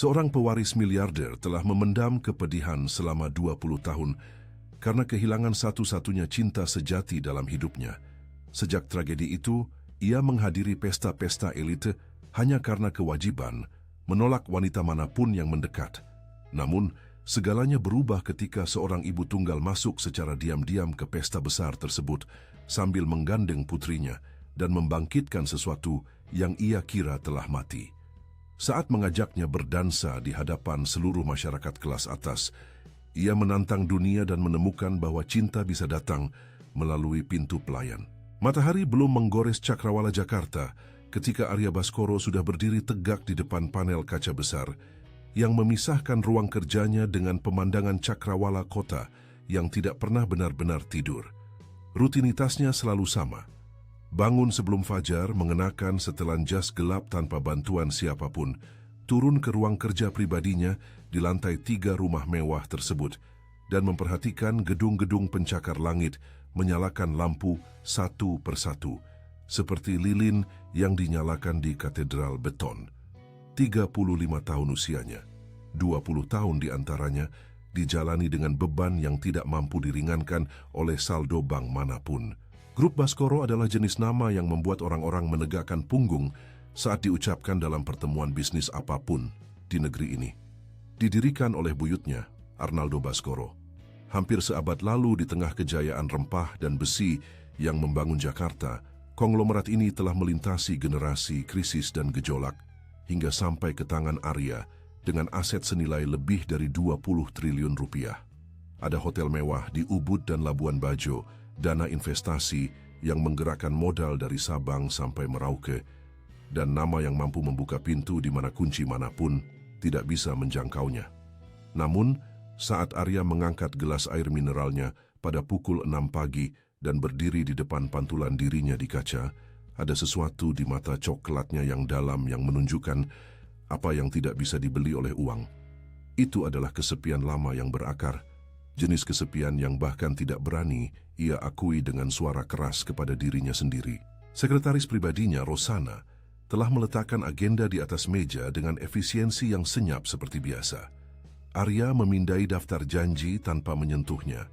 Seorang pewaris miliarder telah memendam kepedihan selama 20 tahun karena kehilangan satu-satunya cinta sejati dalam hidupnya. Sejak tragedi itu, ia menghadiri pesta-pesta elite hanya karena kewajiban menolak wanita manapun yang mendekat. Namun, segalanya berubah ketika seorang ibu tunggal masuk secara diam-diam ke pesta besar tersebut sambil menggandeng putrinya dan membangkitkan sesuatu yang ia kira telah mati. Saat mengajaknya berdansa di hadapan seluruh masyarakat kelas atas, ia menantang dunia dan menemukan bahwa cinta bisa datang melalui pintu pelayan. Matahari belum menggores Cakrawala Jakarta ketika Arya Baskoro sudah berdiri tegak di depan panel kaca besar yang memisahkan ruang kerjanya dengan pemandangan Cakrawala kota yang tidak pernah benar-benar tidur. Rutinitasnya selalu sama. Bangun sebelum fajar, mengenakan setelan jas gelap tanpa bantuan siapapun, turun ke ruang kerja pribadinya di lantai 3 rumah mewah tersebut, dan memperhatikan gedung-gedung pencakar langit menyalakan lampu satu persatu, seperti lilin yang dinyalakan di katedral beton. 35 tahun usianya, 20 tahun diantaranya dijalani dengan beban yang tidak mampu diringankan oleh saldo bank manapun. Grup Baskoro adalah jenis nama yang membuat orang-orang menegakkan punggung saat diucapkan dalam pertemuan bisnis apapun di negeri ini. Didirikan oleh buyutnya, Arnaldo Baskoro. Hampir seabad lalu di tengah kejayaan rempah dan besi yang membangun Jakarta, konglomerat ini telah melintasi generasi krisis dan gejolak hingga sampai ke tangan Arya dengan aset senilai lebih dari 20 triliun rupiah. Ada hotel mewah di Ubud dan Labuan Bajo, dana investasi yang menggerakkan modal dari Sabang sampai Merauke, dan nama yang mampu membuka pintu di mana kunci manapun tidak bisa menjangkaunya. Namun, saat Arya mengangkat gelas air mineralnya pada pukul 6 pagi dan berdiri di depan pantulan dirinya di kaca, ada sesuatu di mata coklatnya yang dalam yang menunjukkan apa yang tidak bisa dibeli oleh uang. Itu adalah kesepian lama yang berakar, jenis kesepian yang bahkan tidak berani ia akui dengan suara keras kepada dirinya sendiri. Sekretaris pribadinya, Rosana, telah meletakkan agenda di atas meja dengan efisiensi yang senyap seperti biasa. Arya memindai daftar janji tanpa menyentuhnya.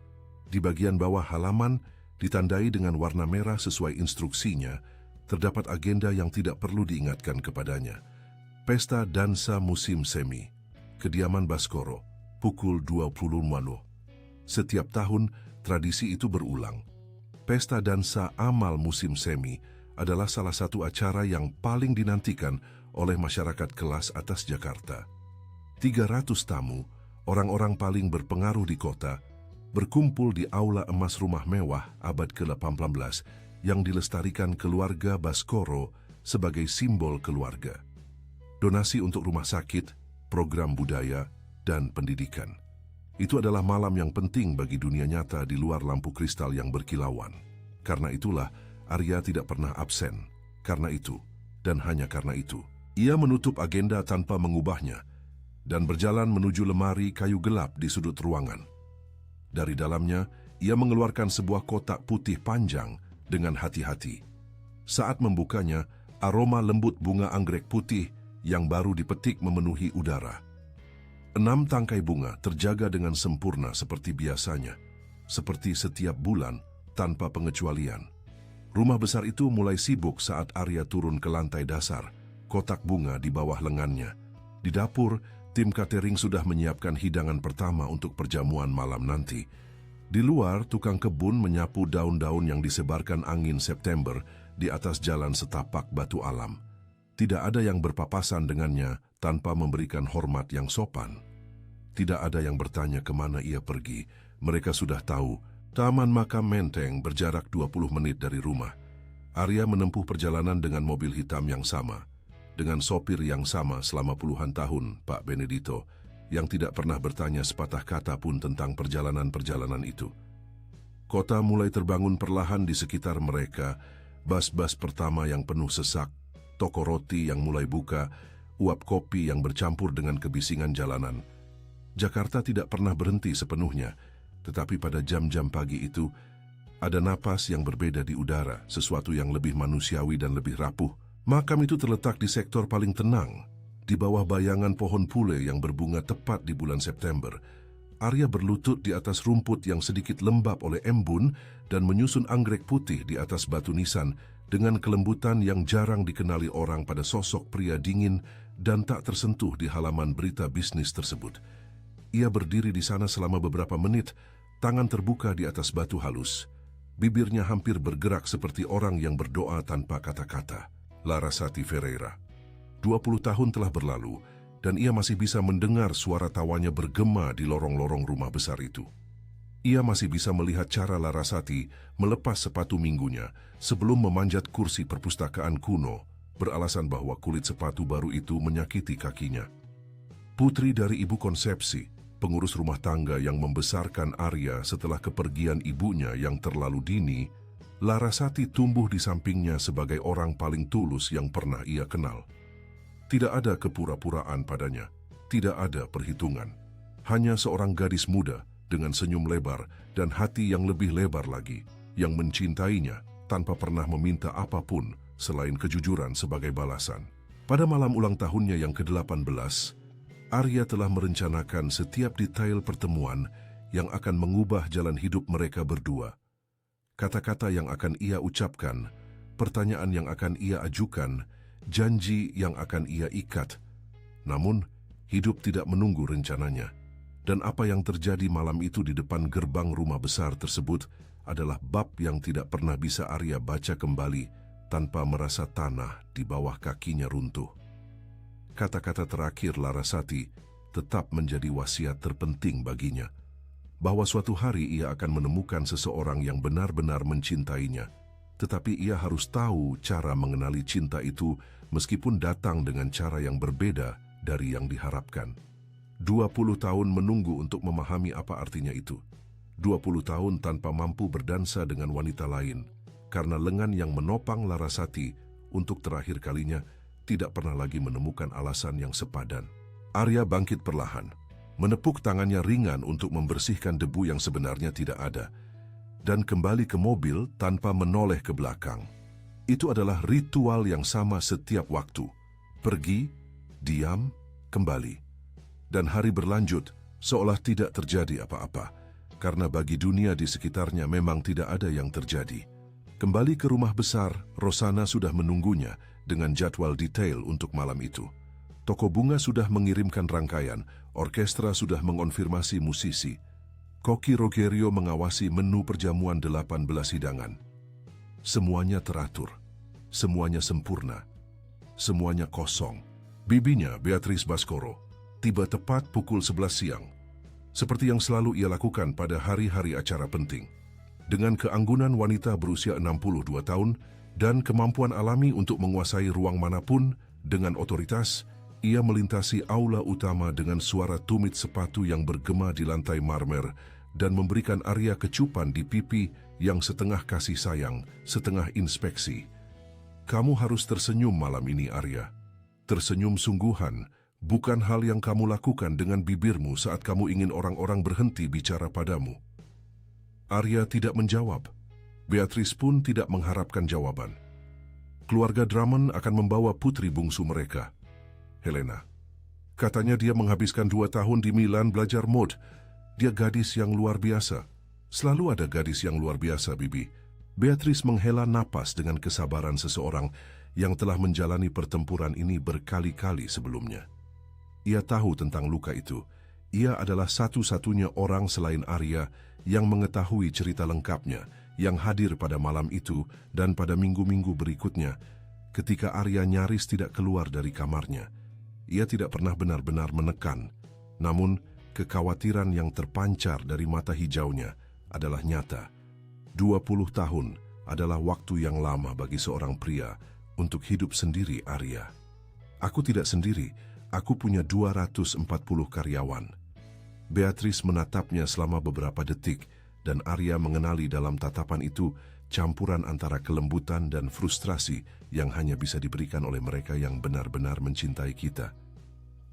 Di bagian bawah halaman, ditandai dengan warna merah sesuai instruksinya, terdapat agenda yang tidak perlu diingatkan kepadanya. Pesta Dansa Musim Semi, kediaman Baskoro, pukul 20.00. Setiap tahun, tradisi itu berulang. Pesta Dansa Amal Musim Semi adalah salah satu acara yang paling dinantikan oleh masyarakat kelas atas Jakarta. 300 tamu, orang-orang paling berpengaruh di kota, berkumpul di aula emas rumah mewah abad ke-18 yang dilestarikan keluarga Baskoro sebagai simbol keluarga. Donasi untuk rumah sakit, program budaya, dan pendidikan. Itu adalah malam yang penting bagi dunia nyata di luar lampu kristal yang berkilauan. Karena itulah, Arya tidak pernah absen. Karena itu, dan hanya karena itu, ia menutup agenda tanpa mengubahnya dan berjalan menuju lemari kayu gelap di sudut ruangan. Dari dalamnya, ia mengeluarkan sebuah kotak putih panjang dengan hati-hati. Saat membukanya, aroma lembut bunga anggrek putih yang baru dipetik memenuhi udara. 6 tangkai bunga terjaga dengan sempurna seperti biasanya, seperti setiap bulan tanpa pengecualian. Rumah besar itu mulai sibuk saat Arya turun ke lantai dasar, kotak bunga di bawah lengannya. Di dapur, tim catering sudah menyiapkan hidangan pertama untuk perjamuan malam nanti. Di luar, tukang kebun menyapu daun-daun yang disebarkan angin September di atas jalan setapak batu alam. Tidak ada yang berpapasan dengannya tanpa memberikan hormat yang sopan. Tidak ada yang bertanya kemana ia pergi. Mereka sudah tahu, Taman Makam Menteng berjarak 20 menit dari rumah. Arya menempuh perjalanan dengan mobil hitam yang sama, dengan sopir yang sama selama puluhan tahun, Pak Benedito, yang tidak pernah bertanya sepatah kata pun tentang perjalanan-perjalanan itu. Kota mulai terbangun perlahan di sekitar mereka, bas-bas pertama yang penuh sesak, toko roti yang mulai buka, uap kopi yang bercampur dengan kebisingan jalanan. Jakarta tidak pernah berhenti sepenuhnya, tetapi pada jam-jam pagi itu, ada napas yang berbeda di udara, sesuatu yang lebih manusiawi dan lebih rapuh. Makam itu terletak di sektor paling tenang, Di bawah bayangan pohon pule yang berbunga tepat di bulan September, Arya berlutut di atas rumput yang sedikit lembab oleh embun dan menyusun anggrek putih di atas batu nisan dengan kelembutan yang jarang dikenali orang pada sosok pria dingin dan tak tersentuh di halaman berita bisnis tersebut. Ia berdiri di sana selama beberapa menit, tangan terbuka di atas batu halus. Bibirnya hampir bergerak seperti orang yang berdoa tanpa kata-kata. Larasati Ferreira. 20 tahun telah berlalu, dan ia masih bisa mendengar suara tawanya bergema di lorong-lorong rumah besar itu. Ia masih bisa melihat cara Larasati melepas sepatu minggunya sebelum memanjat kursi perpustakaan kuno, beralasan bahwa kulit sepatu baru itu menyakiti kakinya. Putri dari ibu konsepsi, pengurus rumah tangga yang membesarkan Arya setelah kepergian ibunya yang terlalu dini, Larasati tumbuh di sampingnya sebagai orang paling tulus yang pernah ia kenal. Tidak ada kepura-puraan padanya, tidak ada perhitungan. Hanya seorang gadis muda dengan senyum lebar dan hati yang lebih lebar lagi, yang mencintainya tanpa pernah meminta apapun selain kejujuran sebagai balasan. Pada malam ulang tahunnya yang ke-18, Arya telah merencanakan setiap detail pertemuan yang akan mengubah jalan hidup mereka berdua. Kata-kata yang akan ia ucapkan, pertanyaan yang akan ia ajukan, janji yang akan ia ikat. Namun, hidup tidak menunggu rencananya. Dan apa yang terjadi malam itu di depan gerbang rumah besar tersebut adalah bab yang tidak pernah bisa Arya baca kembali tanpa merasa tanah di bawah kakinya runtuh. Kata-kata terakhir Larasati tetap menjadi wasiat terpenting baginya, bahwa suatu hari ia akan menemukan seseorang yang benar-benar mencintainya. Tetapi ia harus tahu cara mengenali cinta itu meskipun datang dengan cara yang berbeda dari yang diharapkan. 20 tahun menunggu untuk memahami apa artinya itu. 20 tahun tanpa mampu berdansa dengan wanita lain, karena lengan yang menopang Larasati untuk terakhir kalinya tidak pernah lagi menemukan alasan yang sepadan. Arya bangkit perlahan, menepuk tangannya ringan untuk membersihkan debu yang sebenarnya tidak ada, dan kembali ke mobil tanpa menoleh ke belakang. Itu adalah ritual yang sama setiap waktu. Pergi, diam, kembali. Dan hari berlanjut seolah tidak terjadi apa-apa, karena bagi dunia di sekitarnya memang tidak ada yang terjadi. Kembali ke rumah besar, Rosana sudah menunggunya dengan jadwal detail untuk malam itu. Toko bunga sudah mengirimkan rangkaian, orkestra sudah mengonfirmasi musisi. Koki Rogerio mengawasi menu perjamuan 18 hidangan. Semuanya teratur, semuanya sempurna, semuanya kosong. Bibinya, Beatrice Baskoro, tiba tepat pukul 11 siang. Seperti yang selalu ia lakukan pada hari-hari acara penting. Dengan keanggunan wanita berusia 62 tahun dan kemampuan alami untuk menguasai ruang manapun dengan otoritas, ia melintasi aula utama dengan suara tumit sepatu yang bergema di lantai marmer dan memberikan Arya kecupan di pipi yang setengah kasih sayang, setengah inspeksi. Kamu harus tersenyum malam ini, Arya. Tersenyum sungguhan, bukan hal yang kamu lakukan dengan bibirmu saat kamu ingin orang-orang berhenti bicara padamu. Arya tidak menjawab. Beatrice pun tidak mengharapkan jawaban. Keluarga Drummond akan membawa putri bungsu mereka, Helena. Katanya dia menghabiskan 2 tahun di Milan belajar mode. Dia gadis yang luar biasa. Selalu ada gadis yang luar biasa, Bibi. Beatrice menghela napas dengan kesabaran seseorang yang telah menjalani pertempuran ini berkali-kali sebelumnya. Ia tahu tentang luka itu. Ia adalah satu-satunya orang selain Arya yang mengetahui cerita lengkapnya, yang hadir pada malam itu dan pada minggu-minggu berikutnya, ketika Arya nyaris tidak keluar dari kamarnya. Ia tidak pernah benar-benar menekan, namun kekhawatiran yang terpancar dari mata hijaunya adalah nyata. 20 tahun adalah waktu yang lama bagi seorang pria untuk hidup sendiri, Arya. Aku tidak sendiri, aku punya 240 karyawan. Beatrice menatapnya selama beberapa detik, dan Arya mengenali dalam tatapan itu campuran antara kelembutan dan frustrasi yang hanya bisa diberikan oleh mereka yang benar-benar mencintai kita.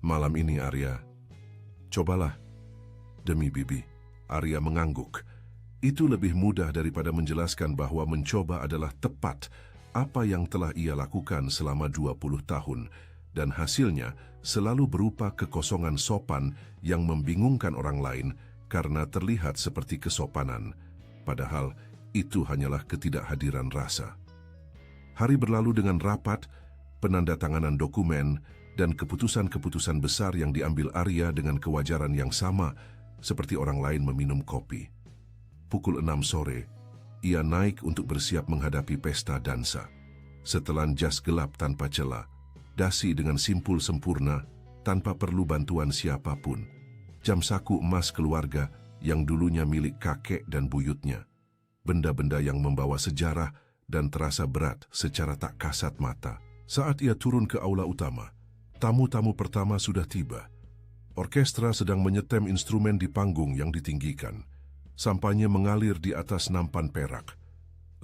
Malam ini, Arya, cobalah. Demi Bibi, Arya mengangguk. Itu lebih mudah daripada menjelaskan bahwa mencoba adalah tepat apa yang telah ia lakukan selama 20 tahun, dan hasilnya selalu berupa kekosongan sopan yang membingungkan orang lain karena terlihat seperti kesopanan, padahal itu hanyalah ketidakhadiran rasa. Hari berlalu dengan rapat, penandatanganan dokumen, dan keputusan-keputusan besar yang diambil Arya dengan kewajaran yang sama seperti orang lain meminum kopi. Pukul 6 sore, ia naik untuk bersiap menghadapi pesta dansa. Setelan jas gelap tanpa celah, dasi dengan simpul sempurna, tanpa perlu bantuan siapapun. Jam saku emas keluarga yang dulunya milik kakek dan buyutnya. Benda-benda yang membawa sejarah dan terasa berat secara tak kasat mata. Saat ia turun ke aula utama, tamu-tamu pertama sudah tiba. Orkestra sedang menyetem instrumen di panggung yang ditinggikan. Sampahnya mengalir di atas nampan perak.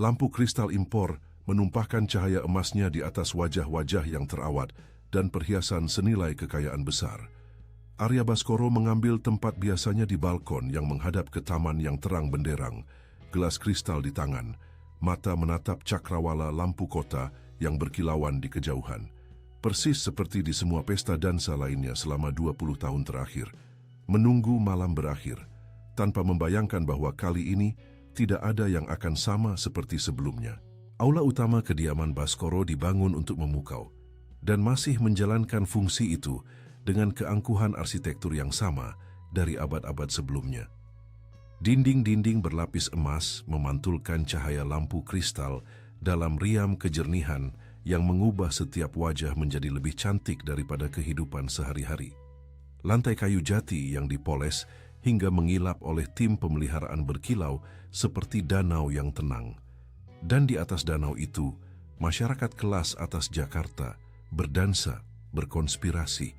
Lampu kristal impor menumpahkan cahaya emasnya di atas wajah-wajah yang terawat dan perhiasan senilai kekayaan besar. Arya Baskoro mengambil tempat biasanya di balkon yang menghadap ke taman yang terang benderang, gelas kristal di tangan, mata menatap cakrawala lampu kota yang berkilauan di kejauhan. Persis seperti di semua pesta dansa lainnya selama 20 tahun terakhir, menunggu malam berakhir, tanpa membayangkan bahwa kali ini tidak ada yang akan sama seperti sebelumnya. Aula utama kediaman Baskoro dibangun untuk memukau, dan masih menjalankan fungsi itu dengan keangkuhan arsitektur yang sama dari abad-abad sebelumnya. Dinding-dinding berlapis emas memantulkan cahaya lampu kristal dalam riam kejernihan yang mengubah setiap wajah menjadi lebih cantik daripada kehidupan sehari-hari. Lantai kayu jati yang dipoles hingga mengilap oleh tim pemeliharaan berkilau seperti danau yang tenang. Dan di atas danau itu, masyarakat kelas atas Jakarta berdansa, berkonspirasi,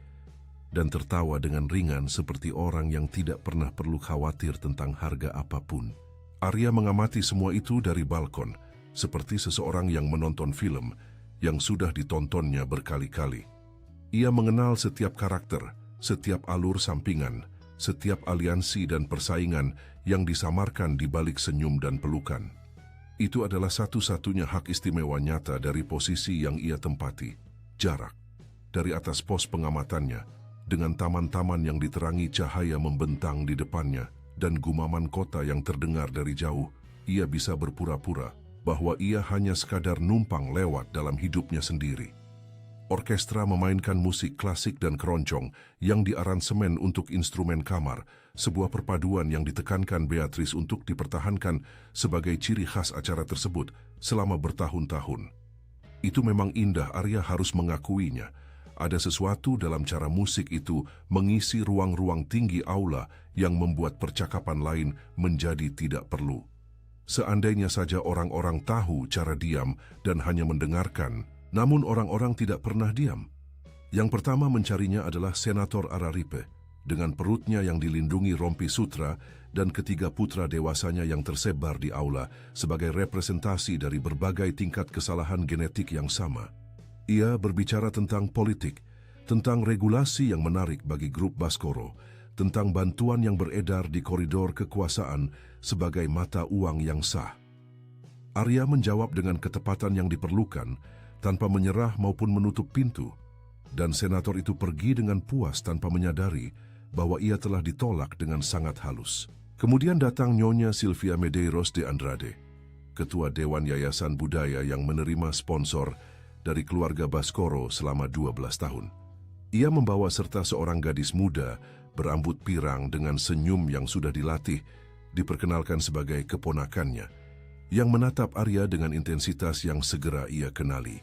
dan tertawa dengan ringan seperti orang yang tidak pernah perlu khawatir tentang harga apapun. Arya mengamati semua itu dari balkon, seperti seseorang yang menonton film yang sudah ditontonnya berkali-kali. Ia mengenal setiap karakter, setiap alur sampingan, setiap aliansi dan persaingan yang disamarkan di balik senyum dan pelukan. Itu adalah satu-satunya hak istimewa nyata dari posisi yang ia tempati, jarak. Dari atas pos pengamatannya, dengan taman-taman yang diterangi cahaya membentang di depannya dan gumaman kota yang terdengar dari jauh, ia bisa berpura-pura bahwa ia hanya sekadar numpang lewat dalam hidupnya sendiri. Orkestra memainkan musik klasik dan keroncong yang diaransemen untuk instrumen kamar, sebuah perpaduan yang ditekankan Beatrice untuk dipertahankan sebagai ciri khas acara tersebut selama bertahun-tahun. Itu memang indah, Arya harus mengakuinya. Ada sesuatu dalam cara musik itu mengisi ruang-ruang tinggi aula yang membuat percakapan lain menjadi tidak perlu. Seandainya saja orang-orang tahu cara diam dan hanya mendengarkan, namun orang-orang tidak pernah diam. Yang pertama mencarinya adalah Senator Araripe, dengan perutnya yang dilindungi rompi sutra dan ketiga putra dewasanya yang tersebar di aula sebagai representasi dari berbagai tingkat kesalahan genetik yang sama. Ia berbicara tentang politik, tentang regulasi yang menarik bagi grup Baskoro, tentang bantuan yang beredar di koridor kekuasaan sebagai mata uang yang sah. Arya menjawab dengan ketepatan yang diperlukan, tanpa menyerah maupun menutup pintu, dan senator itu pergi dengan puas tanpa menyadari bahwa ia telah ditolak dengan sangat halus. Kemudian datang Nyonya Silvia Medeiros de Andrade, ketua Dewan Yayasan Budaya yang menerima sponsor dari keluarga Baskoro selama 12 tahun. Ia membawa serta seorang gadis muda berambut pirang dengan senyum yang sudah dilatih, diperkenalkan sebagai keponakannya, yang menatap Arya dengan intensitas yang segera ia kenali.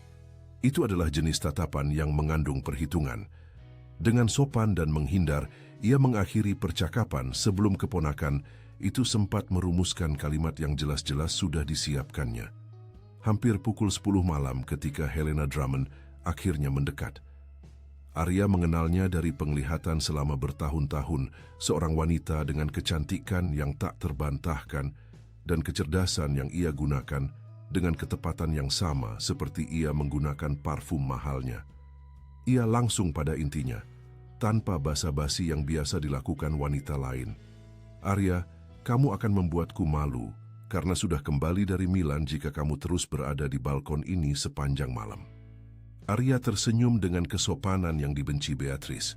Itu adalah jenis tatapan yang mengandung perhitungan. Dengan sopan dan menghindar, ia mengakhiri percakapan sebelum keponakan itu sempat merumuskan kalimat yang jelas-jelas sudah disiapkannya. Hampir pukul 10 malam ketika Helena Drummond akhirnya mendekat. Arya mengenalnya dari penglihatan selama bertahun-tahun, seorang wanita dengan kecantikan yang tak terbantahkan dan kecerdasan yang ia gunakan dengan ketepatan yang sama seperti ia menggunakan parfum mahalnya. Ia langsung pada intinya, tanpa basa-basi yang biasa dilakukan wanita lain. Arya, kamu akan membuatku malu karena sudah kembali dari Milan jika kamu terus berada di balkon ini sepanjang malam. Arya tersenyum dengan kesopanan yang dibenci Beatrice.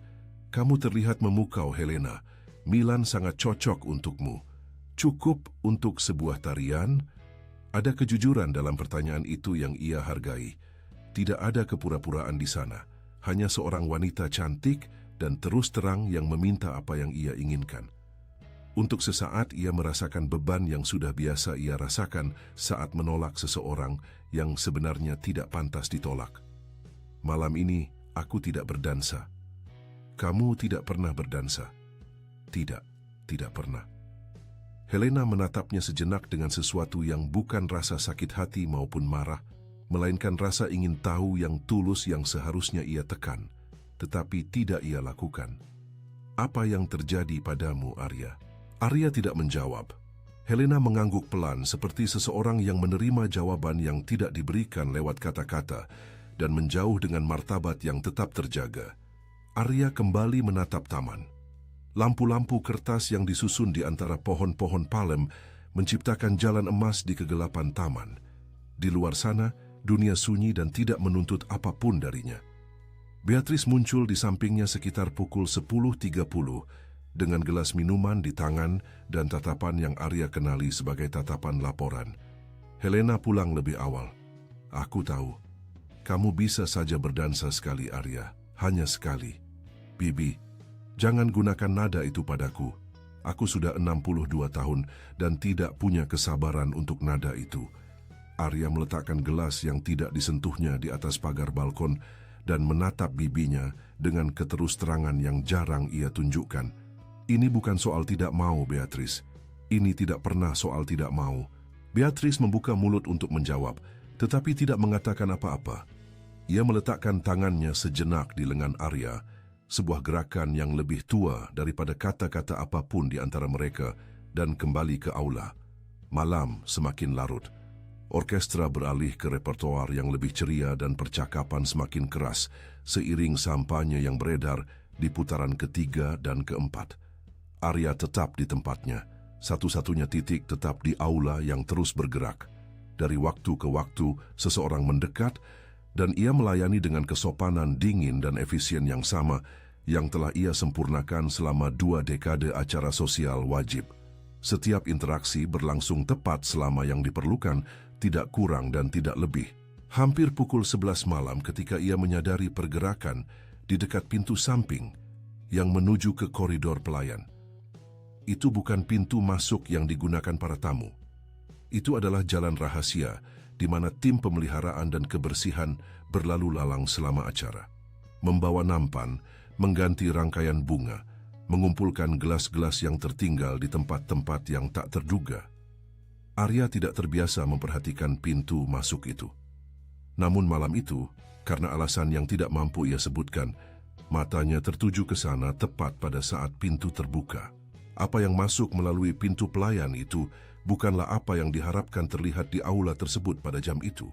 Kamu terlihat memukau, Helena. Milan sangat cocok untukmu. Cukup untuk sebuah tarian? Ada kejujuran dalam pertanyaan itu yang ia hargai. Tidak ada kepura-puraan di sana. Hanya seorang wanita cantik dan terus terang yang meminta apa yang ia inginkan. Untuk sesaat ia merasakan beban yang sudah biasa ia rasakan saat menolak seseorang yang sebenarnya tidak pantas ditolak. Malam ini aku tidak berdansa. Kamu tidak pernah berdansa. Tidak, tidak pernah. Helena menatapnya sejenak dengan sesuatu yang bukan rasa sakit hati maupun marah, melainkan rasa ingin tahu yang tulus yang seharusnya ia tekan, tetapi tidak ia lakukan. Apa yang terjadi padamu, Arya? Arya tidak menjawab. Helena mengangguk pelan seperti seseorang yang menerima jawaban yang tidak diberikan lewat kata-kata dan menjauh dengan martabat yang tetap terjaga. Arya kembali menatap taman. Lampu-lampu kertas yang disusun di antara pohon-pohon palem menciptakan jalan emas di kegelapan taman. Di luar sana, dunia sunyi dan tidak menuntut apapun darinya. Beatrice muncul di sampingnya sekitar pukul 10.30 dengan gelas minuman di tangan dan tatapan yang Arya kenali sebagai tatapan laporan. Helena pulang lebih awal. Aku tahu. Kamu bisa saja berdansa sekali, Arya. Hanya sekali. Bibi, jangan gunakan nada itu padaku. Aku sudah 62 tahun dan tidak punya kesabaran untuk nada itu. Arya meletakkan gelas yang tidak disentuhnya di atas pagar balkon dan menatap bibinya dengan keterus-terangan yang jarang ia tunjukkan. Ini bukan soal tidak mau, Beatrice. Ini tidak pernah soal tidak mau. Beatrice membuka mulut untuk menjawab, tetapi tidak mengatakan apa-apa. Ia meletakkan tangannya sejenak di lengan Arya, sebuah gerakan yang lebih tua daripada kata-kata apapun di antara mereka, dan kembali ke aula. Malam semakin larut. Orkestra beralih ke repertoar yang lebih ceria dan percakapan semakin keras, seiring sampahnya yang beredar di putaran ketiga dan keempat. Arya tetap di tempatnya, satu-satunya titik tetap di aula yang terus bergerak. Dari waktu ke waktu, seseorang mendekat, dan ia melayani dengan kesopanan dingin dan efisien yang sama yang telah ia sempurnakan selama 2 dekade acara sosial wajib. Setiap interaksi berlangsung tepat selama yang diperlukan, tidak kurang dan tidak lebih. Hampir pukul 11 malam ketika ia menyadari pergerakan di dekat pintu samping yang menuju ke koridor pelayan. Itu bukan pintu masuk yang digunakan para tamu. Itu adalah jalan rahasia di mana tim pemeliharaan dan kebersihan berlalu lalang selama acara. Membawa nampan, mengganti rangkaian bunga, mengumpulkan gelas-gelas yang tertinggal di tempat-tempat yang tak terduga. Arya tidak terbiasa memperhatikan pintu masuk itu. Namun malam itu, karena alasan yang tidak mampu ia sebutkan, matanya tertuju ke sana tepat pada saat pintu terbuka. Apa yang masuk melalui pintu pelayan itu bukanlah apa yang diharapkan terlihat di aula tersebut pada jam itu.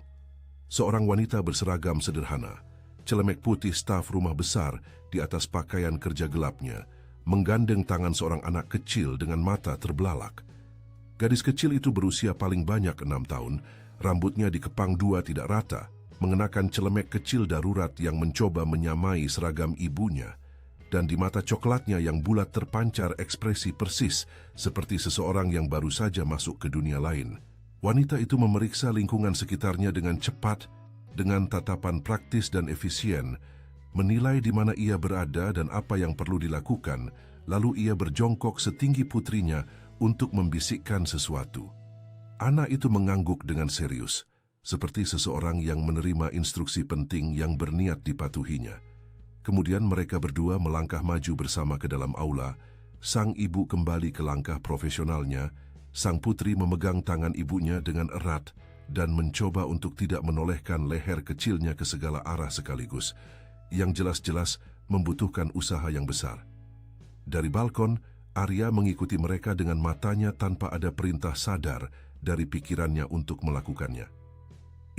Seorang wanita berseragam sederhana, celemek putih staf rumah besar di atas pakaian kerja gelapnya, menggandeng tangan seorang anak kecil dengan mata terbelalak. Gadis kecil itu berusia paling banyak 6 tahun, rambutnya dikepang 2 tidak rata, mengenakan celemek kecil darurat yang mencoba menyamai seragam ibunya, dan di mata coklatnya yang bulat terpancar ekspresi persis seperti seseorang yang baru saja masuk ke dunia lain. Wanita itu memeriksa lingkungan sekitarnya dengan cepat, dengan tatapan praktis dan efisien, menilai di mana ia berada dan apa yang perlu dilakukan, lalu ia berjongkok setinggi putrinya untuk membisikkan sesuatu. Anak itu mengangguk dengan serius, seperti seseorang yang menerima instruksi penting yang berniat dipatuhinya. Kemudian mereka berdua melangkah maju bersama ke dalam aula. Sang ibu kembali ke langkah profesionalnya. Sang putri memegang tangan ibunya dengan erat dan mencoba untuk tidak menolehkan leher kecilnya ke segala arah sekaligus, yang jelas-jelas membutuhkan usaha yang besar. Dari balkon, Arya mengikuti mereka dengan matanya tanpa ada perintah sadar dari pikirannya untuk melakukannya.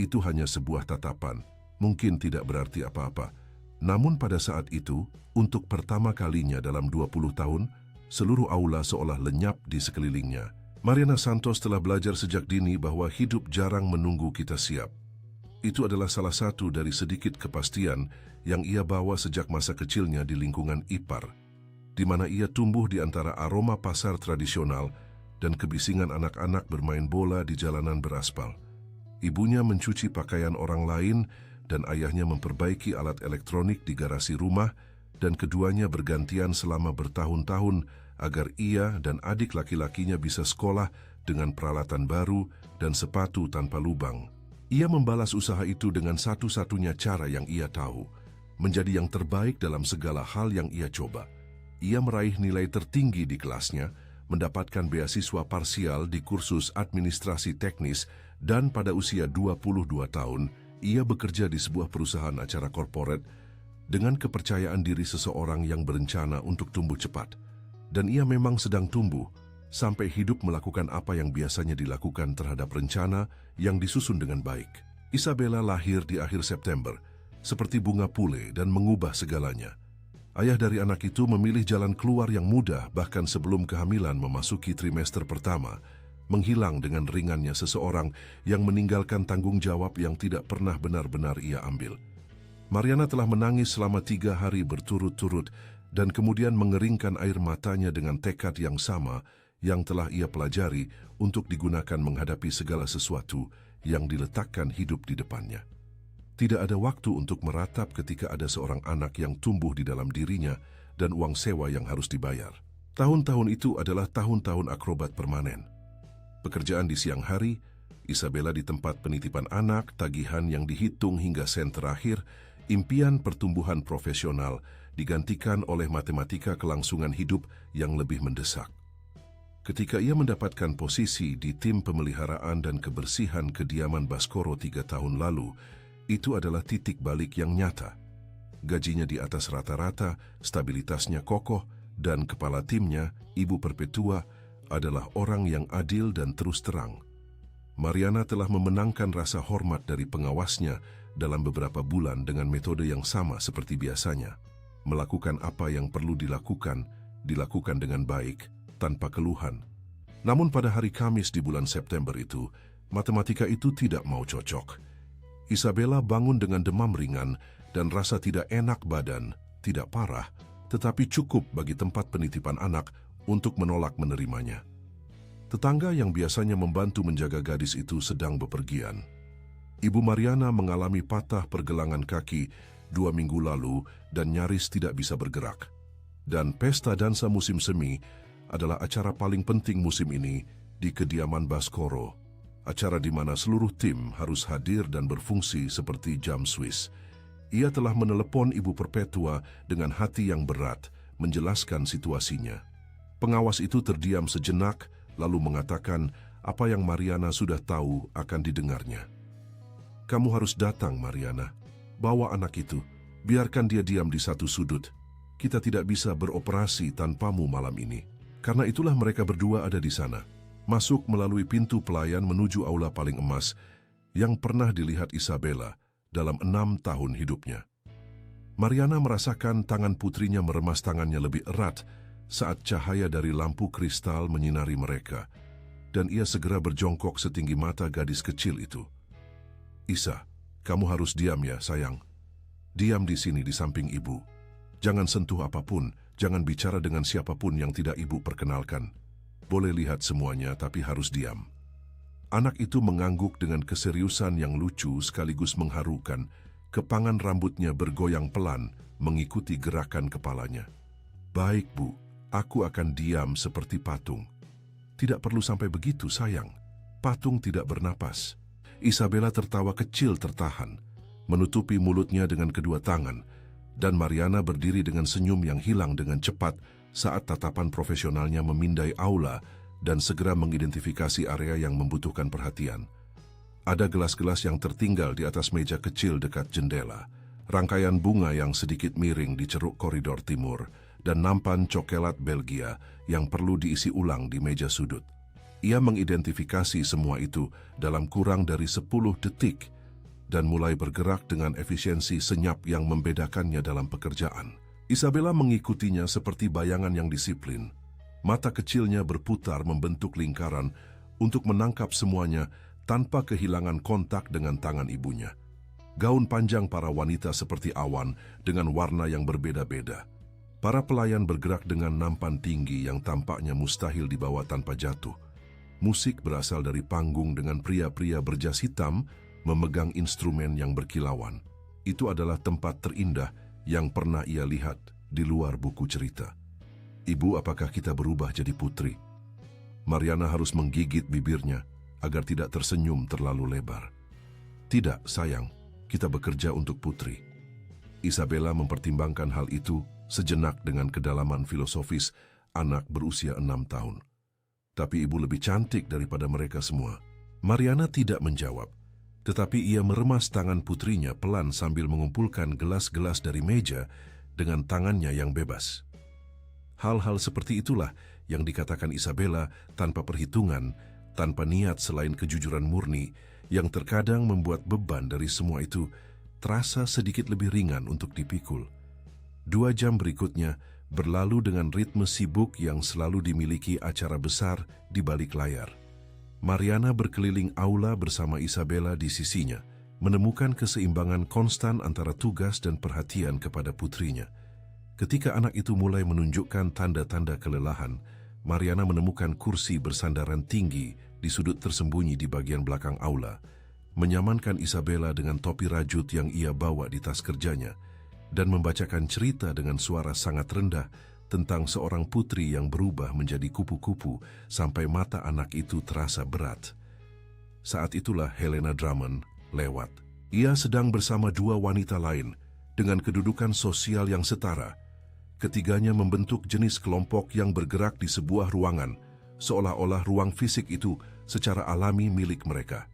Itu hanya sebuah tatapan, mungkin tidak berarti apa-apa. Namun pada saat itu, untuk pertama kalinya dalam 20 tahun, seluruh aula seolah lenyap di sekelilingnya. Mariana Santos telah belajar sejak dini bahwa hidup jarang menunggu kita siap. Itu adalah salah satu dari sedikit kepastian yang ia bawa sejak masa kecilnya di lingkungan ipar, di mana ia tumbuh di antara aroma pasar tradisional dan kebisingan anak-anak bermain bola di jalanan beraspal. Ibunya mencuci pakaian orang lain dan ayahnya memperbaiki alat elektronik di garasi rumah, dan keduanya bergantian selama bertahun-tahun agar ia dan adik laki-lakinya bisa sekolah dengan peralatan baru dan sepatu tanpa lubang. Ia membalas usaha itu dengan satu-satunya cara yang ia tahu, menjadi yang terbaik dalam segala hal yang ia coba. Ia meraih nilai tertinggi di kelasnya, mendapatkan beasiswa parsial di kursus administrasi teknis, dan pada usia 22 tahun, ia bekerja di sebuah perusahaan acara korporat dengan kepercayaan diri seseorang yang berencana untuk tumbuh cepat. Dan ia memang sedang tumbuh, sampai hidup melakukan apa yang biasanya dilakukan terhadap rencana yang disusun dengan baik. Isabella lahir di akhir September, seperti bunga pule dan mengubah segalanya. Ayah dari anak itu memilih jalan keluar yang mudah bahkan sebelum kehamilan memasuki trimester pertama, menghilang dengan ringannya seseorang yang meninggalkan tanggung jawab yang tidak pernah benar-benar ia ambil. Mariana telah menangis selama 3 hari berturut-turut dan kemudian mengeringkan air matanya dengan tekad yang sama yang telah ia pelajari untuk digunakan menghadapi segala sesuatu yang diletakkan hidup di depannya. Tidak ada waktu untuk meratap ketika ada seorang anak yang tumbuh di dalam dirinya dan uang sewa yang harus dibayar. Tahun-tahun itu adalah tahun-tahun akrobat permanen. Pekerjaan di siang hari, Isabella di tempat penitipan anak, tagihan yang dihitung hingga sen terakhir, impian pertumbuhan profesional digantikan oleh matematika kelangsungan hidup yang lebih mendesak. Ketika ia mendapatkan posisi di tim pemeliharaan dan kebersihan kediaman Baskoro 3 tahun lalu, itu adalah titik balik yang nyata. Gajinya di atas rata-rata, stabilitasnya kokoh, dan kepala timnya, Ibu Perpetua, adalah orang yang adil dan terus terang. Mariana telah memenangkan rasa hormat dari pengawasnya dalam beberapa bulan dengan metode yang sama seperti biasanya. Melakukan apa yang perlu dilakukan dengan baik, tanpa keluhan. Namun pada hari Kamis di bulan September itu, matematika itu tidak mau cocok. Isabella bangun dengan demam ringan dan rasa tidak enak badan, tidak parah, tetapi cukup bagi tempat penitipan anak untuk menolak menerimanya. Tetangga yang biasanya membantu menjaga gadis itu sedang bepergian. Ibu Mariana mengalami patah pergelangan kaki 2 minggu lalu dan nyaris tidak bisa bergerak. Dan pesta dansa musim semi adalah acara paling penting musim ini di kediaman Baskoro. Acara di mana seluruh tim harus hadir dan berfungsi seperti jam Swiss. Ia telah menelepon Ibu Perpetua dengan hati yang berat, menjelaskan situasinya. Pengawas itu terdiam sejenak, lalu mengatakan apa yang Mariana sudah tahu akan didengarnya. "Kamu harus datang, Mariana. Bawa anak itu. Biarkan dia diam di satu sudut. Kita tidak bisa beroperasi tanpamu malam ini." Karena itulah mereka berdua ada di sana, masuk melalui pintu pelayan menuju aula paling emas yang pernah dilihat Isabella dalam 6 tahun hidupnya. Mariana merasakan tangan putrinya meremas tangannya lebih erat saat cahaya dari lampu kristal menyinari mereka, dan ia segera berjongkok setinggi mata gadis kecil itu. "Isa, kamu harus diam ya, sayang. Diam di sini di samping ibu. Jangan sentuh apapun. Jangan bicara dengan siapapun yang tidak ibu perkenalkan. Boleh lihat semuanya, tapi harus diam." Anak itu mengangguk dengan keseriusan yang lucu sekaligus mengharukan. Kepangan rambutnya bergoyang pelan mengikuti gerakan kepalanya. "Baik, Bu. Aku akan diam seperti patung." "Tidak perlu sampai begitu, sayang. Patung tidak bernapas." Isabella tertawa kecil tertahan, menutupi mulutnya dengan kedua tangan, dan Mariana berdiri dengan senyum yang hilang dengan cepat saat tatapan profesionalnya memindai aula dan segera mengidentifikasi area yang membutuhkan perhatian. Ada gelas-gelas yang tertinggal di atas meja kecil dekat jendela, rangkaian bunga yang sedikit miring di ceruk koridor timur, dan nampan coklat Belgia yang perlu diisi ulang di meja sudut. Ia mengidentifikasi semua itu dalam kurang dari 10 detik, dan mulai bergerak dengan efisiensi senyap yang membedakannya dalam pekerjaan. Isabella mengikutinya seperti bayangan yang disiplin. Mata kecilnya berputar membentuk lingkaran untuk menangkap semuanya tanpa kehilangan kontak dengan tangan ibunya. Gaun panjang para wanita seperti awan dengan warna yang berbeda-beda. Para pelayan bergerak dengan nampan tinggi yang tampaknya mustahil dibawa tanpa jatuh. Musik berasal dari panggung dengan pria-pria berjas hitam memegang instrumen yang berkilauan. Itu adalah tempat terindah yang pernah ia lihat di luar buku cerita. "Ibu, apakah kita berubah jadi putri?" Mariana harus menggigit bibirnya agar tidak tersenyum terlalu lebar. "Tidak, sayang, kita bekerja untuk putri." Isabella mempertimbangkan hal itu sejenak dengan kedalaman filosofis anak berusia 6 tahun. "Tapi ibu lebih cantik daripada mereka semua." Mariana tidak menjawab, tetapi ia meremas tangan putrinya pelan sambil mengumpulkan gelas-gelas dari meja dengan tangannya yang bebas. Hal-hal seperti itulah yang dikatakan Isabella tanpa perhitungan, tanpa niat selain kejujuran murni, yang terkadang membuat beban dari semua itu terasa sedikit lebih ringan untuk dipikul. 2 jam berikutnya berlalu dengan ritme sibuk yang selalu dimiliki acara besar di balik layar. Mariana berkeliling aula bersama Isabella di sisinya, menemukan keseimbangan konstan antara tugas dan perhatian kepada putrinya. Ketika anak itu mulai menunjukkan tanda-tanda kelelahan, Mariana menemukan kursi bersandaran tinggi di sudut tersembunyi di bagian belakang aula, menyamankan Isabella dengan topi rajut yang ia bawa di tas kerjanya, dan membacakan cerita dengan suara sangat rendah tentang seorang putri yang berubah menjadi kupu-kupu sampai mata anak itu terasa berat. Saat itulah Helena Drummond lewat. Ia sedang bersama 2 wanita lain dengan kedudukan sosial yang setara. Ketiganya membentuk jenis kelompok yang bergerak di sebuah ruangan, seolah-olah ruang fisik itu secara alami milik mereka.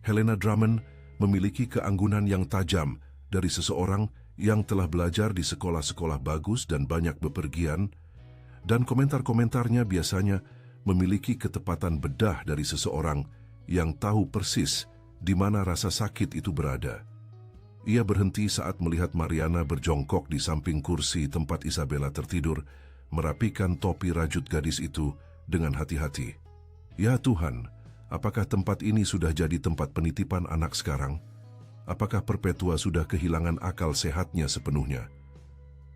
Helena Drummond memiliki keanggunan yang tajam dari seseorang yang telah belajar di sekolah-sekolah bagus dan banyak bepergian, dan komentar-komentarnya biasanya memiliki ketepatan bedah dari seseorang yang tahu persis di mana rasa sakit itu berada. Ia berhenti saat melihat Mariana berjongkok di samping kursi tempat Isabella tertidur, merapikan topi rajut gadis itu dengan hati-hati. "Ya Tuhan, apakah tempat ini sudah jadi tempat penitipan anak sekarang? Apakah Perpetua sudah kehilangan akal sehatnya sepenuhnya?"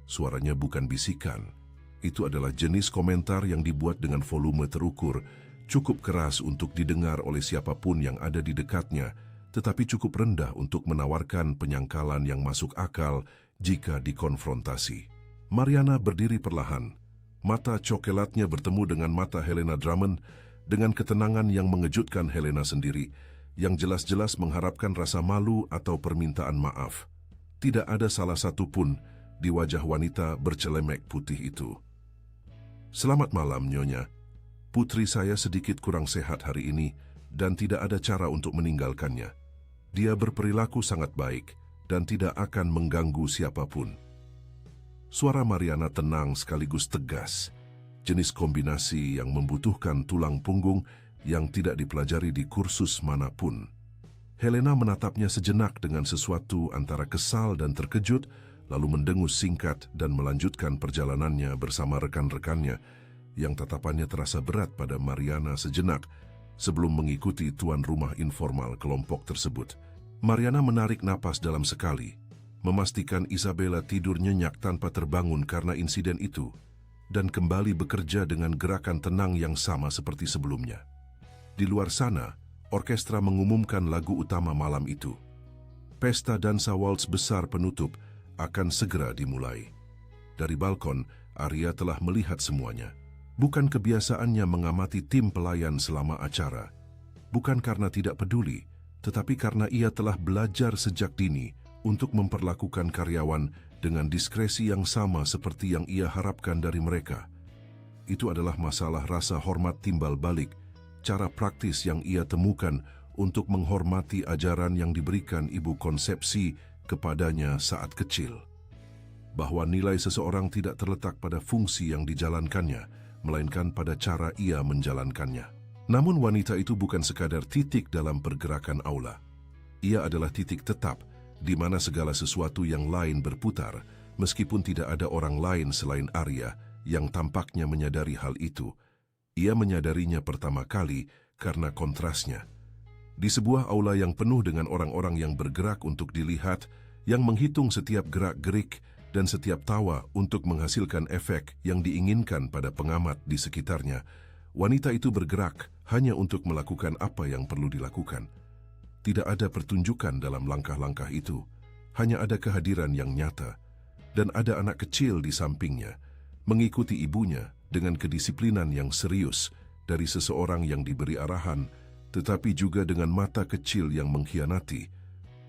Suaranya bukan bisikan. Itu adalah jenis komentar yang dibuat dengan volume terukur, cukup keras untuk didengar oleh siapapun yang ada di dekatnya, tetapi cukup rendah untuk menawarkan penyangkalan yang masuk akal jika dikonfrontasi. Mariana berdiri perlahan. Mata cokelatnya bertemu dengan mata Helena Drummond dengan ketenangan yang mengejutkan Helena sendiri, yang jelas-jelas mengharapkan rasa malu atau permintaan maaf. Tidak ada salah satu pun di wajah wanita bercelemek putih itu. "Selamat malam, Nyonya. Putri saya sedikit kurang sehat hari ini dan tidak ada cara untuk meninggalkannya. Dia berperilaku sangat baik dan tidak akan mengganggu siapapun." Suara Mariana tenang sekaligus tegas, jenis kombinasi yang membutuhkan tulang punggung yang tidak dipelajari di kursus manapun. Helena menatapnya sejenak dengan sesuatu antara kesal dan terkejut, lalu mendengus singkat dan melanjutkan perjalanannya bersama rekan-rekannya yang tatapannya terasa berat pada Mariana sejenak sebelum mengikuti tuan rumah informal kelompok tersebut. Mariana menarik napas dalam sekali, memastikan Isabella tidur nyenyak tanpa terbangun karena insiden itu, dan kembali bekerja dengan gerakan tenang yang sama seperti sebelumnya. Di luar sana, orkestra mengumumkan lagu utama malam itu. Pesta dansa waltz besar penutup akan segera dimulai. Dari balkon, Arya telah melihat semuanya. Bukan kebiasaannya mengamati tim pelayan selama acara. Bukan karena tidak peduli, tetapi karena ia telah belajar sejak dini untuk memperlakukan karyawan dengan diskresi yang sama seperti yang ia harapkan dari mereka. Itu adalah masalah rasa hormat timbal balik, cara praktis yang ia temukan untuk menghormati ajaran yang diberikan ibu konsepsi kepadanya saat kecil. Bahwa nilai seseorang tidak terletak pada fungsi yang dijalankannya, melainkan pada cara ia menjalankannya. Namun wanita itu bukan sekadar titik dalam pergerakan aula. Ia adalah titik tetap di mana segala sesuatu yang lain berputar, meskipun tidak ada orang lain selain Arya yang tampaknya menyadari hal itu. Ia menyadarinya pertama kali karena kontrasnya. Di sebuah aula yang penuh dengan orang-orang yang bergerak untuk dilihat, yang menghitung setiap gerak-gerik dan setiap tawa untuk menghasilkan efek yang diinginkan pada pengamat di sekitarnya, wanita itu bergerak hanya untuk melakukan apa yang perlu dilakukan. Tidak ada pertunjukan dalam langkah-langkah itu, hanya ada kehadiran yang nyata, dan ada anak kecil di sampingnya, mengikuti ibunya dengan kedisiplinan yang serius dari seseorang yang diberi arahan, tetapi juga dengan mata kecil yang mengkhianati.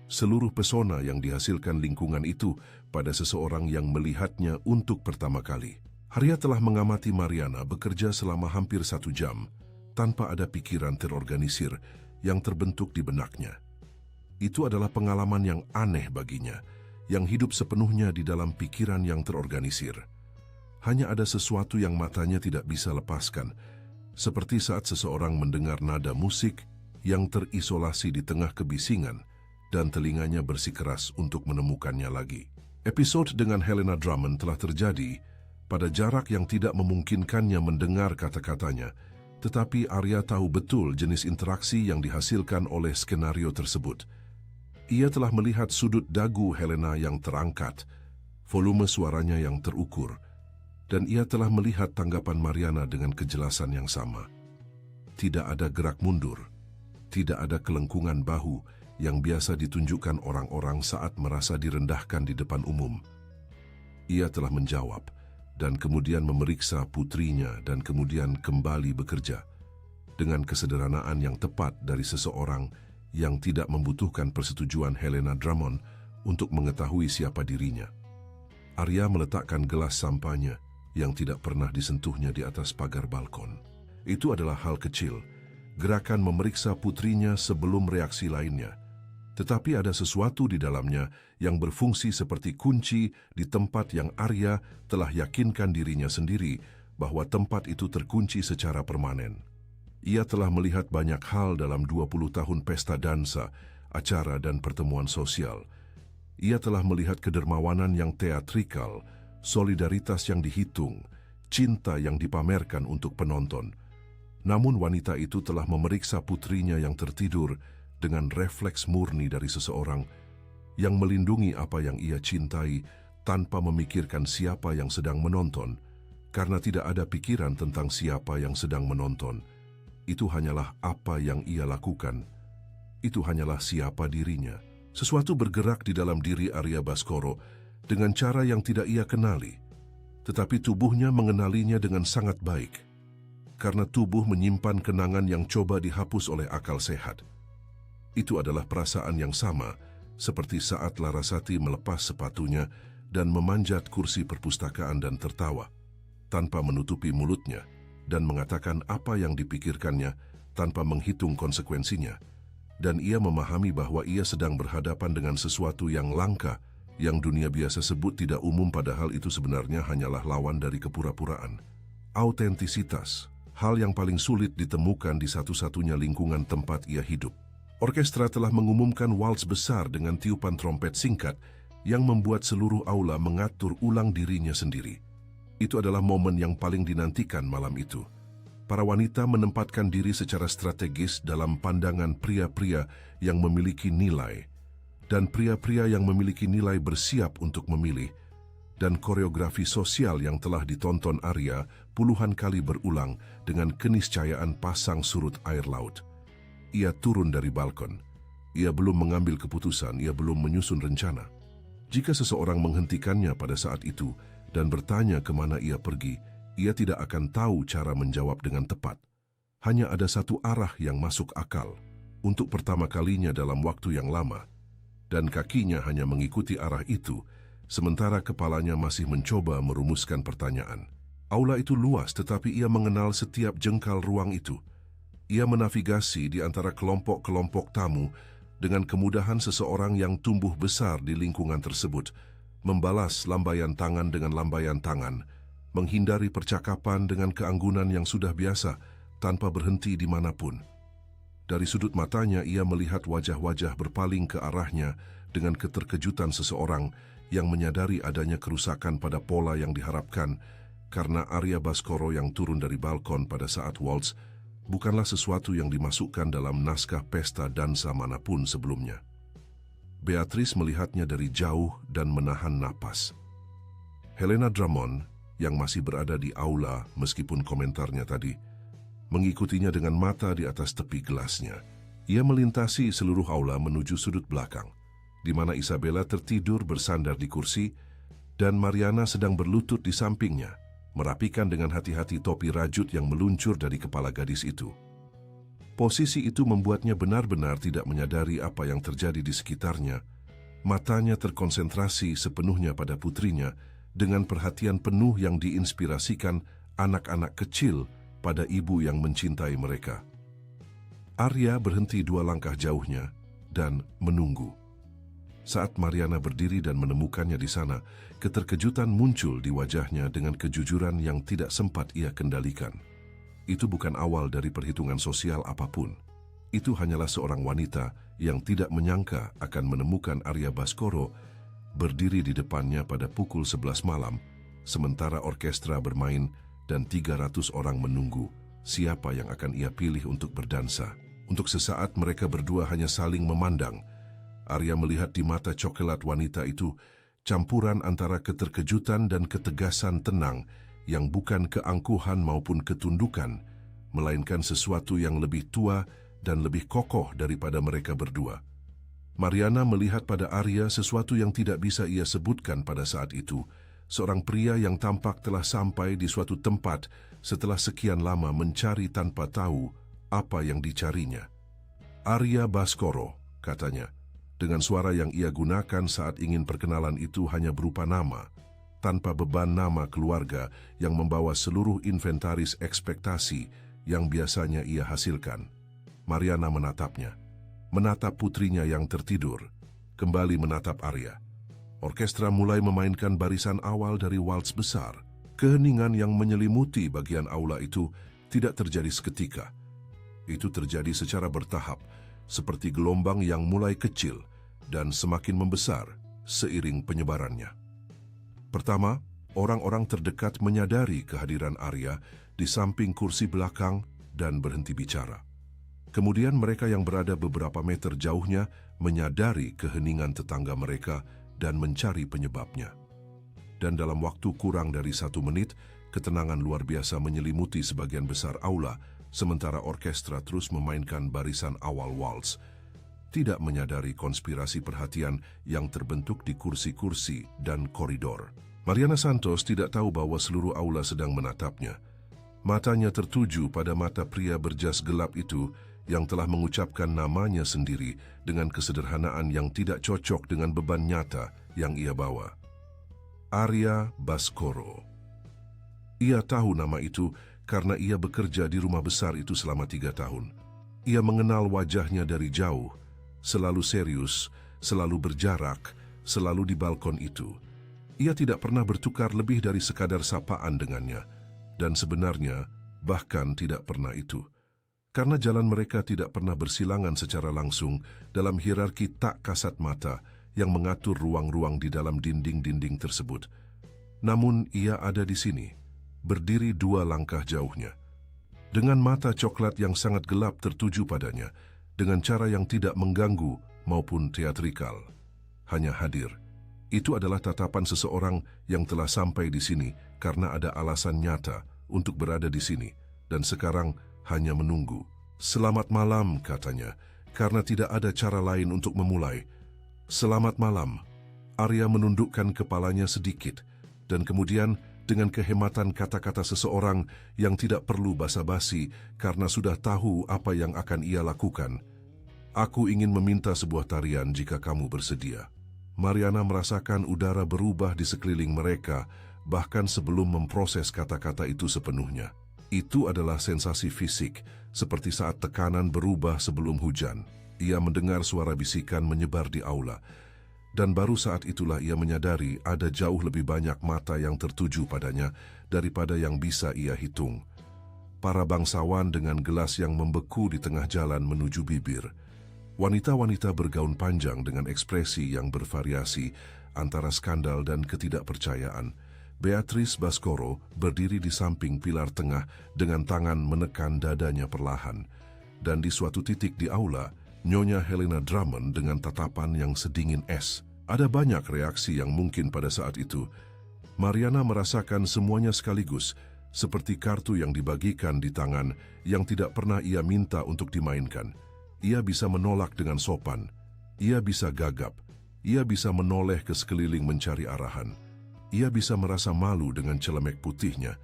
Seluruh pesona yang dihasilkan lingkungan itu pada seseorang yang melihatnya untuk pertama kali. Arya telah mengamati Mariana bekerja selama hampir 1 jam, tanpa ada pikiran terorganisir yang terbentuk di benaknya. Itu adalah pengalaman yang aneh baginya, yang hidup sepenuhnya di dalam pikiran yang terorganisir. Hanya ada sesuatu yang matanya tidak bisa lepaskan, seperti saat seseorang mendengar nada musik yang terisolasi di tengah kebisingan dan telinganya bersikeras untuk menemukannya lagi. Episode dengan Helena Drummond telah terjadi pada jarak yang tidak memungkinkannya mendengar kata-katanya, tetapi Arya tahu betul jenis interaksi yang dihasilkan oleh skenario tersebut. Ia telah melihat sudut dagu Helena yang terangkat, volume suaranya yang terukur, dan ia telah melihat tanggapan Mariana dengan kejelasan yang sama. Tidak ada gerak mundur, tidak ada kelengkungan bahu yang biasa ditunjukkan orang-orang saat merasa direndahkan di depan umum. Ia telah menjawab, dan kemudian memeriksa putrinya dan kemudian kembali bekerja, dengan kesederhanaan yang tepat dari seseorang yang tidak membutuhkan persetujuan Helena Drummond untuk mengetahui siapa dirinya. Arya meletakkan gelas sampahnya yang tidak pernah disentuhnya di atas pagar balkon. Itu adalah hal kecil, gerakan memeriksa putrinya sebelum reaksi lainnya. Tetapi ada sesuatu di dalamnya yang berfungsi seperti kunci di tempat yang Arya telah yakinkan dirinya sendiri bahwa tempat itu terkunci secara permanen. Ia telah melihat banyak hal dalam 20 tahun pesta dansa, acara dan pertemuan sosial. Ia telah melihat kedermawanan yang teatrikal, solidaritas yang dihitung, cinta yang dipamerkan untuk penonton. Namun wanita itu telah memeriksa putrinya yang tertidur dengan refleks murni dari seseorang yang melindungi apa yang ia cintai tanpa memikirkan siapa yang sedang menonton, karena tidak ada pikiran tentang siapa yang sedang menonton. Itu hanyalah apa yang ia lakukan. Itu hanyalah siapa dirinya. Sesuatu bergerak di dalam diri Arya Baskoro dengan cara yang tidak ia kenali, tetapi tubuhnya mengenalinya dengan sangat baik, karena tubuh menyimpan kenangan yang coba dihapus oleh akal sehat. Itu adalah perasaan yang sama seperti saat Larasati melepas sepatunya dan memanjat kursi perpustakaan dan tertawa, tanpa menutupi mulutnya, dan mengatakan apa yang dipikirkannya tanpa menghitung konsekuensinya, dan ia memahami bahwa ia sedang berhadapan dengan sesuatu yang langka, yang dunia biasa sebut tidak umum, padahal itu sebenarnya hanyalah lawan dari kepura-puraan. Autentisitas, hal yang paling sulit ditemukan di satu-satunya lingkungan tempat ia hidup. Orkestra telah mengumumkan waltz besar dengan tiupan trompet singkat yang membuat seluruh aula mengatur ulang dirinya sendiri. Itu adalah momen yang paling dinantikan malam itu. Para wanita menempatkan diri secara strategis dalam pandangan pria-pria yang memiliki nilai, dan pria-pria yang memiliki nilai bersiap untuk memilih, dan koreografi sosial yang telah ditonton Arya puluhan kali berulang dengan keniscayaan pasang surut air laut. Ia turun dari balkon. Ia belum mengambil keputusan, ia belum menyusun rencana. Jika seseorang menghentikannya pada saat itu dan bertanya kemana ia pergi, ia tidak akan tahu cara menjawab dengan tepat. Hanya ada satu arah yang masuk akal, untuk pertama kalinya dalam waktu yang lama, dan kakinya hanya mengikuti arah itu, sementara kepalanya masih mencoba merumuskan pertanyaan. Aula itu luas, tetapi ia mengenal setiap jengkal ruang itu. Ia menavigasi di antara kelompok-kelompok tamu dengan kemudahan seseorang yang tumbuh besar di lingkungan tersebut, membalas lambaian tangan dengan lambaian tangan, menghindari percakapan dengan keanggunan yang sudah biasa, tanpa berhenti dimanapun. Dari sudut matanya ia melihat wajah-wajah berpaling ke arahnya dengan keterkejutan seseorang yang menyadari adanya kerusakan pada pola yang diharapkan, karena Arya Baskoro yang turun dari balkon pada saat waltz bukanlah sesuatu yang dimasukkan dalam naskah pesta dansa manapun sebelumnya. Beatrice melihatnya dari jauh dan menahan napas. Helena Drummond, yang masih berada di aula meskipun komentarnya tadi, mengikutinya dengan mata di atas tepi gelasnya. Ia melintasi seluruh aula menuju sudut belakang, di mana Isabella tertidur bersandar di kursi dan Mariana sedang berlutut di sampingnya, merapikan dengan hati-hati topi rajut yang meluncur dari kepala gadis itu. Posisi itu membuatnya benar-benar tidak menyadari apa yang terjadi di sekitarnya. Matanya terkonsentrasi sepenuhnya pada putrinya dengan perhatian penuh yang diinspirasikan anak-anak kecil pada ibu yang mencintai mereka. Arya berhenti 2 langkah jauhnya dan menunggu. Saat Mariana berdiri dan menemukannya di sana, keterkejutan muncul di wajahnya dengan kejujuran yang tidak sempat ia kendalikan. Itu bukan awal dari perhitungan sosial apapun. Itu hanyalah seorang wanita yang tidak menyangka akan menemukan Arya Baskoro berdiri di depannya pada pukul 11 malam, sementara orkestra bermain dan 300 orang menunggu siapa yang akan ia pilih untuk berdansa. Untuk sesaat mereka berdua hanya saling memandang. Arya melihat di mata coklat wanita itu campuran antara keterkejutan dan ketegasan tenang yang bukan keangkuhan maupun ketundukan, melainkan sesuatu yang lebih tua dan lebih kokoh daripada mereka berdua. Mariana melihat pada Arya sesuatu yang tidak bisa ia sebutkan pada saat itu, seorang pria yang tampak telah sampai di suatu tempat setelah sekian lama mencari tanpa tahu apa yang dicarinya. Arya Baskoro, katanya, dengan suara yang ia gunakan saat ingin perkenalan itu hanya berupa nama, tanpa beban nama keluarga yang membawa seluruh inventaris ekspektasi yang biasanya ia hasilkan. Mariana menatapnya, menatap putrinya yang tertidur, kembali menatap Arya. Orkestra mulai memainkan barisan awal dari waltz besar. Keheningan yang menyelimuti bagian aula itu tidak terjadi seketika. Itu terjadi secara bertahap, seperti gelombang yang mulai kecil dan semakin membesar seiring penyebarannya. Pertama, orang-orang terdekat menyadari kehadiran Arya di samping kursi belakang dan berhenti bicara. Kemudian mereka yang berada beberapa meter jauhnya menyadari keheningan tetangga mereka dan mencari penyebabnya. Dan dalam waktu kurang dari 1 menit, ketenangan luar biasa menyelimuti sebagian besar aula, sementara orkestra terus memainkan barisan awal waltz, tidak menyadari konspirasi perhatian yang terbentuk di kursi-kursi dan koridor. Mariana Santos tidak tahu bahwa seluruh aula sedang menatapnya. Matanya tertuju pada mata pria berjas gelap itu yang telah mengucapkan namanya sendiri dengan kesederhanaan yang tidak cocok dengan beban nyata yang ia bawa. Arya Baskoro. Ia tahu nama itu karena ia bekerja di rumah besar itu selama 3 tahun. Ia mengenal wajahnya dari jauh, selalu serius, selalu berjarak, selalu di balkon itu. Ia tidak pernah bertukar lebih dari sekadar sapaan dengannya, dan sebenarnya bahkan tidak pernah itu. Karena jalan mereka tidak pernah bersilangan secara langsung dalam hierarki tak kasat mata yang mengatur ruang-ruang di dalam dinding-dinding tersebut. Namun ia ada di sini, berdiri 2 langkah jauhnya. Dengan mata coklat yang sangat gelap tertuju padanya, dengan cara yang tidak mengganggu maupun teatrikal. Hanya hadir. Itu adalah tatapan seseorang yang telah sampai di sini karena ada alasan nyata untuk berada di sini dan sekarang hanya menunggu. Selamat malam, katanya, karena tidak ada cara lain untuk memulai. Selamat malam. Arya menundukkan kepalanya sedikit dan kemudian dengan kehematan kata-kata seseorang yang tidak perlu basa-basi karena sudah tahu apa yang akan ia lakukan. Aku ingin meminta sebuah tarian jika kamu bersedia. Mariana merasakan udara berubah di sekeliling mereka, bahkan sebelum memproses kata-kata itu sepenuhnya. Itu adalah sensasi fisik, seperti saat tekanan berubah sebelum hujan. Ia mendengar suara bisikan menyebar di aula, dan baru saat itulah ia menyadari ada jauh lebih banyak mata yang tertuju padanya daripada yang bisa ia hitung. Para bangsawan dengan gelas yang membeku di tengah jalan menuju bibir. Wanita-wanita bergaun panjang dengan ekspresi yang bervariasi antara skandal dan ketidakpercayaan. Beatrice Baskoro berdiri di samping pilar tengah dengan tangan menekan dadanya perlahan. Dan di suatu titik di aula, Nyonya Helena Drummond dengan tatapan yang sedingin es. Ada banyak reaksi yang mungkin pada saat itu. Mariana merasakan semuanya sekaligus, seperti kartu yang dibagikan di tangan yang tidak pernah ia minta untuk dimainkan. Ia bisa menolak dengan sopan. Ia bisa gagap. Ia bisa menoleh ke sekeliling mencari arahan. Ia bisa merasa malu dengan celemek putihnya,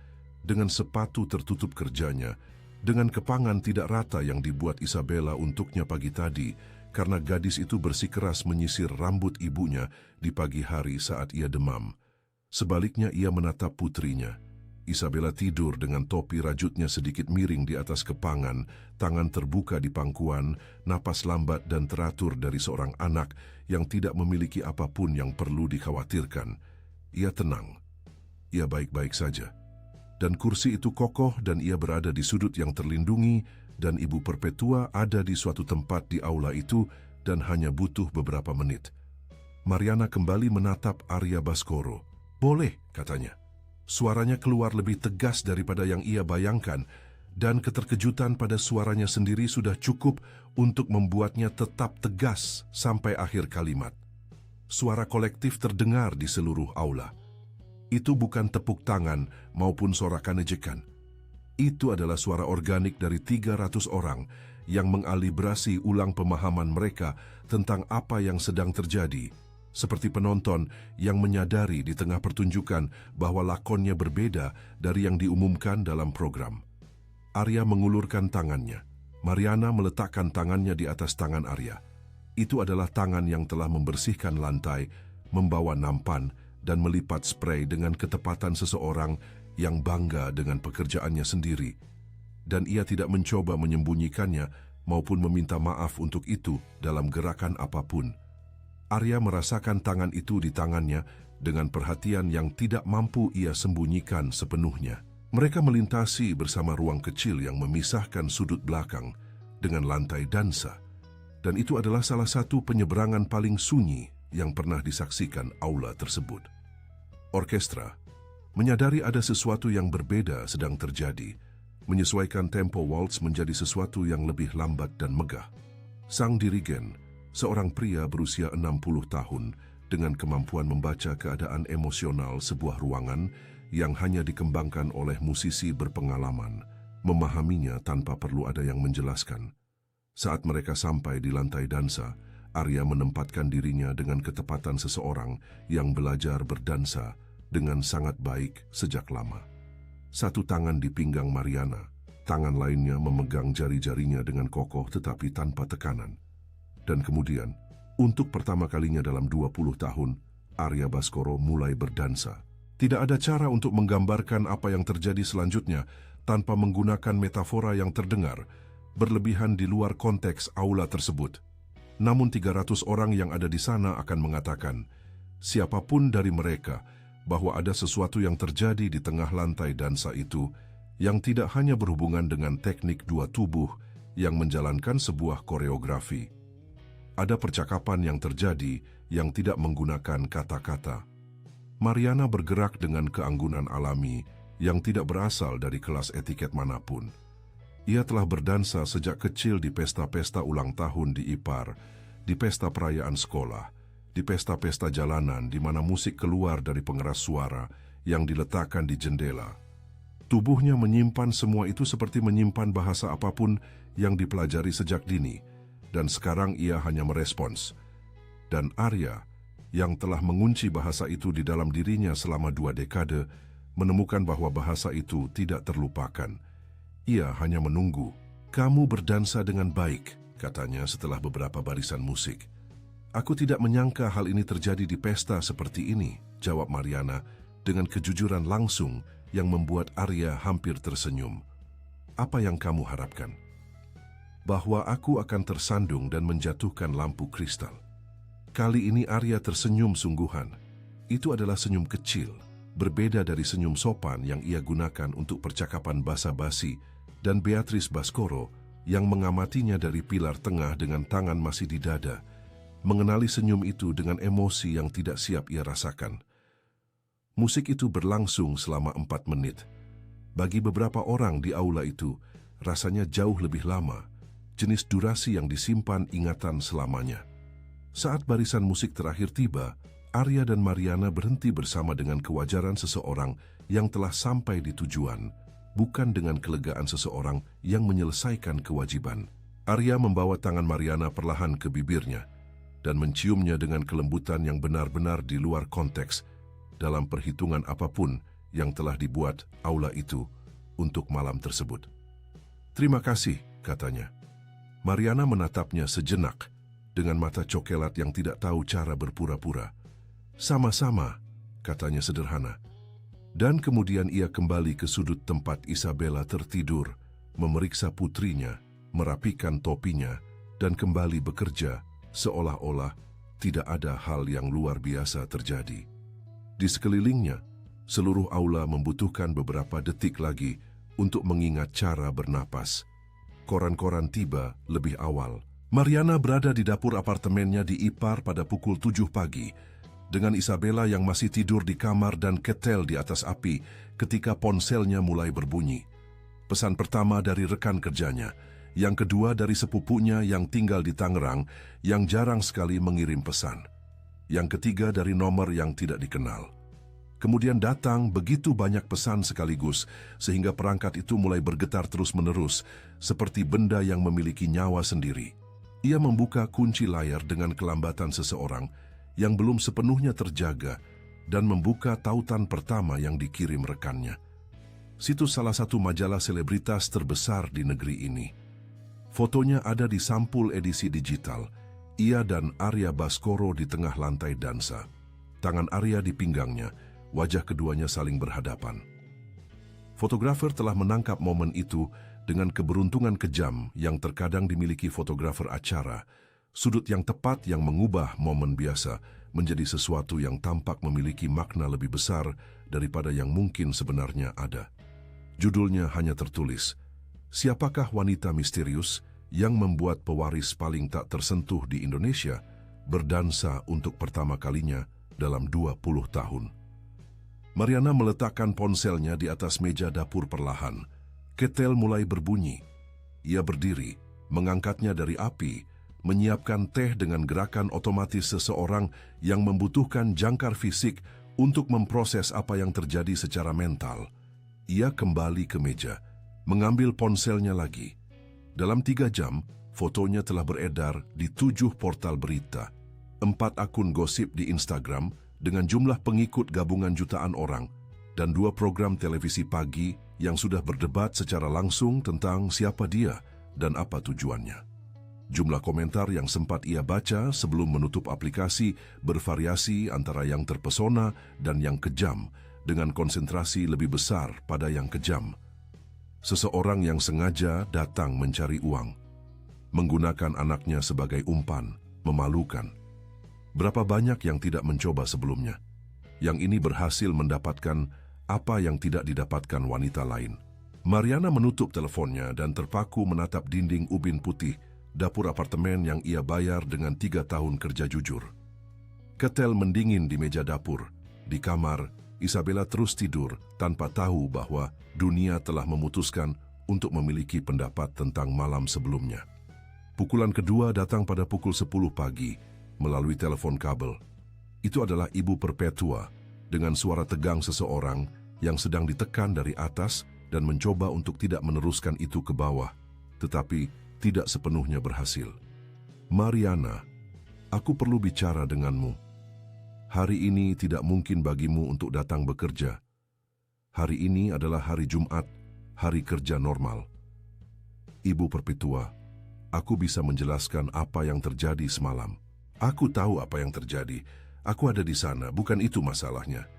dengan sepatu tertutup kerjanya, dengan kepangan tidak rata yang dibuat Isabella untuknya pagi tadi, karena gadis itu bersikeras menyisir rambut ibunya di pagi hari saat ia demam. Sebaliknya ia menatap putrinya. Isabella tidur dengan topi rajutnya sedikit miring di atas kepangan, tangan terbuka di pangkuan, napas lambat dan teratur dari seorang anak yang tidak memiliki apapun yang perlu dikhawatirkan. Ia tenang. Ia baik-baik saja. Dan kursi itu kokoh dan ia berada di sudut yang terlindungi dan Ibu Perpetua ada di suatu tempat di aula itu dan hanya butuh beberapa menit. Mariana kembali menatap Arya Baskoro. "Boleh," katanya. Suaranya keluar lebih tegas daripada yang ia bayangkan dan keterkejutan pada suaranya sendiri sudah cukup untuk membuatnya tetap tegas sampai akhir kalimat. Suara kolektif terdengar di seluruh aula. Itu bukan tepuk tangan maupun sorakan ejekan. Itu adalah suara organik dari 300 orang yang mengalibrasi ulang pemahaman mereka tentang apa yang sedang terjadi, seperti penonton yang menyadari di tengah pertunjukan bahwa lakonnya berbeda dari yang diumumkan dalam program. Arya mengulurkan tangannya. Mariana meletakkan tangannya di atas tangan Arya. Itu adalah tangan yang telah membersihkan lantai, membawa nampan, dan melipat spray dengan ketepatan seseorang yang bangga dengan pekerjaannya sendiri. Dan ia tidak mencoba menyembunyikannya maupun meminta maaf untuk itu dalam gerakan apapun. Arya merasakan tangan itu di tangannya dengan perhatian yang tidak mampu ia sembunyikan sepenuhnya. Mereka melintasi bersama ruang kecil yang memisahkan sudut belakang dengan lantai dansa. Dan itu adalah salah satu penyeberangan paling sunyi yang pernah disaksikan aula tersebut. Orkestra menyadari ada sesuatu yang berbeda sedang terjadi, menyesuaikan tempo waltz menjadi sesuatu yang lebih lambat dan megah. Sang dirigen, seorang pria berusia 60 tahun dengan kemampuan membaca keadaan emosional sebuah ruangan yang hanya dikembangkan oleh musisi berpengalaman, memahaminya tanpa perlu ada yang menjelaskan. Saat mereka sampai di lantai dansa, Arya menempatkan dirinya dengan ketepatan seseorang yang belajar berdansa dengan sangat baik sejak lama. Satu tangan di pinggang Mariana, tangan lainnya memegang jari-jarinya dengan kokoh tetapi tanpa tekanan. Dan kemudian, untuk pertama kalinya dalam 20 tahun, Arya Baskoro mulai berdansa. Tidak ada cara untuk menggambarkan apa yang terjadi selanjutnya tanpa menggunakan metafora yang terdengar, berlebihan di luar konteks aula tersebut. Namun 300 orang yang ada di sana akan mengatakan, siapapun dari mereka, bahwa ada sesuatu yang terjadi di tengah lantai dansa itu yang tidak hanya berhubungan dengan teknik dua tubuh yang menjalankan sebuah koreografi. Ada percakapan yang terjadi yang tidak menggunakan kata-kata. Mariana bergerak dengan keanggunan alami yang tidak berasal dari kelas etiket manapun. Ia telah berdansa sejak kecil di pesta-pesta ulang tahun di Ipar, di pesta perayaan sekolah, di pesta-pesta jalanan di mana musik keluar dari pengeras suara yang diletakkan di jendela. Tubuhnya menyimpan semua itu seperti menyimpan bahasa apapun yang dipelajari sejak dini, dan sekarang ia hanya merespons. Dan Arya, yang telah mengunci bahasa itu di dalam dirinya selama 2 dekade, menemukan bahwa bahasa itu tidak terlupakan. Ia hanya menunggu. "Kamu berdansa dengan baik," katanya setelah beberapa barisan musik. "Aku tidak menyangka hal ini terjadi di pesta seperti ini," jawab Mariana dengan kejujuran langsung yang membuat Arya hampir tersenyum. "Apa yang kamu harapkan?" "Bahwa aku akan tersandung dan menjatuhkan lampu kristal." Kali ini Arya tersenyum sungguhan. Itu adalah senyum kecil, berbeda dari senyum sopan yang ia gunakan untuk percakapan basa-basi, dan Beatrice Baskoro yang mengamatinya dari pilar tengah dengan tangan masih di dada, mengenali senyum itu dengan emosi yang tidak siap ia rasakan. Musik itu berlangsung selama 4 menit. Bagi beberapa orang di aula itu, rasanya jauh lebih lama, jenis durasi yang disimpan ingatan selamanya. Saat barisan musik terakhir tiba, Arya dan Mariana berhenti bersama dengan kewajaran seseorang yang telah sampai di tujuan, bukan dengan kelegaan seseorang yang menyelesaikan kewajiban. Arya membawa tangan Mariana perlahan ke bibirnya dan menciumnya dengan kelembutan yang benar-benar di luar konteks dalam perhitungan apapun yang telah dibuat aula itu untuk malam tersebut. "Terima kasih," katanya. Mariana menatapnya sejenak dengan mata cokelat yang tidak tahu cara berpura-pura. "Sama-sama," katanya sederhana. Dan kemudian ia kembali ke sudut tempat Isabella tertidur, memeriksa putrinya, merapikan topinya, dan kembali bekerja seolah-olah tidak ada hal yang luar biasa terjadi. Di sekelilingnya, seluruh aula membutuhkan beberapa detik lagi untuk mengingat cara bernapas. Koran-koran tiba lebih awal. Mariana berada di dapur apartemennya di Ipar pada pukul 7 pagi, dengan Isabella yang masih tidur di kamar dan ketel di atas api ketika ponselnya mulai berbunyi. Pesan pertama dari rekan kerjanya, yang kedua dari sepupunya yang tinggal di Tangerang yang jarang sekali mengirim pesan. Yang ketiga dari nomor yang tidak dikenal. Kemudian datang begitu banyak pesan sekaligus sehingga perangkat itu mulai bergetar terus-menerus seperti benda yang memiliki nyawa sendiri. Ia membuka kunci layar dengan kelambatan seseorang yang belum sepenuhnya terjaga dan membuka tautan pertama yang dikirim rekannya. Situs salah satu majalah selebritas terbesar di negeri ini. Fotonya ada di sampul edisi digital. Ia dan Arya Baskoro di tengah lantai dansa. Tangan Arya di pinggangnya, wajah keduanya saling berhadapan. Fotografer telah menangkap momen itu dengan keberuntungan kejam yang terkadang dimiliki fotografer acara, sudut yang tepat yang mengubah momen biasa menjadi sesuatu yang tampak memiliki makna lebih besar daripada yang mungkin sebenarnya ada. Judulnya hanya tertulis, "Siapakah wanita misterius yang membuat pewaris paling tak tersentuh di Indonesia berdansa untuk pertama kalinya dalam 20 tahun?" Mariana meletakkan ponselnya di atas meja dapur perlahan. Ketel mulai berbunyi. Ia berdiri, mengangkatnya dari api, menyiapkan teh dengan gerakan otomatis seseorang yang membutuhkan jangkar fisik untuk memproses apa yang terjadi secara mental. Ia kembali ke meja, mengambil ponselnya lagi. Dalam 3 jam, fotonya telah beredar di 7 portal berita, 4 akun gosip di Instagram dengan jumlah pengikut gabungan jutaan orang, dan 2 program televisi pagi yang sudah berdebat secara langsung tentang siapa dia dan apa tujuannya. Jumlah komentar yang sempat ia baca sebelum menutup aplikasi bervariasi antara yang terpesona dan yang kejam, dengan konsentrasi lebih besar pada yang kejam. Seseorang yang sengaja datang mencari uang, menggunakan anaknya sebagai umpan, memalukan. Berapa banyak yang tidak mencoba sebelumnya? Yang ini berhasil mendapatkan apa yang tidak didapatkan wanita lain. Mariana menutup teleponnya dan terpaku menatap dinding ubin putih dapur apartemen yang ia bayar dengan 3 tahun kerja jujur. Ketel mendingin di meja dapur. Di kamar, Isabella terus tidur tanpa tahu bahwa dunia telah memutuskan untuk memiliki pendapat tentang malam sebelumnya. Pukulan kedua datang pada pukul 10 pagi melalui telepon kabel. Itu adalah Ibu Perpetua dengan suara tegang seseorang yang sedang ditekan dari atas dan mencoba untuk tidak meneruskan itu ke bawah, tetapi tidak sepenuhnya berhasil. "Mariana, aku perlu bicara denganmu. Hari ini tidak mungkin bagimu untuk datang bekerja. Hari ini adalah hari Jumat, hari kerja normal." "Ibu Perpetua, aku bisa menjelaskan apa yang terjadi semalam." "Aku tahu apa yang terjadi. Aku ada di sana, bukan itu masalahnya.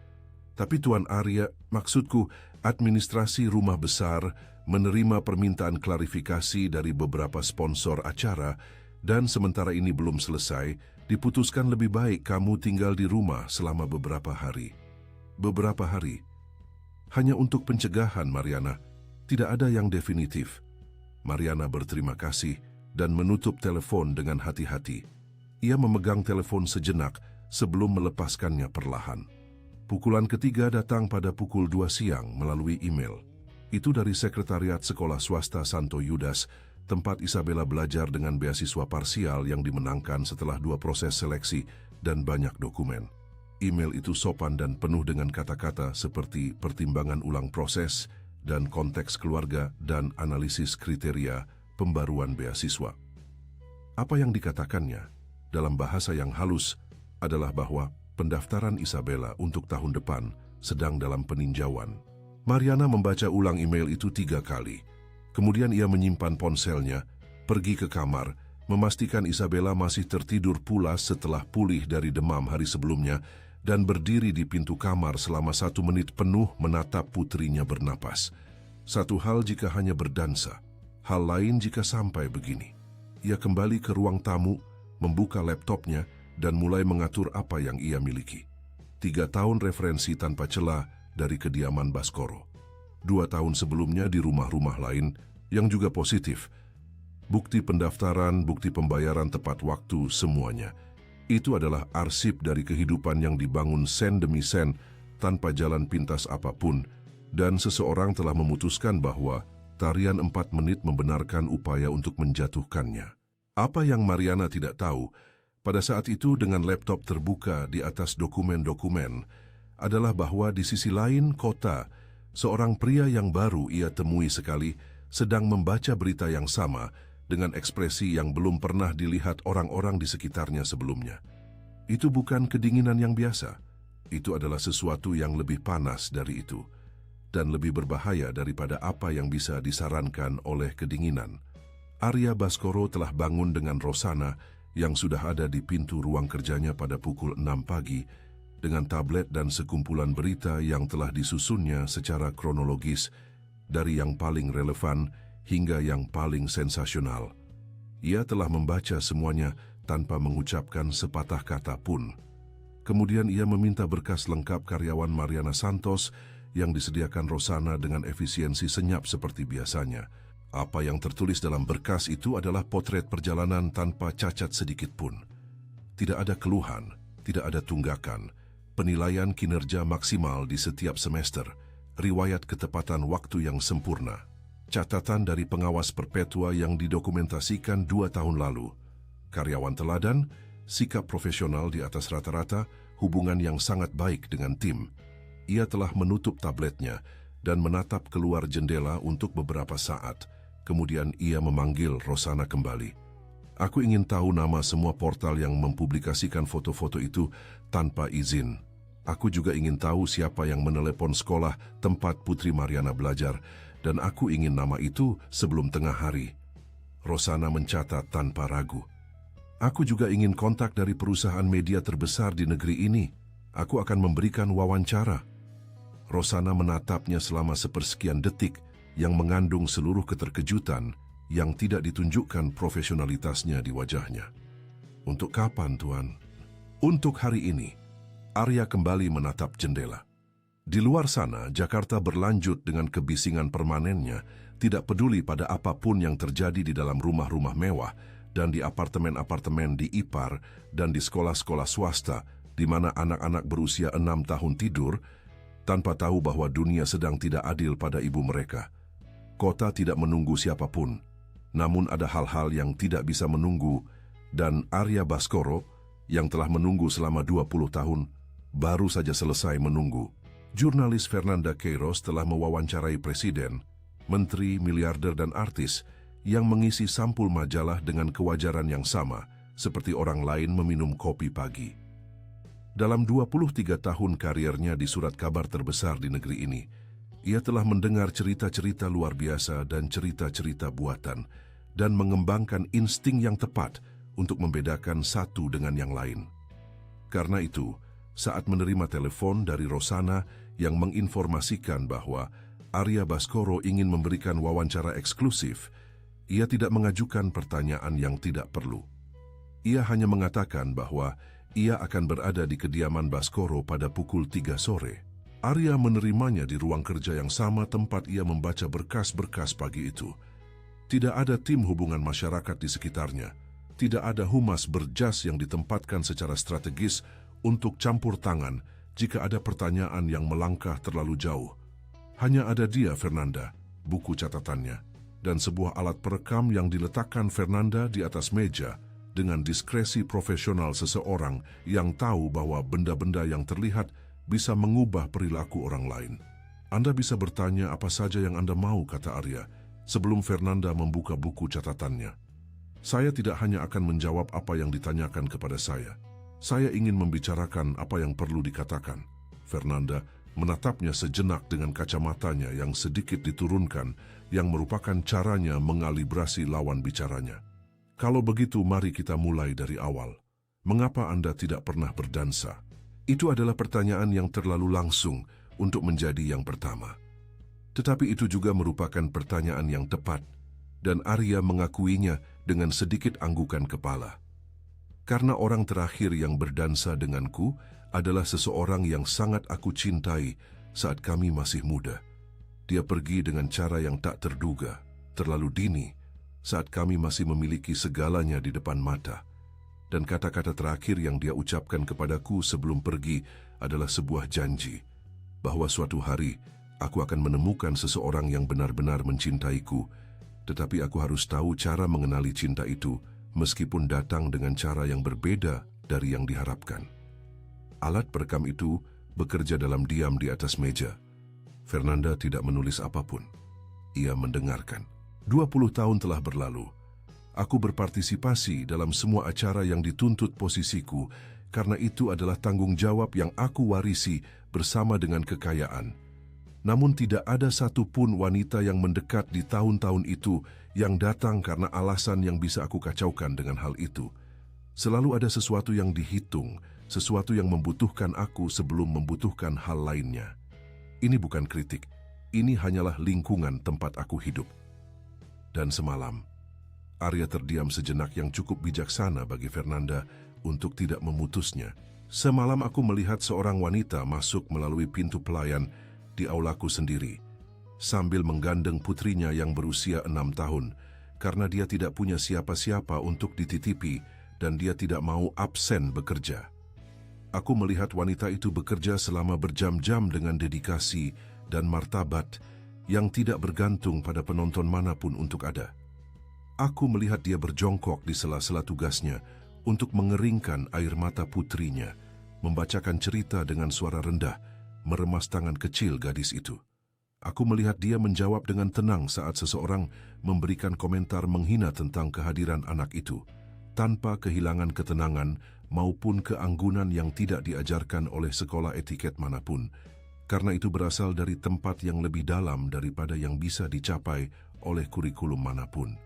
Tapi Tuan Arya, maksudku administrasi rumah besar menerima permintaan klarifikasi dari beberapa sponsor acara dan sementara ini belum selesai, diputuskan lebih baik kamu tinggal di rumah selama beberapa hari." "Beberapa hari? Hanya untuk pencegahan, Mariana. Tidak ada yang definitif." Mariana berterima kasih dan menutup telepon dengan hati-hati. Ia memegang telepon sejenak sebelum melepaskannya perlahan. Pukulan ketiga datang pada pukul 2 siang melalui email. Itu dari Sekretariat Sekolah Swasta Santo Yudas, tempat Isabella belajar dengan beasiswa parsial yang dimenangkan setelah 2 proses seleksi dan banyak dokumen. Email itu sopan dan penuh dengan kata-kata seperti pertimbangan ulang proses dan konteks keluarga dan analisis kriteria pembaruan beasiswa. Apa yang dikatakannya dalam bahasa yang halus adalah bahwa pendaftaran Isabella untuk tahun depan sedang dalam peninjauan. Mariana membaca ulang email itu 3 kali. Kemudian ia menyimpan ponselnya, pergi ke kamar, memastikan Isabella masih tertidur pulas setelah pulih dari demam hari sebelumnya, dan berdiri di pintu kamar selama 1 menit penuh menatap putrinya bernapas. Satu hal jika hanya berdansa, hal lain jika sampai begini. Ia kembali ke ruang tamu, membuka laptopnya, dan mulai mengatur apa yang ia miliki. 3 tahun referensi tanpa celah dari kediaman Baskoro. 2 tahun sebelumnya di rumah-rumah lain yang juga positif. Bukti pendaftaran, bukti pembayaran tepat waktu, semuanya. Itu adalah arsip dari kehidupan yang dibangun sen demi sen tanpa jalan pintas apapun, dan seseorang telah memutuskan bahwa tarian 4 menit membenarkan upaya untuk menjatuhkannya. Apa yang Mariana tidak tahu, pada saat itu dengan laptop terbuka di atas dokumen-dokumen, adalah bahwa di sisi lain kota, seorang pria yang baru ia temui sekali sedang membaca berita yang sama dengan ekspresi yang belum pernah dilihat orang-orang di sekitarnya sebelumnya. Itu bukan kedinginan yang biasa. Itu adalah sesuatu yang lebih panas dari itu dan lebih berbahaya daripada apa yang bisa disarankan oleh kedinginan. Arya Baskoro telah bangun dengan Rosana yang sudah ada di pintu ruang kerjanya pada pukul 6 pagi dengan tablet dan sekumpulan berita yang telah disusunnya secara kronologis dari yang paling relevan hingga yang paling sensasional. Ia telah membaca semuanya tanpa mengucapkan sepatah kata pun. Kemudian ia meminta berkas lengkap karyawan Mariana Santos yang disediakan Rosana dengan efisiensi senyap seperti biasanya. Apa yang tertulis dalam berkas itu adalah potret perjalanan tanpa cacat sedikit pun. Tidak ada keluhan, tidak ada tunggakan, penilaian kinerja maksimal di setiap semester, riwayat ketepatan waktu yang sempurna, catatan dari pengawas perpetua yang didokumentasikan 2 tahun lalu, karyawan teladan, sikap profesional di atas rata-rata, hubungan yang sangat baik dengan tim. Ia telah menutup tabletnya dan menatap keluar jendela untuk beberapa saat. Kemudian ia memanggil Rosana kembali. Aku ingin tahu nama semua portal yang mempublikasikan foto-foto itu tanpa izin. Aku juga ingin tahu siapa yang menelepon sekolah tempat Putri Mariana belajar, dan aku ingin nama itu sebelum tengah hari. Rosana mencatat tanpa ragu. Aku juga ingin kontak dari perusahaan media terbesar di negeri ini. Aku akan memberikan wawancara. Rosana menatapnya selama sepersekian detik yang mengandung seluruh keterkejutan yang tidak ditunjukkan profesionalitasnya di wajahnya. Untuk kapan, Tuan? Untuk hari ini. Arya kembali menatap jendela. Di luar sana, Jakarta berlanjut dengan kebisingan permanennya, tidak peduli pada apapun yang terjadi di dalam rumah-rumah mewah dan di apartemen-apartemen di Ipar dan di sekolah-sekolah swasta, di mana anak-anak berusia 6 tahun tidur, tanpa tahu bahwa dunia sedang tidak adil pada ibu mereka. Kota tidak menunggu siapapun, namun ada hal-hal yang tidak bisa menunggu, dan Arya Baskoro, yang telah menunggu selama 20 tahun, baru saja selesai menunggu. Jurnalis Fernanda Queiroz telah mewawancarai presiden, menteri, miliarder, dan artis yang mengisi sampul majalah dengan kewajaran yang sama, seperti orang lain meminum kopi pagi. Dalam 23 tahun kariernya di surat kabar terbesar di negeri ini, ia telah mendengar cerita-cerita luar biasa dan cerita-cerita buatan, dan mengembangkan insting yang tepat untuk membedakan satu dengan yang lain. Karena itu, saat menerima telepon dari Rosana yang menginformasikan bahwa Arya Baskoro ingin memberikan wawancara eksklusif, ia tidak mengajukan pertanyaan yang tidak perlu. Ia hanya mengatakan bahwa ia akan berada di kediaman Baskoro pada pukul 3 sore. Arya menerimanya di ruang kerja yang sama tempat ia membaca berkas-berkas pagi itu. Tidak ada tim hubungan masyarakat di sekitarnya. Tidak ada humas berjas yang ditempatkan secara strategis untuk campur tangan jika ada pertanyaan yang melangkah terlalu jauh. Hanya ada dia, Fernanda, buku catatannya, dan sebuah alat perekam yang diletakkan Fernanda di atas meja dengan diskresi profesional seseorang yang tahu bahwa benda-benda yang terlihat bisa mengubah perilaku orang lain. Anda bisa bertanya apa saja yang Anda mau, kata Arya, sebelum Fernanda membuka buku catatannya. Saya tidak hanya akan menjawab apa yang ditanyakan kepada saya. Saya ingin membicarakan apa yang perlu dikatakan. Fernanda menatapnya sejenak dengan kacamatanya yang sedikit diturunkan, yang merupakan caranya mengalibrasi lawan bicaranya. Kalau begitu, mari kita mulai dari awal. Mengapa Anda tidak pernah berdansa? Itu adalah pertanyaan yang terlalu langsung untuk menjadi yang pertama. Tetapi itu juga merupakan pertanyaan yang tepat, dan Arya mengakuinya dengan sedikit anggukan kepala. Karena orang terakhir yang berdansa denganku adalah seseorang yang sangat aku cintai saat kami masih muda. Dia pergi dengan cara yang tak terduga, terlalu dini, saat kami masih memiliki segalanya di depan mata. Dan kata-kata terakhir yang dia ucapkan kepadaku sebelum pergi adalah sebuah janji, bahwa suatu hari aku akan menemukan seseorang yang benar-benar mencintaiku, tetapi aku harus tahu cara mengenali cinta itu, meskipun datang dengan cara yang berbeda dari yang diharapkan. Alat perekam itu bekerja dalam diam di atas meja. Fernanda tidak menulis apapun. Ia mendengarkan. 20 tahun telah berlalu. Aku berpartisipasi dalam semua acara yang dituntut posisiku, karena itu adalah tanggung jawab yang aku warisi bersama dengan kekayaan. Namun tidak ada satupun wanita yang mendekat di tahun-tahun itu yang datang karena alasan yang bisa aku kacaukan dengan hal itu. Selalu ada sesuatu yang dihitung, sesuatu yang membutuhkan aku sebelum membutuhkan hal lainnya. Ini bukan kritik, ini hanyalah lingkungan tempat aku hidup. Dan semalam, Arya terdiam sejenak yang cukup bijaksana bagi Fernanda untuk tidak memutusnya. Semalam aku melihat seorang wanita masuk melalui pintu pelayan di aulaku sendiri, sambil menggandeng putrinya yang berusia 6 tahun, karena dia tidak punya siapa-siapa untuk dititipi dan dia tidak mau absen bekerja. Aku melihat wanita itu bekerja selama berjam-jam dengan dedikasi dan martabat yang tidak bergantung pada penonton manapun untuk ada. Aku melihat dia berjongkok di sela-sela tugasnya untuk mengeringkan air mata putrinya, membacakan cerita dengan suara rendah, meremas tangan kecil gadis itu. Aku melihat dia menjawab dengan tenang saat seseorang memberikan komentar menghina tentang kehadiran anak itu, tanpa kehilangan ketenangan maupun keanggunan yang tidak diajarkan oleh sekolah etiket manapun, karena itu berasal dari tempat yang lebih dalam daripada yang bisa dicapai oleh kurikulum manapun.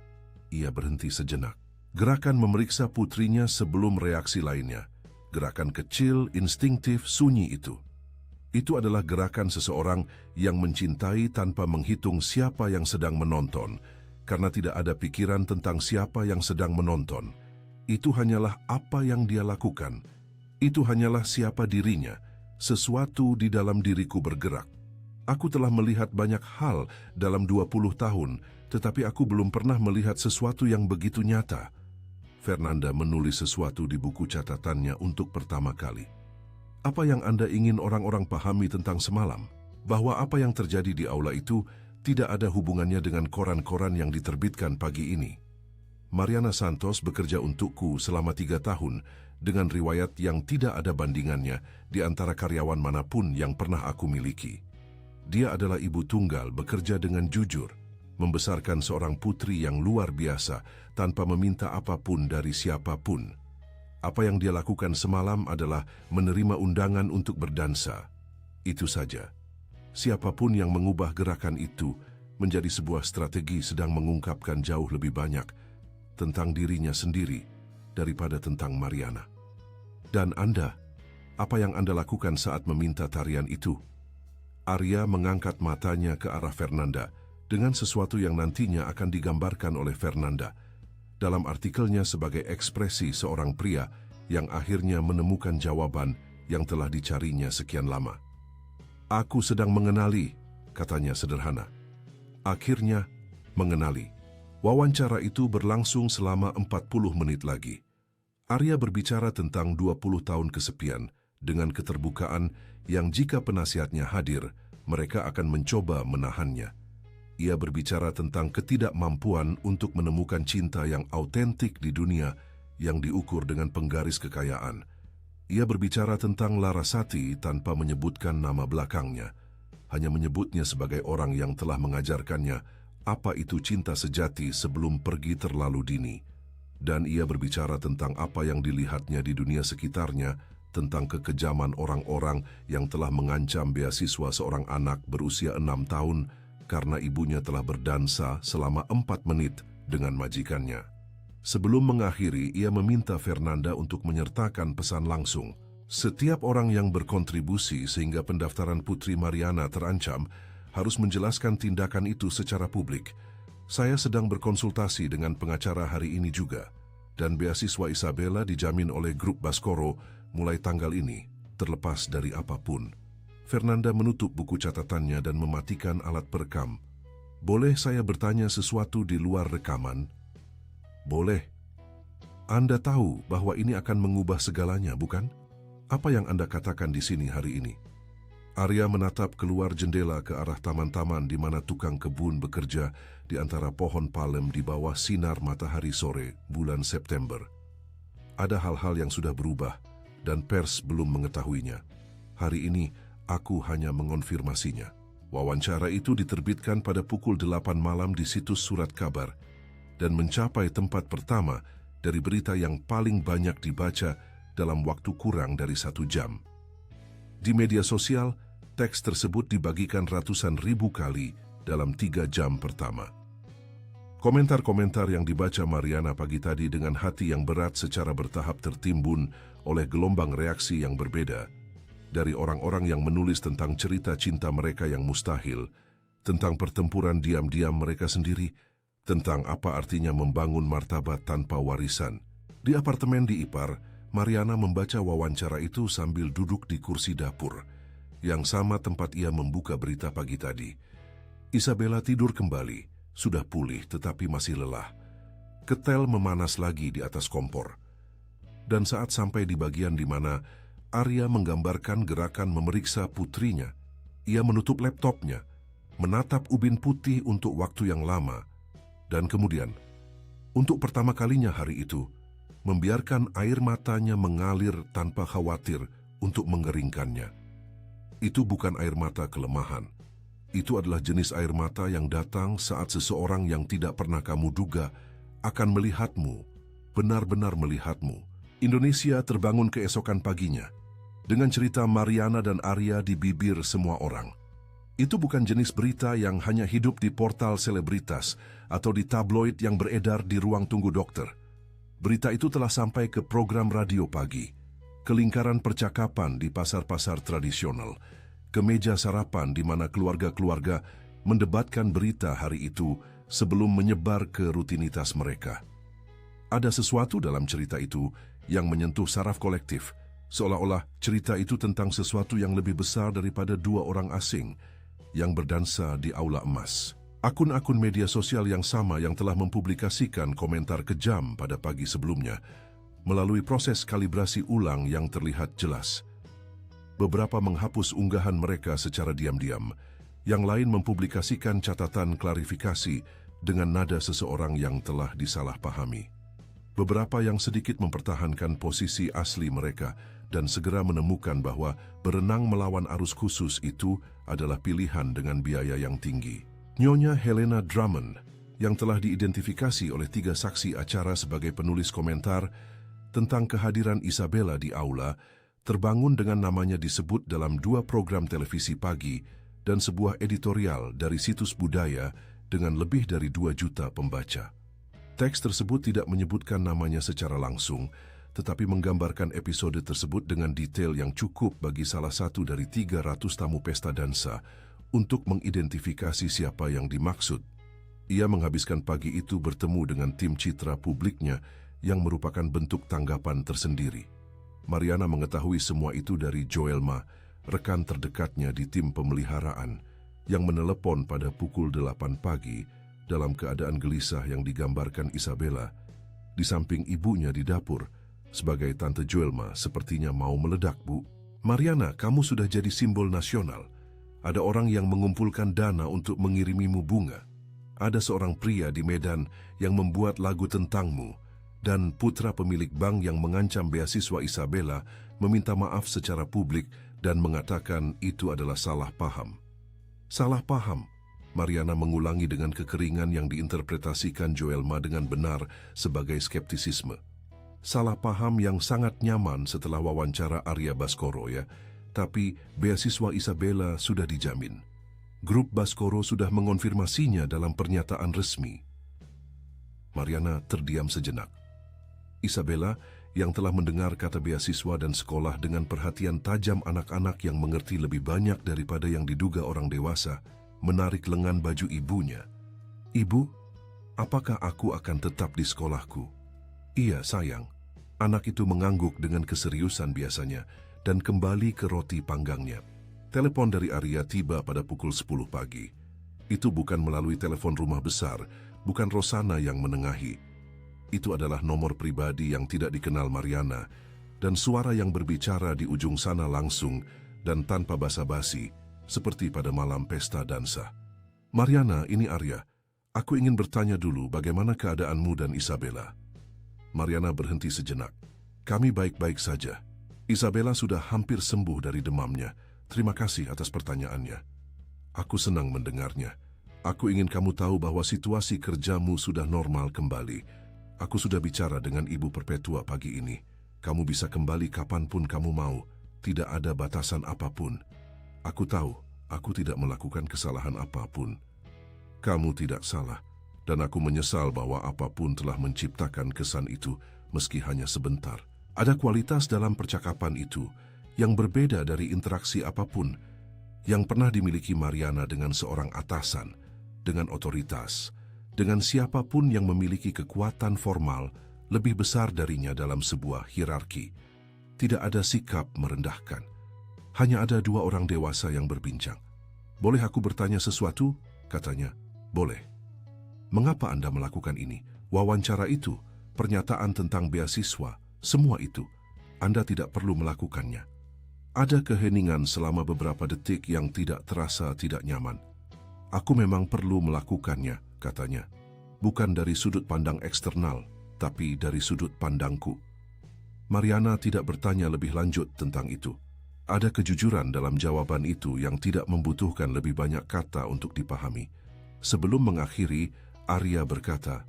Ia berhenti sejenak. Gerakan memeriksa putrinya sebelum reaksi lainnya. Gerakan kecil, instingtif, sunyi itu. Itu adalah gerakan seseorang yang mencintai tanpa menghitung siapa yang sedang menonton, karena tidak ada pikiran tentang siapa yang sedang menonton. Itu hanyalah apa yang dia lakukan. Itu hanyalah siapa dirinya. Sesuatu di dalam diriku bergerak. Aku telah melihat banyak hal dalam 20 tahun, tetapi aku belum pernah melihat sesuatu yang begitu nyata. Fernanda menulis sesuatu di buku catatannya untuk pertama kali. Apa yang Anda ingin orang-orang pahami tentang semalam? Bahwa apa yang terjadi di aula itu tidak ada hubungannya dengan koran-koran yang diterbitkan pagi ini. Mariana Santos bekerja untukku selama 3 tahun dengan riwayat yang tidak ada bandingannya di antara karyawan manapun yang pernah aku miliki. Dia adalah ibu tunggal, bekerja dengan jujur, membesarkan seorang putri yang luar biasa tanpa meminta apapun dari siapapun. Apa yang dia lakukan semalam adalah menerima undangan untuk berdansa. Itu saja. Siapapun yang mengubah gerakan itu menjadi sebuah strategi sedang mengungkapkan jauh lebih banyak tentang dirinya sendiri daripada tentang Mariana. Dan Anda, apa yang Anda lakukan saat meminta tarian itu? Arya mengangkat matanya ke arah Fernanda dengan sesuatu yang nantinya akan digambarkan oleh Fernanda dalam artikelnya sebagai ekspresi seorang pria yang akhirnya menemukan jawaban yang telah dicarinya sekian lama. Aku sedang mengenali, katanya sederhana. Akhirnya mengenali. Wawancara itu berlangsung selama 40 menit lagi. Arya berbicara tentang 20 tahun kesepian dengan keterbukaan yang jika penasihatnya hadir, mereka akan mencoba menahannya. Ia berbicara tentang ketidakmampuan untuk menemukan cinta yang autentik di dunia yang diukur dengan penggaris kekayaan. Ia berbicara tentang Larasati tanpa menyebutkan nama belakangnya, hanya menyebutnya sebagai orang yang telah mengajarkannya apa itu cinta sejati sebelum pergi terlalu dini. Dan ia berbicara tentang apa yang dilihatnya di dunia sekitarnya, tentang kekejaman orang-orang yang telah mengancam beasiswa seorang anak berusia 6 tahun karena ibunya telah berdansa selama 4 menit dengan majikannya. Sebelum mengakhiri, ia meminta Fernanda untuk menyertakan pesan langsung. Setiap orang yang berkontribusi sehingga pendaftaran Putri Mariana terancam harus menjelaskan tindakan itu secara publik. Saya sedang berkonsultasi dengan pengacara hari ini juga, dan beasiswa Isabella dijamin oleh grup Baskoro mulai tanggal ini, terlepas dari apapun. Fernanda menutup buku catatannya dan mematikan alat perekam. Boleh saya bertanya sesuatu di luar rekaman? Boleh. Anda tahu bahwa ini akan mengubah segalanya, bukan? Apa yang Anda katakan di sini hari ini? Arya menatap keluar jendela ke arah taman-taman di mana tukang kebun bekerja di antara pohon palem di bawah sinar matahari sore bulan September. Ada hal-hal yang sudah berubah dan pers belum mengetahuinya. Hari ini, aku hanya mengonfirmasinya. Wawancara itu diterbitkan pada pukul 8 malam di situs surat kabar dan mencapai tempat pertama dari berita yang paling banyak dibaca dalam waktu kurang dari 1 jam. Di media sosial, teks tersebut dibagikan ratusan ribu kali dalam 3 jam pertama. Komentar-komentar yang dibaca Mariana pagi tadi dengan hati yang berat secara bertahap tertimbun oleh gelombang reaksi yang berbeda. Dari orang-orang yang menulis tentang cerita cinta mereka yang mustahil, tentang pertempuran diam-diam mereka sendiri, tentang apa artinya membangun martabat tanpa warisan. Di apartemen di Ipar, Mariana membaca wawancara itu sambil duduk di kursi dapur, yang sama tempat ia membuka berita pagi tadi. Isabella tidur kembali, sudah pulih tetapi masih lelah. Ketel memanas lagi di atas kompor. Dan saat sampai di bagian di mana Arya menggambarkan gerakan memeriksa putrinya, ia menutup laptopnya, menatap ubin putih untuk waktu yang lama, dan kemudian, untuk pertama kalinya hari itu, membiarkan air matanya mengalir tanpa khawatir untuk mengeringkannya. Itu bukan air mata kelemahan. Itu adalah jenis air mata yang datang saat seseorang yang tidak pernah kamu duga akan melihatmu, benar-benar melihatmu. Indonesia terbangun keesokan paginya dengan cerita Mariana dan Arya di bibir semua orang. Itu bukan jenis berita yang hanya hidup di portal selebritas atau di tabloid yang beredar di ruang tunggu dokter. Berita itu telah sampai ke program radio pagi, ke lingkaran percakapan di pasar-pasar tradisional, ke meja sarapan di mana keluarga-keluarga mendebatkan berita hari itu sebelum menyebar ke rutinitas mereka. Ada sesuatu dalam cerita itu yang menyentuh saraf kolektif, seolah-olah cerita itu tentang sesuatu yang lebih besar daripada 2 orang asing yang berdansa di aula emas. Akun-akun media sosial yang sama yang telah mempublikasikan komentar kejam pada pagi sebelumnya melalui proses kalibrasi ulang yang terlihat jelas. Beberapa menghapus unggahan mereka secara diam-diam, yang lain mempublikasikan catatan klarifikasi dengan nada seseorang yang telah disalahpahami. Beberapa yang sedikit mempertahankan posisi asli mereka dan segera menemukan bahwa berenang melawan arus khusus itu adalah pilihan dengan biaya yang tinggi. Nyonya Helena Drummond, yang telah diidentifikasi oleh 3 saksi acara sebagai penulis komentar tentang kehadiran Isabella di aula, terbangun dengan namanya disebut dalam 2 program televisi pagi dan sebuah editorial dari situs budaya dengan lebih dari 2 juta pembaca. Teks tersebut tidak menyebutkan namanya secara langsung, tetapi menggambarkan episode tersebut dengan detail yang cukup bagi salah satu dari 300 tamu pesta dansa untuk mengidentifikasi siapa yang dimaksud. Ia menghabiskan pagi itu bertemu dengan tim citra publiknya yang merupakan bentuk tanggapan tersendiri. Mariana mengetahui semua itu dari Joelma, rekan terdekatnya di tim pemeliharaan, yang menelepon pada pukul 8 pagi dalam keadaan gelisah yang digambarkan Isabella, di samping ibunya di dapur, sebagai Tante Joelma sepertinya mau meledak, Bu. Mariana, kamu sudah jadi simbol nasional. Ada orang yang mengumpulkan dana untuk mengirimimu bunga. Ada seorang pria di Medan yang membuat lagu tentangmu. Dan putra pemilik bank yang mengancam beasiswa Isabella meminta maaf secara publik dan mengatakan itu adalah salah paham. Salah paham, Mariana mengulangi dengan kekeringan yang diinterpretasikan Joelma dengan benar sebagai skeptisisme. Salah paham yang sangat nyaman setelah wawancara Arya Baskoro ya, tapi beasiswa Isabella sudah dijamin. Grup Baskoro sudah mengonfirmasinya dalam pernyataan resmi. Mariana terdiam sejenak. Isabella yang telah mendengar kata beasiswa dan sekolah dengan perhatian tajam anak-anak yang mengerti lebih banyak daripada yang diduga orang dewasa, menarik lengan baju ibunya. "Ibu, apakah aku akan tetap di sekolahku?" "Iya, sayang." Anak itu mengangguk dengan keseriusan biasanya dan kembali ke roti panggangnya. Telepon dari Arya tiba pada pukul 10 pagi. Itu bukan melalui telepon rumah besar, bukan Rosana yang menengahi. Itu adalah nomor pribadi yang tidak dikenal Mariana, dan suara yang berbicara di ujung sana langsung dan tanpa basa-basi, seperti pada malam pesta dansa. "Mariana, ini Arya. Aku ingin bertanya dulu bagaimana keadaanmu dan Isabella." Mariana berhenti sejenak. "Kami baik-baik saja. Isabella sudah hampir sembuh dari demamnya. Terima kasih atas pertanyaannya." "Aku senang mendengarnya. Aku ingin kamu tahu bahwa situasi kerjamu sudah normal kembali. Aku sudah bicara dengan Ibu Perpetua pagi ini. Kamu bisa kembali kapanpun kamu mau. Tidak ada batasan apapun. Aku tahu, aku tidak melakukan kesalahan apapun. Kamu tidak salah. Dan aku menyesal bahwa apapun telah menciptakan kesan itu, meski hanya sebentar. Ada kualitas dalam percakapan itu yang berbeda dari interaksi apapun yang pernah dimiliki Mariana dengan seorang atasan, dengan otoritas, dengan siapapun yang memiliki kekuatan formal lebih besar darinya dalam sebuah hierarki. Tidak ada sikap merendahkan. Hanya ada dua orang dewasa yang berbincang. "Boleh aku bertanya sesuatu?" katanya. "Boleh." "Mengapa Anda melakukan ini? Wawancara itu, pernyataan tentang beasiswa, semua itu, Anda tidak perlu melakukannya." Ada keheningan selama beberapa detik yang tidak terasa tidak nyaman. "Aku memang perlu melakukannya," katanya. "Bukan dari sudut pandang eksternal, tapi dari sudut pandangku." Mariana tidak bertanya lebih lanjut tentang itu. Ada kejujuran dalam jawaban itu yang tidak membutuhkan lebih banyak kata untuk dipahami. Sebelum mengakhiri, Arya berkata,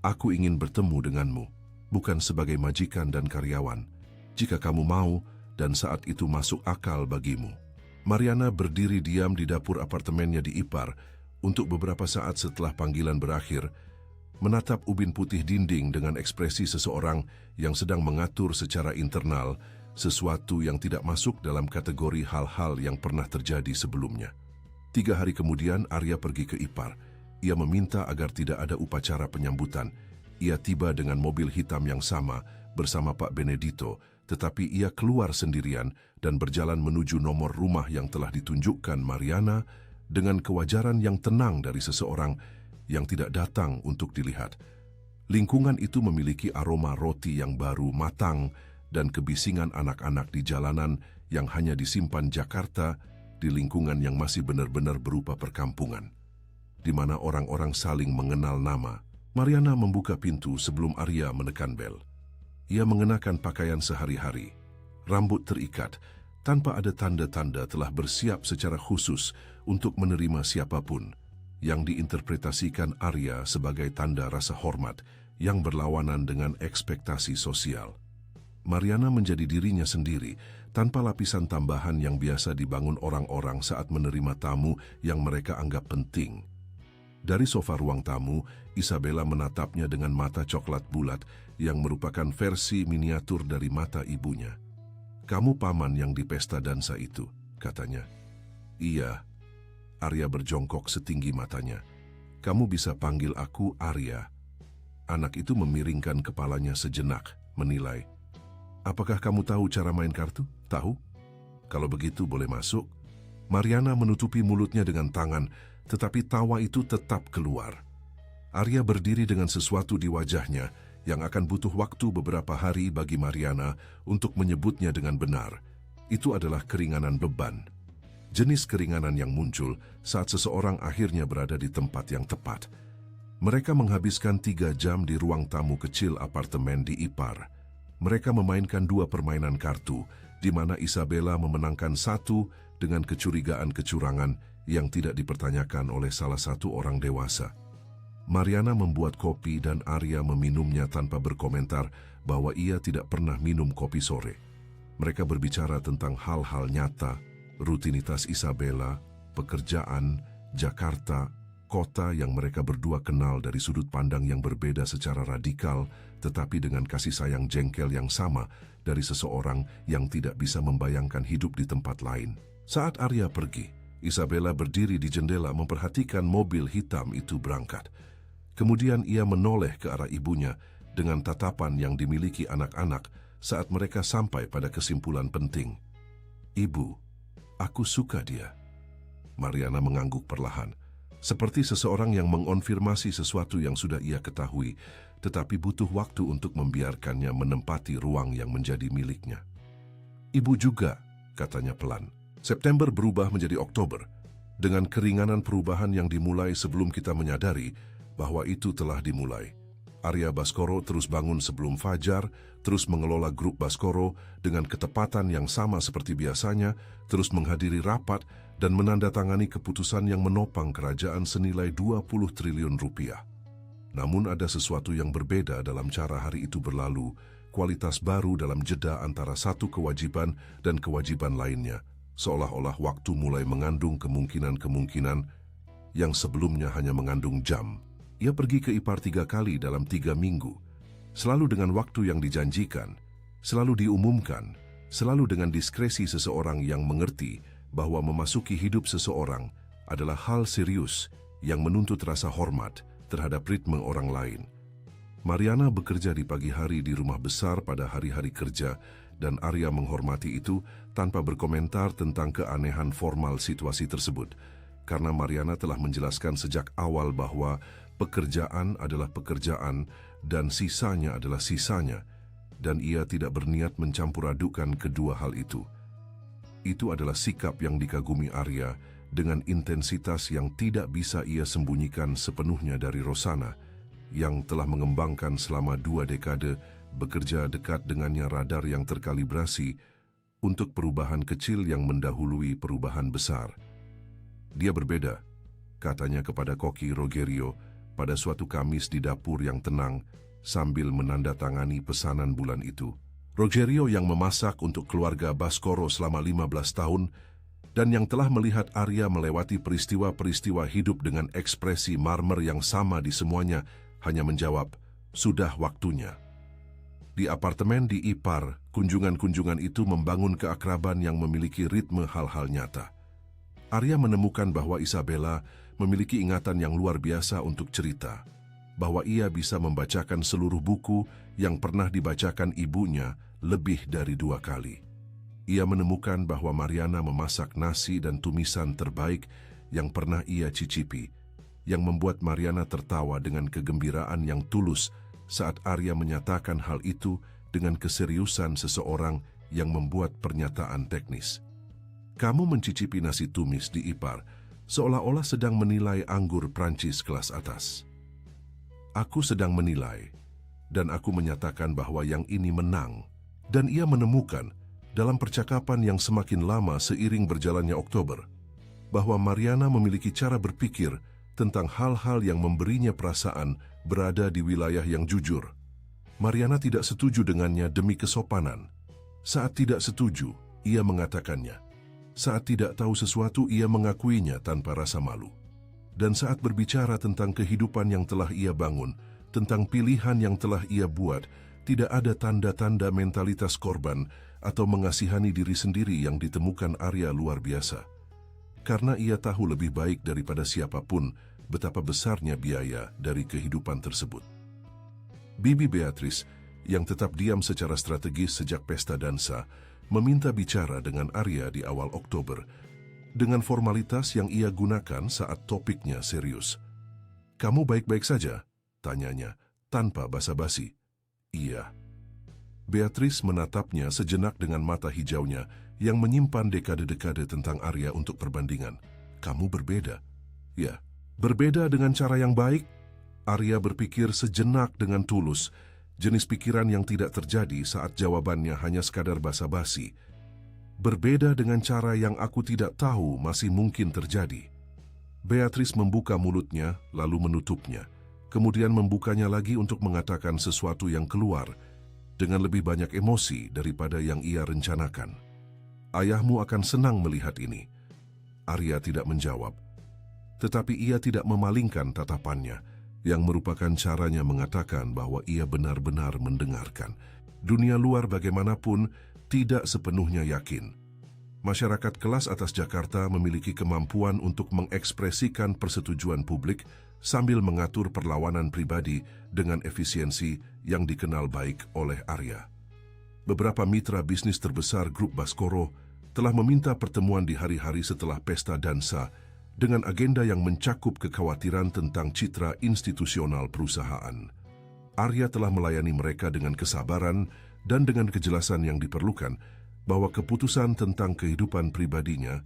"Aku ingin bertemu denganmu, bukan sebagai majikan dan karyawan, jika kamu mau dan saat itu masuk akal bagimu." Mariana berdiri diam di dapur apartemennya di Ipar untuk beberapa saat setelah panggilan berakhir, menatap ubin putih dinding dengan ekspresi seseorang yang sedang mengatur secara internal sesuatu yang tidak masuk dalam kategori hal-hal yang pernah terjadi sebelumnya. 3 hari kemudian Arya pergi ke Ipar. Ia meminta agar tidak ada upacara penyambutan. Ia tiba dengan mobil hitam yang sama bersama Pak Benedito, tetapi ia keluar sendirian dan berjalan menuju nomor rumah yang telah ditunjukkan Mariana dengan kewajaran yang tenang dari seseorang yang tidak datang untuk dilihat. Lingkungan itu memiliki aroma roti yang baru matang dan kebisingan anak-anak di jalanan yang hanya disimpan Jakarta di lingkungan yang masih benar-benar berupa perkampungan, di mana orang-orang saling mengenal nama. Mariana membuka pintu sebelum Arya menekan bel. Ia mengenakan pakaian sehari-hari, rambut terikat, tanpa ada tanda-tanda telah bersiap secara khusus untuk menerima siapapun, yang diinterpretasikan Arya sebagai tanda rasa hormat yang berlawanan dengan ekspektasi sosial. Mariana menjadi dirinya sendiri, tanpa lapisan tambahan yang biasa dibangun orang-orang saat menerima tamu yang mereka anggap penting. Dari sofa ruang tamu, Isabella menatapnya dengan mata coklat bulat yang merupakan versi miniatur dari mata ibunya. "Kamu paman yang di pesta dansa itu," katanya. "Iya." Arya berjongkok setinggi matanya. "Kamu bisa panggil aku Arya." Anak itu memiringkan kepalanya sejenak, menilai. "Apakah kamu tahu cara main kartu? Tahu? Kalau begitu boleh masuk." Mariana menutupi mulutnya dengan tangan, tetapi tawa itu tetap keluar. Arya berdiri dengan sesuatu di wajahnya yang akan butuh waktu beberapa hari bagi Mariana untuk menyebutnya dengan benar. Itu adalah keringanan beban. Jenis keringanan yang muncul saat seseorang akhirnya berada di tempat yang tepat. Mereka menghabiskan 3 jam di ruang tamu kecil apartemen di Ipar. Mereka memainkan 2 permainan kartu, di mana Isabella memenangkan 1 dengan kecurigaan kecurangan yang tidak dipertanyakan oleh salah satu orang dewasa. Mariana membuat kopi dan Arya meminumnya tanpa berkomentar bahwa ia tidak pernah minum kopi sore. Mereka berbicara tentang hal-hal nyata, rutinitas Isabella, pekerjaan, Jakarta, kota yang mereka berdua kenal dari sudut pandang yang berbeda secara radikal, tetapi dengan kasih sayang jengkel yang sama dari seseorang yang tidak bisa membayangkan hidup di tempat lain. Saat Arya pergi, Isabella berdiri di jendela memperhatikan mobil hitam itu berangkat. Kemudian ia menoleh ke arah ibunya dengan tatapan yang dimiliki anak-anak saat mereka sampai pada kesimpulan penting. "Ibu, aku suka dia." Mariana mengangguk perlahan, seperti seseorang yang mengonfirmasi sesuatu yang sudah ia ketahui, tetapi butuh waktu untuk membiarkannya menempati ruang yang menjadi miliknya. "Ibu juga," katanya pelan. September berubah menjadi Oktober, dengan keringanan perubahan yang dimulai sebelum kita menyadari bahwa itu telah dimulai. Arya Baskoro terus bangun sebelum fajar, terus mengelola grup Baskoro dengan ketepatan yang sama seperti biasanya, terus menghadiri rapat dan menandatangani keputusan yang menopang kerajaan senilai 20 triliun rupiah. Namun ada sesuatu yang berbeda dalam cara hari itu berlalu, kualitas baru dalam jeda antara satu kewajiban dan kewajiban lainnya, seolah-olah waktu mulai mengandung kemungkinan-kemungkinan yang sebelumnya hanya mengandung jam. Ia pergi ke Ipar 3 kali dalam 3 minggu, selalu dengan waktu yang dijanjikan, selalu diumumkan, selalu dengan diskresi seseorang yang mengerti bahwa memasuki hidup seseorang adalah hal serius yang menuntut rasa hormat terhadap ritme orang lain. Mariana bekerja di pagi hari di rumah besar pada hari-hari kerja, dan Arya menghormati itu tanpa berkomentar tentang keanehan formal situasi tersebut, karena Mariana telah menjelaskan sejak awal bahwa pekerjaan adalah pekerjaan dan sisanya adalah sisanya, dan ia tidak berniat mencampur adukan kedua hal itu. Itu adalah sikap yang dikagumi Arya dengan intensitas yang tidak bisa ia sembunyikan sepenuhnya dari Rosana, yang telah mengembangkan selama 2 dekade bekerja dekat dengannya radar yang terkalibrasi untuk perubahan kecil yang mendahului perubahan besar. "Dia berbeda," katanya kepada koki Rogerio pada suatu Kamis di dapur yang tenang sambil menandatangani pesanan bulan itu. Rogerio yang memasak untuk keluarga Baskoro selama 15 tahun dan yang telah melihat Arya melewati peristiwa-peristiwa hidup dengan ekspresi marmer yang sama di semuanya, hanya menjawab, "Sudah waktunya." Di apartemen di Ipar, kunjungan-kunjungan itu membangun keakraban yang memiliki ritme hal-hal nyata. Arya menemukan bahwa Isabella memiliki ingatan yang luar biasa untuk cerita, bahwa ia bisa membacakan seluruh buku yang pernah dibacakan ibunya lebih dari 2 kali. Ia menemukan bahwa Mariana memasak nasi dan tumisan terbaik yang pernah ia cicipi, yang membuat Mariana tertawa dengan kegembiraan yang tulus saat Arya menyatakan hal itu dengan keseriusan seseorang yang membuat pernyataan teknis. "Kamu mencicipi nasi tumis di Ipar seolah-olah sedang menilai anggur Prancis kelas atas." "Aku sedang menilai, dan aku menyatakan bahwa yang ini menang." Dan ia menemukan, dalam percakapan yang semakin lama seiring berjalannya Oktober, bahwa Mariana memiliki cara berpikir tentang hal-hal yang memberinya perasaan berada di wilayah yang jujur. Mariana tidak setuju dengannya demi kesopanan. Saat tidak setuju, ia mengatakannya. Saat tidak tahu sesuatu, ia mengakuinya tanpa rasa malu. Dan saat berbicara tentang kehidupan yang telah ia bangun, tentang pilihan yang telah ia buat, tidak ada tanda-tanda mentalitas korban atau mengasihani diri sendiri yang ditemukan Arya luar biasa. Karena ia tahu lebih baik daripada siapapun betapa besarnya biaya dari kehidupan tersebut. Bibi Beatrice, yang tetap diam secara strategis sejak pesta dansa, meminta bicara dengan Arya di awal Oktober, dengan formalitas yang ia gunakan saat topiknya serius. "Kamu baik-baik saja?" tanyanya, tanpa basa-basi. "Iya." Beatrice menatapnya sejenak dengan mata hijaunya yang menyimpan dekade-dekade tentang Arya untuk perbandingan. Kamu berbeda. Ya, berbeda dengan cara yang baik. Arya berpikir sejenak dengan tulus, jenis pikiran yang tidak terjadi saat jawabannya hanya sekadar basa-basi. Berbeda dengan cara yang aku tidak tahu masih mungkin terjadi. Beatrice membuka mulutnya, lalu menutupnya. Kemudian membukanya lagi untuk mengatakan sesuatu yang keluar dengan lebih banyak emosi daripada yang ia rencanakan. Ayahmu akan senang melihat ini. Arya tidak menjawab. Tetapi ia tidak memalingkan tatapannya, yang merupakan caranya mengatakan bahwa ia benar-benar mendengarkan. Dunia luar bagaimanapun tidak sepenuhnya yakin. Masyarakat kelas atas Jakarta memiliki kemampuan untuk mengekspresikan persetujuan publik sambil mengatur perlawanan pribadi dengan efisiensi yang dikenal baik oleh Arya. Beberapa mitra bisnis terbesar grup Baskoro telah meminta pertemuan di hari-hari setelah pesta dansa dengan agenda yang mencakup kekhawatiran tentang citra institusional perusahaan. Arya telah melayani mereka dengan kesabaran dan dengan kejelasan yang diperlukan bahwa keputusan tentang kehidupan pribadinya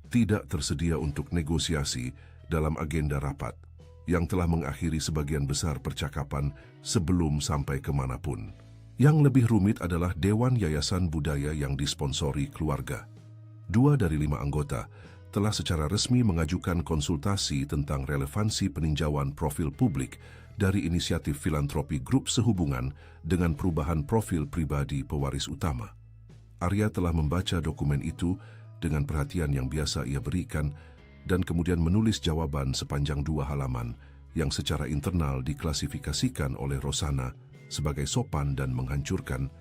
tidak tersedia untuk negosiasi dalam agenda rapat yang telah mengakhiri sebagian besar percakapan sebelum sampai kemanapun. Yang lebih rumit adalah Dewan Yayasan Budaya yang disponsori keluarga. 2 dari 5 anggota telah secara resmi mengajukan konsultasi tentang relevansi peninjauan profil publik dari inisiatif filantropi grup sehubungan dengan perubahan profil pribadi pewaris utama. Arya telah membaca dokumen itu dengan perhatian yang biasa ia berikan dan kemudian menulis jawaban sepanjang 2 halaman yang secara internal diklasifikasikan oleh Rosana sebagai sopan dan menghancurkan.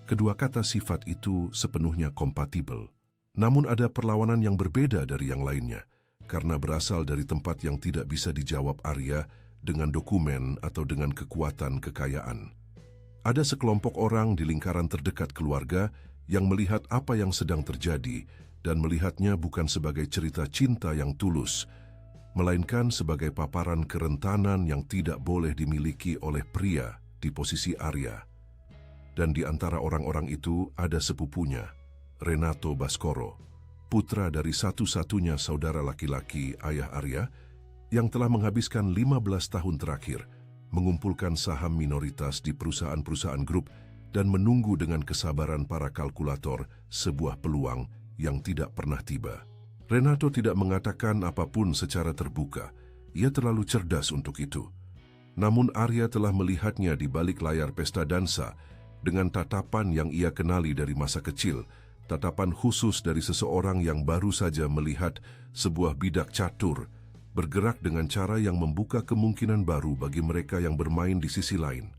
Kedua kata sifat itu sepenuhnya kompatibel. Namun ada perlawanan yang berbeda dari yang lainnya, karena berasal dari tempat yang tidak bisa dijawab Arya dengan dokumen atau dengan kekuatan kekayaan. Ada sekelompok orang di lingkaran terdekat keluarga yang melihat apa yang sedang terjadi dan melihatnya bukan sebagai cerita cinta yang tulus, melainkan sebagai paparan kerentanan yang tidak boleh dimiliki oleh pria di posisi Arya. Dan di antara orang-orang itu ada sepupunya, Renato Baskoro, putra dari satu-satunya saudara laki-laki ayah Arya, yang telah menghabiskan 15 tahun terakhir mengumpulkan saham minoritas di perusahaan-perusahaan grup dan menunggu dengan kesabaran para kalkulator sebuah peluang yang tidak pernah tiba. Renato tidak mengatakan apapun secara terbuka. Ia terlalu cerdas untuk itu. Namun Arya telah melihatnya di balik layar pesta dansa dengan tatapan yang ia kenali dari masa kecil, tatapan khusus dari seseorang yang baru saja melihat sebuah bidak catur bergerak dengan cara yang membuka kemungkinan baru bagi mereka yang bermain di sisi lain.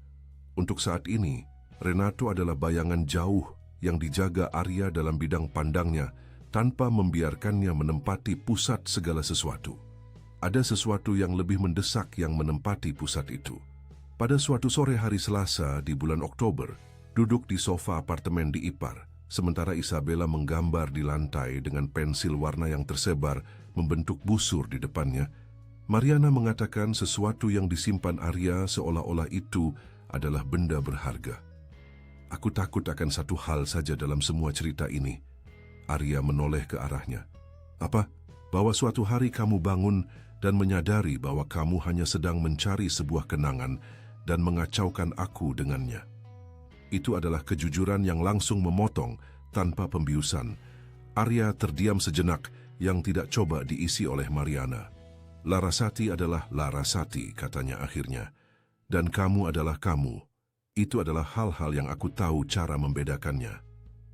Untuk saat ini, Renato adalah bayangan jauh yang dijaga Arya dalam bidang pandangnya tanpa membiarkannya menempati pusat segala sesuatu. Ada sesuatu yang lebih mendesak yang menempati pusat itu. Pada suatu sore hari Selasa di bulan Oktober, duduk di sofa apartemen di Ipar, sementara Isabella menggambar di lantai dengan pensil warna yang tersebar membentuk busur di depannya, Mariana mengatakan sesuatu yang disimpan Arya seolah-olah itu adalah benda berharga. Aku takut akan satu hal saja dalam semua cerita ini. Arya menoleh ke arahnya. Apa? Bahwa suatu hari kamu bangun dan menyadari bahwa kamu hanya sedang mencari sebuah kenangan dan mengacaukan aku dengannya. Itu adalah kejujuran yang langsung memotong tanpa pembiusan. Arya terdiam sejenak yang tidak coba diisi oleh Mariana. Larasati adalah Larasati, katanya akhirnya. Dan kamu adalah kamu. Itu adalah hal-hal yang aku tahu cara membedakannya.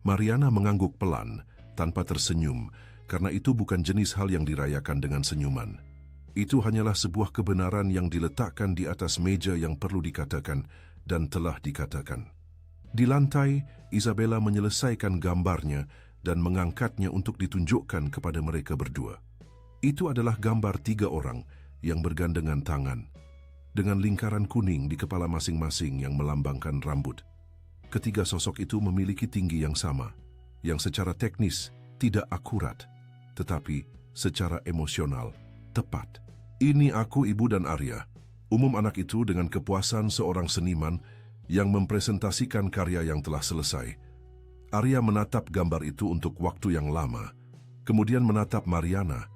Mariana mengangguk pelan, tanpa tersenyum, karena itu bukan jenis hal yang dirayakan dengan senyuman. Itu hanyalah sebuah kebenaran yang diletakkan di atas meja yang perlu dikatakan dan telah dikatakan. Di lantai, Isabella menyelesaikan gambarnya dan mengangkatnya untuk ditunjukkan kepada mereka berdua. Itu adalah gambar 3 orang yang bergandengan tangan, dengan lingkaran kuning di kepala masing-masing yang melambangkan rambut. Ketiga sosok itu memiliki tinggi yang sama, yang secara teknis tidak akurat, tetapi secara emosional tepat. Ini aku, Ibu dan Arya. Umum anak itu dengan kepuasan seorang seniman yang mempresentasikan karya yang telah selesai. Arya menatap gambar itu untuk waktu yang lama, kemudian menatap Mariana,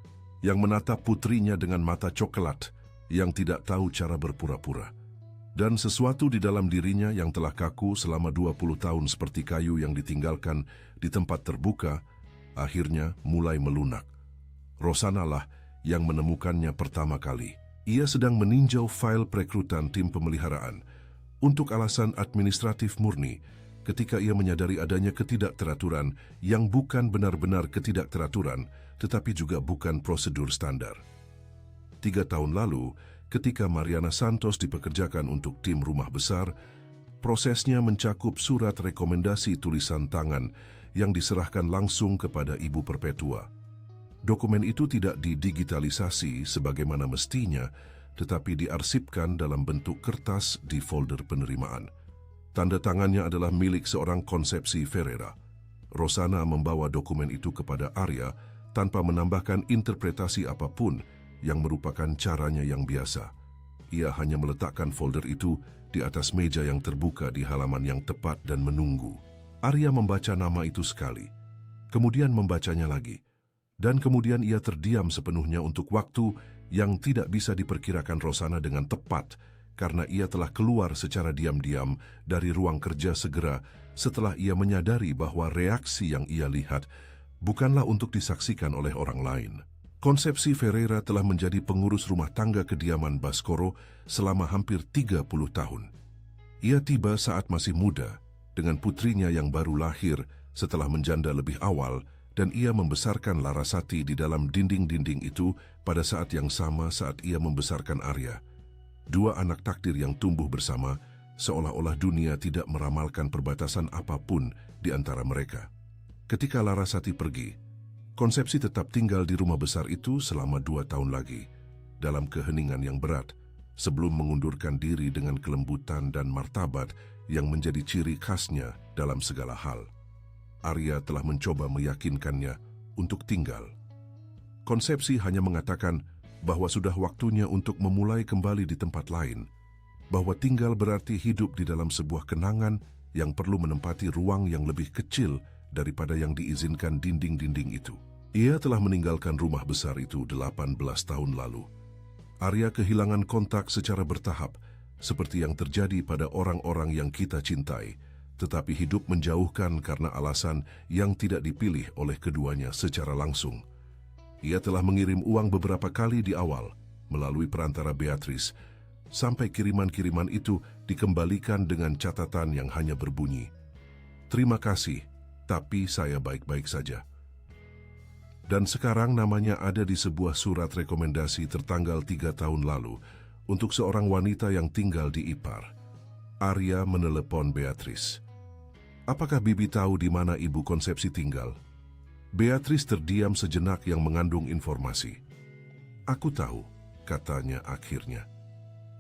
yang menatap putrinya dengan mata coklat, yang tidak tahu cara berpura-pura. Dan sesuatu di dalam dirinya yang telah kaku selama 20 tahun seperti kayu yang ditinggalkan di tempat terbuka, akhirnya mulai melunak. Rosanna lah yang menemukannya pertama kali. Ia sedang meninjau file perekrutan tim pemeliharaan untuk alasan administratif murni, ketika ia menyadari adanya ketidakteraturan yang bukan benar-benar ketidakteraturan, tetapi juga bukan prosedur standar. 3 tahun lalu, ketika Mariana Santos dipekerjakan untuk tim rumah besar, prosesnya mencakup surat rekomendasi tulisan tangan yang diserahkan langsung kepada Ibu Perpetua. Dokumen itu tidak didigitalisasi sebagaimana mestinya, tetapi diarsipkan dalam bentuk kertas di folder penerimaan. Tanda tangannya adalah milik seorang Konsepsi Ferreira. Rosanna membawa dokumen itu kepada Arya tanpa menambahkan interpretasi apapun yang merupakan caranya yang biasa. Ia hanya meletakkan folder itu di atas meja yang terbuka di halaman yang tepat dan menunggu. Arya membaca nama itu sekali, kemudian membacanya lagi, dan kemudian ia terdiam sepenuhnya untuk waktu yang tidak bisa diperkirakan Rosanna dengan tepat, karena ia telah keluar secara diam-diam dari ruang kerja segera setelah ia menyadari bahwa reaksi yang ia lihat bukanlah untuk disaksikan oleh orang lain. Konsepsi Ferreira telah menjadi pengurus rumah tangga kediaman Baskoro selama hampir 30 tahun. Ia tiba saat masih muda, dengan putrinya yang baru lahir setelah menjanda lebih awal, dan ia membesarkan Larasati di dalam dinding-dinding itu pada saat yang sama saat ia membesarkan Arya. 2 anak takdir yang tumbuh bersama, seolah-olah dunia tidak meramalkan perbatasan apapun di antara mereka. Ketika Larasati pergi, Konsepsi tetap tinggal di rumah besar itu selama 2 tahun lagi, dalam keheningan yang berat, sebelum mengundurkan diri dengan kelembutan dan martabat yang menjadi ciri khasnya dalam segala hal. Arya telah mencoba meyakinkannya untuk tinggal. Konsepsi hanya mengatakan bahwa sudah waktunya untuk memulai kembali di tempat lain, bahwa tinggal berarti hidup di dalam sebuah kenangan yang perlu menempati ruang yang lebih kecil daripada yang diizinkan dinding-dinding itu. Ia telah meninggalkan rumah besar itu 18 tahun lalu. Arya kehilangan kontak secara bertahap, seperti yang terjadi pada orang-orang yang kita cintai, tetapi hidup menjauhkan karena alasan yang tidak dipilih oleh keduanya secara langsung. Ia telah mengirim uang beberapa kali di awal, melalui perantara Beatrice, sampai kiriman-kiriman itu dikembalikan dengan catatan yang hanya berbunyi, "Terima kasih, tapi saya baik-baik saja." Dan sekarang namanya ada di sebuah surat rekomendasi tertanggal 3 tahun lalu untuk seorang wanita yang tinggal di Ipar. Arya menelepon Beatrice. "Apakah Bibi tahu di mana Ibu Konsepsi tinggal?" Beatrice terdiam sejenak yang mengandung informasi. "Aku tahu," katanya akhirnya.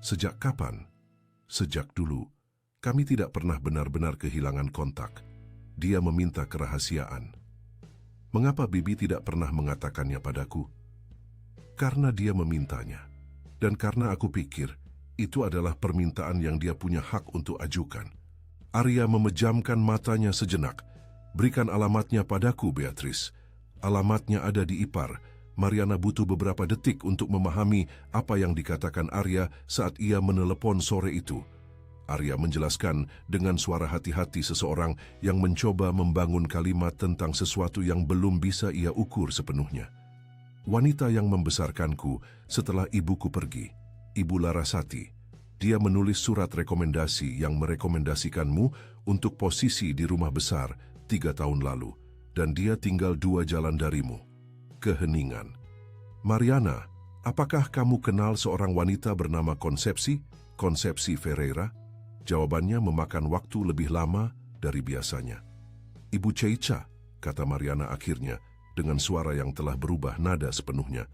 "Sejak kapan?" "Sejak dulu. Kami tidak pernah benar-benar kehilangan kontak. Dia meminta kerahasiaan." "Mengapa Bibi tidak pernah mengatakannya padaku?" "Karena dia memintanya. Dan karena aku pikir itu adalah permintaan yang dia punya hak untuk ajukan." Arya memejamkan matanya sejenak. "Berikan alamatnya padaku, Beatrice. Alamatnya ada di Ipar." Mariana butuh beberapa detik untuk memahami apa yang dikatakan Arya saat ia menelepon sore itu. Arya menjelaskan dengan suara hati-hati seseorang yang mencoba membangun kalimat tentang sesuatu yang belum bisa ia ukur sepenuhnya. "Wanita yang membesarkanku setelah ibuku pergi, Ibu Larasati. Dia menulis surat rekomendasi yang merekomendasikanmu untuk posisi di rumah besar 3 tahun lalu, dan dia tinggal 2 jalan darimu." Keheningan. "Mariana, apakah kamu kenal seorang wanita bernama Konsepsi Ferreira?" Jawabannya memakan waktu lebih lama dari biasanya. "Ibu Ceica," kata Mariana akhirnya, dengan suara yang telah berubah nada sepenuhnya.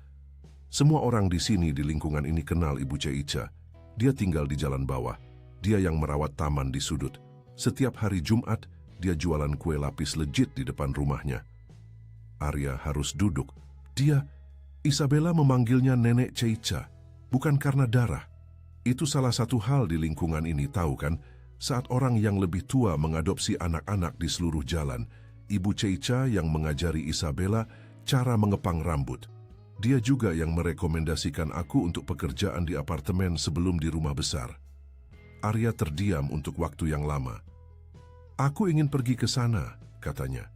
"Semua orang di sini di lingkungan ini kenal Ibu Ceica. Dia tinggal di jalan bawah. Dia yang merawat taman di sudut. Setiap hari Jumat, dia jualan kue lapis legit di depan rumahnya." Arya harus duduk. Isabella memanggilnya Nenek Ceica, bukan karena darah. Itu salah satu hal di lingkungan ini, tahu kan? Saat orang yang lebih tua mengadopsi anak-anak di seluruh jalan, Ibu Ceica yang mengajari Isabella cara mengepang rambut. Dia juga yang merekomendasikan aku untuk pekerjaan di apartemen sebelum di rumah besar. Arya terdiam untuk waktu yang lama. "Aku ingin pergi ke sana," katanya.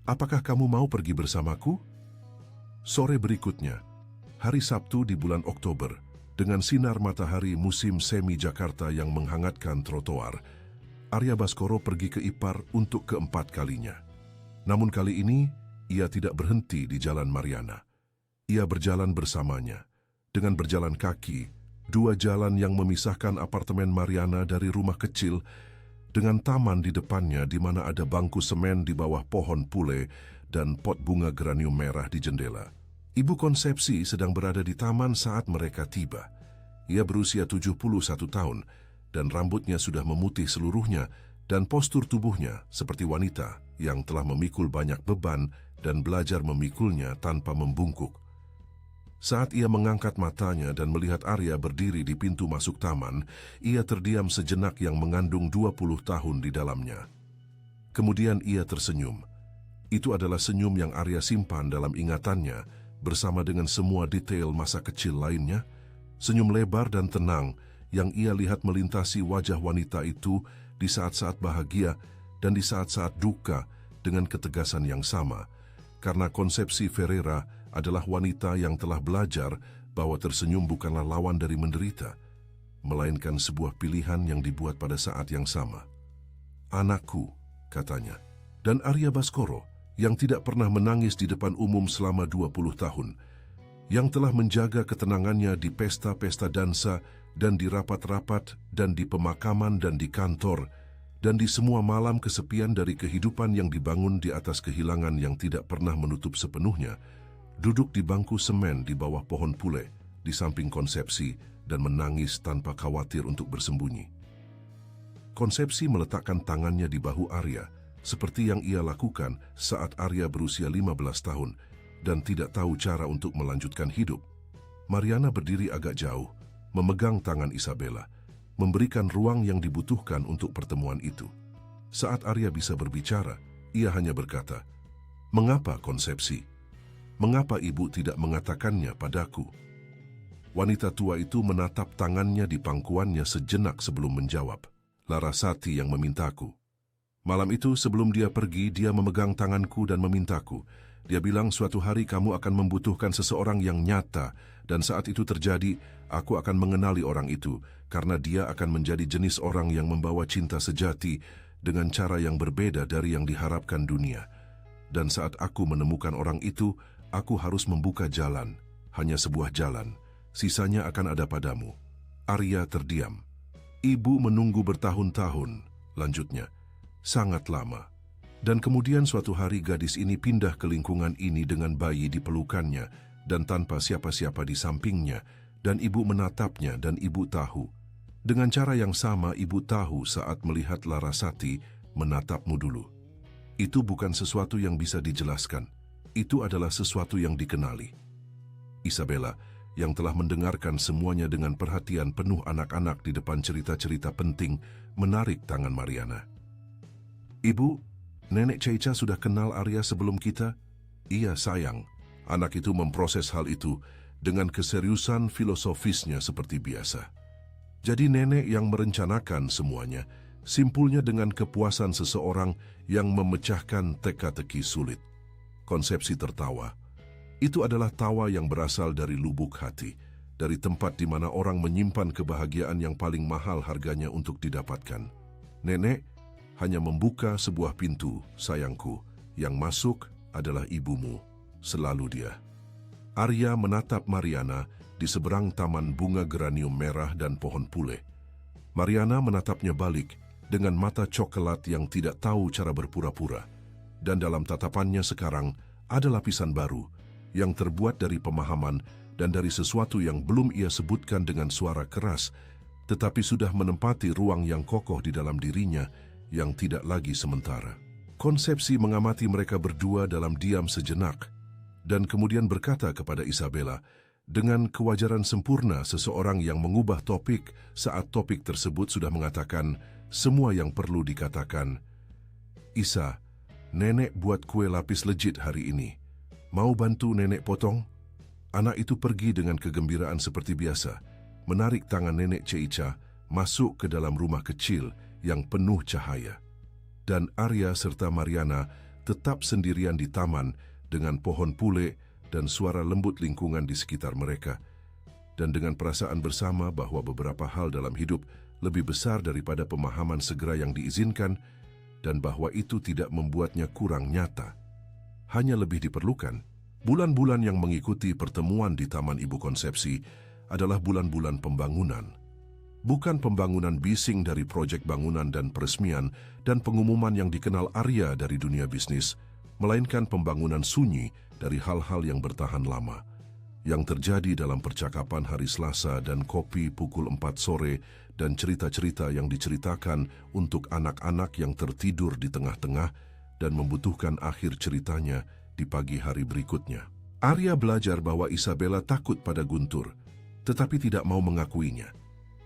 "Apakah kamu mau pergi bersamaku?" Sore berikutnya, hari Sabtu di bulan Oktober, dengan sinar matahari musim semi Jakarta yang menghangatkan trotoar, Arya Baskoro pergi ke Ipar untuk keempat kalinya. Namun kali ini, ia tidak berhenti di Jalan Mariana. Ia berjalan bersamanya. Dengan berjalan kaki, dua jalan yang memisahkan apartemen Mariana dari rumah kecil, dengan taman di depannya di mana ada bangku semen di bawah pohon pule dan pot bunga geranium merah di jendela. Ibu Konsepsi sedang berada di taman saat mereka tiba. Ia berusia 71 tahun dan rambutnya sudah memutih seluruhnya dan postur tubuhnya seperti wanita yang telah memikul banyak beban dan belajar memikulnya tanpa membungkuk. Saat ia mengangkat matanya dan melihat Arya berdiri di pintu masuk taman, ia terdiam sejenak yang mengandung 20 tahun di dalamnya. Kemudian ia tersenyum. Itu adalah senyum yang Arya simpan dalam ingatannya bersama dengan semua detail masa kecil lainnya. Senyum lebar dan tenang yang ia lihat melintasi wajah wanita itu di saat-saat bahagia dan di saat-saat duka dengan ketegasan yang sama. Karena Konsepsi Ferreira adalah wanita yang telah belajar bahwa tersenyum bukanlah lawan dari menderita, melainkan sebuah pilihan yang dibuat pada saat yang sama. "Anakku," katanya. Dan Arya Baskoro, yang tidak pernah menangis di depan umum selama 20 tahun, yang telah menjaga ketenangannya di pesta-pesta dansa dan di rapat-rapat dan di pemakaman dan di kantor, dan di semua malam kesepian dari kehidupan yang dibangun di atas kehilangan yang tidak pernah menutup sepenuhnya, duduk di bangku semen di bawah pohon pule, di samping Konsepsi, dan menangis tanpa khawatir untuk bersembunyi. Konsepsi meletakkan tangannya di bahu Arya, seperti yang ia lakukan saat Arya berusia 15 tahun, dan tidak tahu cara untuk melanjutkan hidup. Mariana berdiri agak jauh, memegang tangan Isabella, memberikan ruang yang dibutuhkan untuk pertemuan itu. Saat Arya bisa berbicara, ia hanya berkata, "Mengapa Konsepsi? Mengapa ibu tidak mengatakannya padaku?" Wanita tua itu menatap tangannya di pangkuannya sejenak sebelum menjawab, "Larasati yang memintaku." Malam itu sebelum dia pergi, dia memegang tanganku dan memintaku. Dia bilang suatu hari kamu akan membutuhkan seseorang yang nyata, dan saat itu terjadi, aku akan mengenali orang itu, karena dia akan menjadi jenis orang yang membawa cinta sejati dengan cara yang berbeda dari yang diharapkan dunia. Dan saat aku menemukan orang itu, aku harus membuka jalan, hanya sebuah jalan. Sisanya akan ada padamu. Arya terdiam. Ibu menunggu bertahun-tahun, lanjutnya. Sangat lama. Dan kemudian suatu hari gadis ini pindah ke lingkungan ini dengan bayi di pelukannya dan tanpa siapa-siapa di sampingnya, dan ibu menatapnya dan ibu tahu. Dengan cara yang sama ibu tahu saat melihat Larasati menatapmu dulu. Itu bukan sesuatu yang bisa dijelaskan. Itu adalah sesuatu yang dikenali. Isabella, yang telah mendengarkan semuanya dengan perhatian penuh anak-anak di depan cerita-cerita penting, menarik tangan Mariana. "Ibu, Nenek Ceica sudah kenal Arya sebelum kita?" "Iya sayang." Anak itu memproses hal itu dengan keseriusan filosofisnya seperti biasa. Jadi nenek yang merencanakan semuanya, simpulnya dengan kepuasan seseorang yang memecahkan teka-teki sulit. Konsepsi tertawa. Itu adalah tawa yang berasal dari lubuk hati, dari tempat di mana orang menyimpan kebahagiaan yang paling mahal harganya untuk didapatkan. "Nenek hanya membuka sebuah pintu, sayangku. Yang masuk adalah ibumu, selalu dia." Arya menatap Mariana di seberang taman bunga geranium merah dan pohon pule. Mariana menatapnya balik dengan mata coklat yang tidak tahu cara berpura-pura. Dan dalam tatapannya sekarang ada lapisan baru yang terbuat dari pemahaman dan dari sesuatu yang belum ia sebutkan dengan suara keras, tetapi sudah menempati ruang yang kokoh di dalam dirinya yang tidak lagi sementara. Konsepsi mengamati mereka berdua dalam diam sejenak, dan kemudian berkata kepada Isabella, dengan kewajaran sempurna seseorang yang mengubah topik saat topik tersebut sudah mengatakan, semua yang perlu dikatakan. "Isa, nenek buat kue lapis legit hari ini. Mau bantu nenek potong?" Anak itu pergi dengan kegembiraan seperti biasa, menarik tangan nenek Ceica masuk ke dalam rumah kecil yang penuh cahaya. Dan Arya serta Mariana tetap sendirian di taman dengan pohon pule dan suara lembut lingkungan di sekitar mereka. Dan dengan perasaan bersama bahwa beberapa hal dalam hidup lebih besar daripada pemahaman segera yang diizinkan dan bahwa itu tidak membuatnya kurang nyata. Hanya lebih diperlukan. Bulan-bulan yang mengikuti pertemuan di Taman Ibu Konsepsi adalah bulan-bulan pembangunan. Bukan pembangunan bising dari proyek bangunan dan peresmian dan pengumuman yang dikenal Arya dari dunia bisnis, melainkan pembangunan sunyi dari hal-hal yang bertahan lama. Yang terjadi dalam percakapan hari Selasa dan kopi pukul 4 sore dan cerita-cerita yang diceritakan untuk anak-anak yang tertidur di tengah-tengah dan membutuhkan akhir ceritanya di pagi hari berikutnya. Arya belajar bahwa Isabella takut pada Guntur, tetapi tidak mau mengakuinya.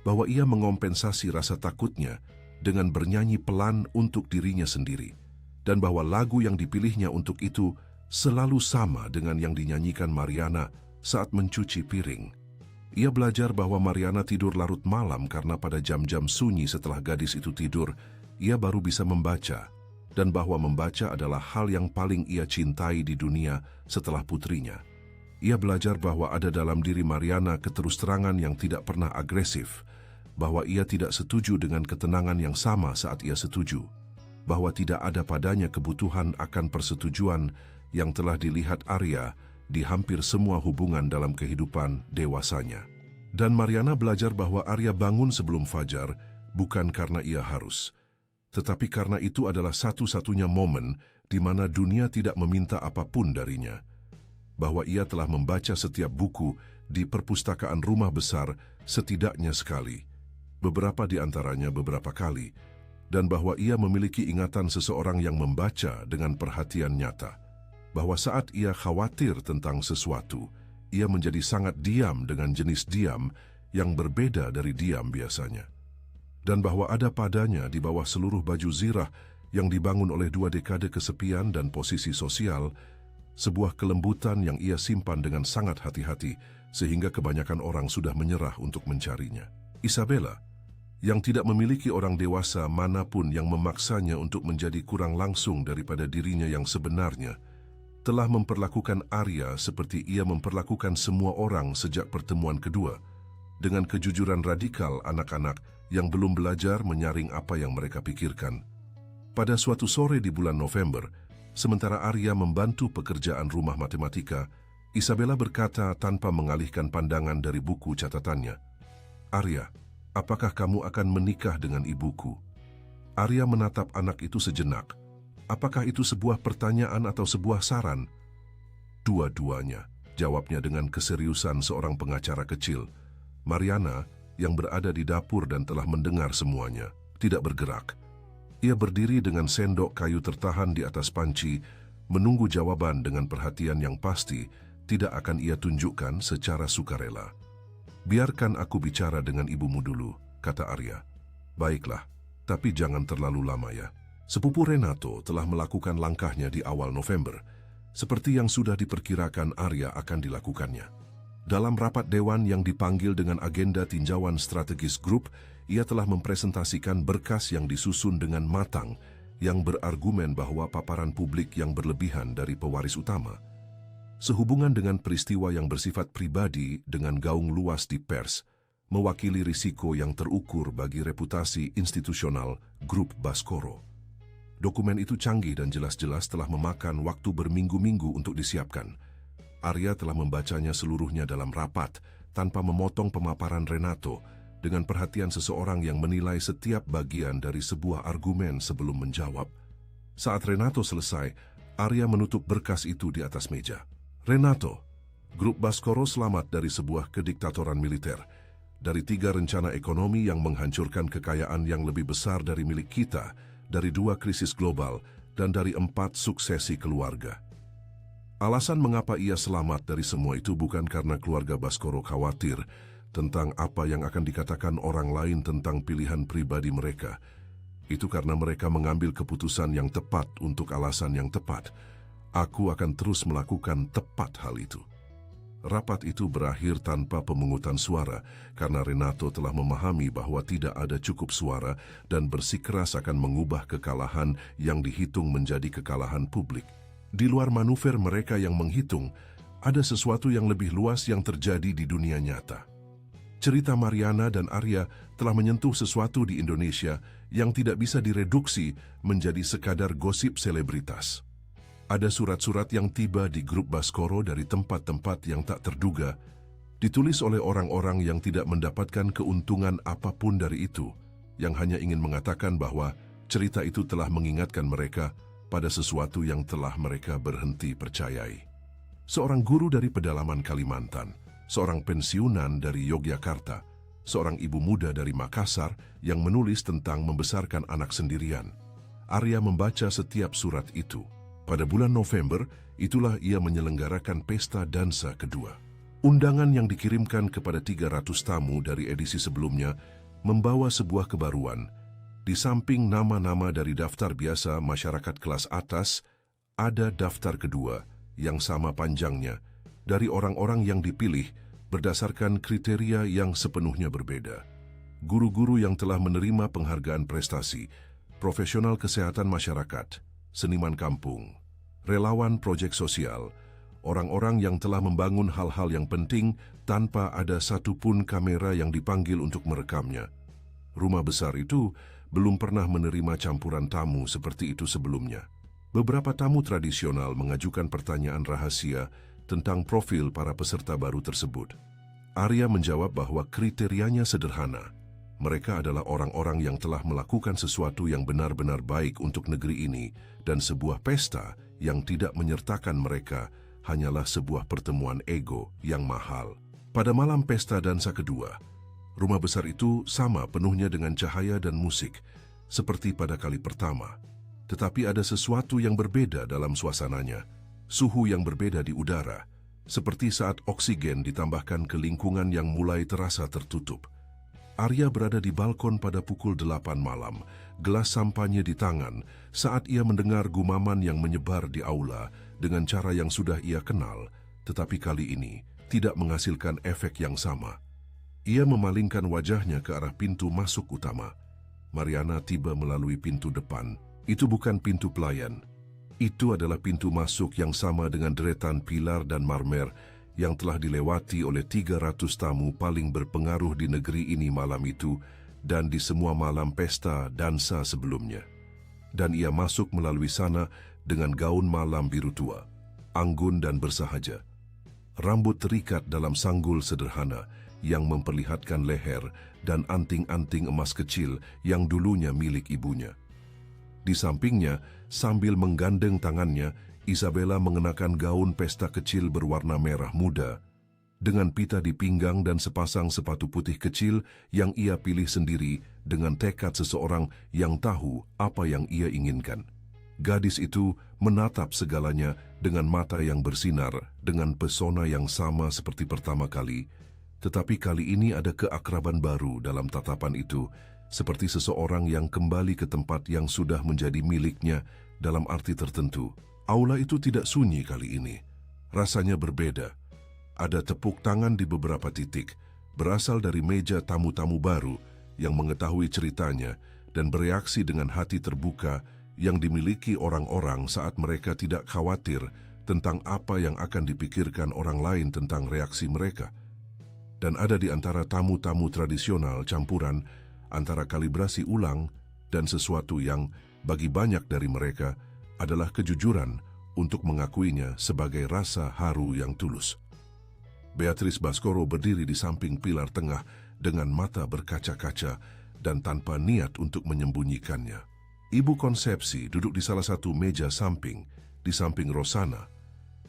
Bahwa ia mengompensasi rasa takutnya dengan bernyanyi pelan untuk dirinya sendiri. Dan bahwa lagu yang dipilihnya untuk itu selalu sama dengan yang dinyanyikan Mariana saat mencuci piring. Ia belajar bahwa Mariana tidur larut malam karena pada jam-jam sunyi setelah gadis itu tidur, ia baru bisa membaca. Dan bahwa membaca adalah hal yang paling ia cintai di dunia setelah putrinya. Ia belajar bahwa ada dalam diri Mariana keterus-terangan yang tidak pernah agresif, bahwa ia tidak setuju dengan ketenangan yang sama saat ia setuju, bahwa tidak ada padanya kebutuhan akan persetujuan yang telah dilihat Arya di hampir semua hubungan dalam kehidupan dewasanya. Dan Mariana belajar bahwa Arya bangun sebelum fajar bukan karena ia harus, tetapi karena itu adalah satu-satunya momen di mana dunia tidak meminta apapun darinya. Bahwa ia telah membaca setiap buku di perpustakaan rumah besar setidaknya sekali, beberapa di antaranya beberapa kali, dan bahwa ia memiliki ingatan seseorang yang membaca dengan perhatian nyata. Bahwa saat ia khawatir tentang sesuatu, ia menjadi sangat diam dengan jenis diam yang berbeda dari diam biasanya. Dan bahwa ada padanya di bawah seluruh baju zirah yang dibangun oleh 2 dekade kesepian dan posisi sosial, sebuah kelembutan yang ia simpan dengan sangat hati-hati sehingga kebanyakan orang sudah menyerah untuk mencarinya. Isabella, yang tidak memiliki orang dewasa manapun yang memaksanya untuk menjadi kurang langsung daripada dirinya yang sebenarnya, telah memperlakukan Arya seperti ia memperlakukan semua orang sejak pertemuan kedua, dengan kejujuran radikal anak-anak yang belum belajar menyaring apa yang mereka pikirkan. Pada suatu sore di bulan November, sementara Arya membantu pekerjaan rumah matematika, Isabella berkata tanpa mengalihkan pandangan dari buku catatannya, "Arya, apakah kamu akan menikah dengan ibuku?" Arya menatap anak itu sejenak. Apakah itu sebuah pertanyaan atau sebuah saran? "Dua-duanya," jawabnya dengan keseriusan seorang pengacara kecil. Mariana, yang berada di dapur dan telah mendengar semuanya, tidak bergerak. Ia berdiri dengan sendok kayu tertahan di atas panci, menunggu jawaban dengan perhatian yang pasti tidak akan ia tunjukkan secara sukarela. "Biarkan aku bicara dengan ibumu dulu," kata Arya. "Baiklah, tapi jangan terlalu lama ya." Sepupu Renato telah melakukan langkahnya di awal November, seperti yang sudah diperkirakan Arya akan dilakukannya. Dalam rapat dewan yang dipanggil dengan agenda tinjauan strategis grup, ia telah mempresentasikan berkas yang disusun dengan matang yang berargumen bahwa paparan publik yang berlebihan dari pewaris utama, sehubungan dengan peristiwa yang bersifat pribadi dengan gaung luas di pers, mewakili risiko yang terukur bagi reputasi institusional grup Baskoro. Dokumen itu canggih dan jelas-jelas telah memakan waktu berminggu-minggu untuk disiapkan. Arya telah membacanya seluruhnya dalam rapat, tanpa memotong pemaparan Renato, dengan perhatian seseorang yang menilai setiap bagian dari sebuah argumen sebelum menjawab. Saat Renato selesai, Arya menutup berkas itu di atas meja. "Renato, grup Baskoro selamat dari sebuah kediktatoran militer, dari 3 rencana ekonomi yang menghancurkan kekayaan yang lebih besar dari milik kita, dari 2 krisis global, dan dari 4 suksesi keluarga. Alasan mengapa ia selamat dari semua itu bukan karena keluarga Baskoro khawatir tentang apa yang akan dikatakan orang lain tentang pilihan pribadi mereka. Itu karena mereka mengambil keputusan yang tepat untuk alasan yang tepat. Aku akan terus melakukan tepat hal itu. Rapat itu berakhir tanpa pemungutan suara karena Renato telah memahami bahwa tidak ada cukup suara dan bersikeras akan mengubah kekalahan yang dihitung menjadi kekalahan publik. Di luar manuver mereka yang menghitung, ada sesuatu yang lebih luas yang terjadi di dunia nyata. Cerita Mariana dan Arya telah menyentuh sesuatu di Indonesia yang tidak bisa direduksi menjadi sekadar gosip selebritas. Ada surat-surat yang tiba di grup Baskoro dari tempat-tempat yang tak terduga, ditulis oleh orang-orang yang tidak mendapatkan keuntungan apapun dari itu, yang hanya ingin mengatakan bahwa cerita itu telah mengingatkan mereka pada sesuatu yang telah mereka berhenti percayai. Seorang guru dari pedalaman Kalimantan, seorang pensiunan dari Yogyakarta, seorang ibu muda dari Makassar yang menulis tentang membesarkan anak sendirian. Arya membaca setiap surat itu. Pada bulan November, itulah ia menyelenggarakan pesta dansa kedua. Undangan yang dikirimkan kepada 300 tamu dari edisi sebelumnya membawa sebuah kebaruan. Di samping nama-nama dari daftar biasa masyarakat kelas atas, ada daftar kedua yang sama panjangnya, dari orang-orang yang dipilih berdasarkan kriteria yang sepenuhnya berbeda. Guru-guru yang telah menerima penghargaan prestasi, profesional kesehatan masyarakat, seniman kampung, relawan proyek sosial, orang-orang yang telah membangun hal-hal yang penting tanpa ada satupun kamera yang dipanggil untuk merekamnya. Rumah besar itu belum pernah menerima campuran tamu seperti itu sebelumnya. Beberapa tamu tradisional mengajukan pertanyaan rahasia tentang profil para peserta baru tersebut. Arya menjawab bahwa kriterianya sederhana. Mereka adalah orang-orang yang telah melakukan sesuatu yang benar-benar baik untuk negeri ini, dan sebuah pesta yang tidak menyertakan mereka hanyalah sebuah pertemuan ego yang mahal. Pada malam pesta dansa kedua, rumah besar itu sama penuhnya dengan cahaya dan musik, seperti pada kali pertama. Tetapi ada sesuatu yang berbeda dalam suasananya. Suhu yang berbeda di udara, seperti saat oksigen ditambahkan ke lingkungan yang mulai terasa tertutup. Arya berada di balkon pada pukul 8 malam, gelas sampanye di tangan, saat ia mendengar gumaman yang menyebar di aula dengan cara yang sudah ia kenal, tetapi kali ini tidak menghasilkan efek yang sama. Ia memalingkan wajahnya ke arah pintu masuk utama. Mariana tiba melalui pintu depan. Itu bukan pintu pelayan. Itu adalah pintu masuk yang sama dengan deretan pilar dan marmer yang telah dilewati oleh 300 tamu paling berpengaruh di negeri ini malam itu dan di semua malam pesta dansa sebelumnya. Dan ia masuk melalui sana dengan gaun malam biru tua, anggun dan bersahaja. Rambut terikat dalam sanggul sederhana yang memperlihatkan leher dan anting-anting emas kecil yang dulunya milik ibunya. Di sampingnya, sambil menggandeng tangannya, Isabella mengenakan gaun pesta kecil berwarna merah muda, dengan pita di pinggang dan sepasang sepatu putih kecil yang ia pilih sendiri dengan tekad seseorang yang tahu apa yang ia inginkan. Gadis itu menatap segalanya dengan mata yang bersinar, dengan pesona yang sama seperti pertama kali, tetapi kali ini ada keakraban baru dalam tatapan itu, seperti seseorang yang kembali ke tempat yang sudah menjadi miliknya dalam arti tertentu. Aula itu tidak sunyi kali ini. Rasanya berbeda. Ada tepuk tangan di beberapa titik, berasal dari meja tamu-tamu baru yang mengetahui ceritanya dan bereaksi dengan hati terbuka yang dimiliki orang-orang saat mereka tidak khawatir tentang apa yang akan dipikirkan orang lain tentang reaksi mereka. Dan ada di antara tamu-tamu tradisional campuran antara kalibrasi ulang dan sesuatu yang, bagi banyak dari mereka, adalah kejujuran untuk mengakuinya sebagai rasa haru yang tulus. Beatrice Baskoro berdiri di samping pilar tengah dengan mata berkaca-kaca dan tanpa niat untuk menyembunyikannya. Ibu Konsepsi duduk di salah satu meja samping, di samping Rosana,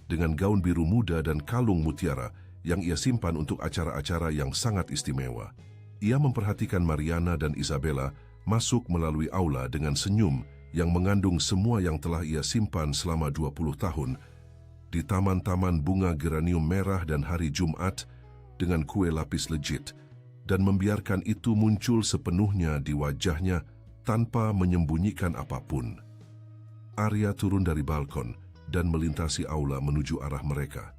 dengan gaun biru muda dan kalung mutiara yang ia simpan untuk acara-acara yang sangat istimewa. Ia memperhatikan Mariana dan Isabella masuk melalui aula dengan senyum yang mengandung semua yang telah ia simpan selama 20 tahun di taman-taman bunga geranium merah dan hari Jumat dengan kue lapis legit, dan membiarkan itu muncul sepenuhnya di wajahnya tanpa menyembunyikan apapun. Arya turun dari balkon dan melintasi aula menuju arah mereka.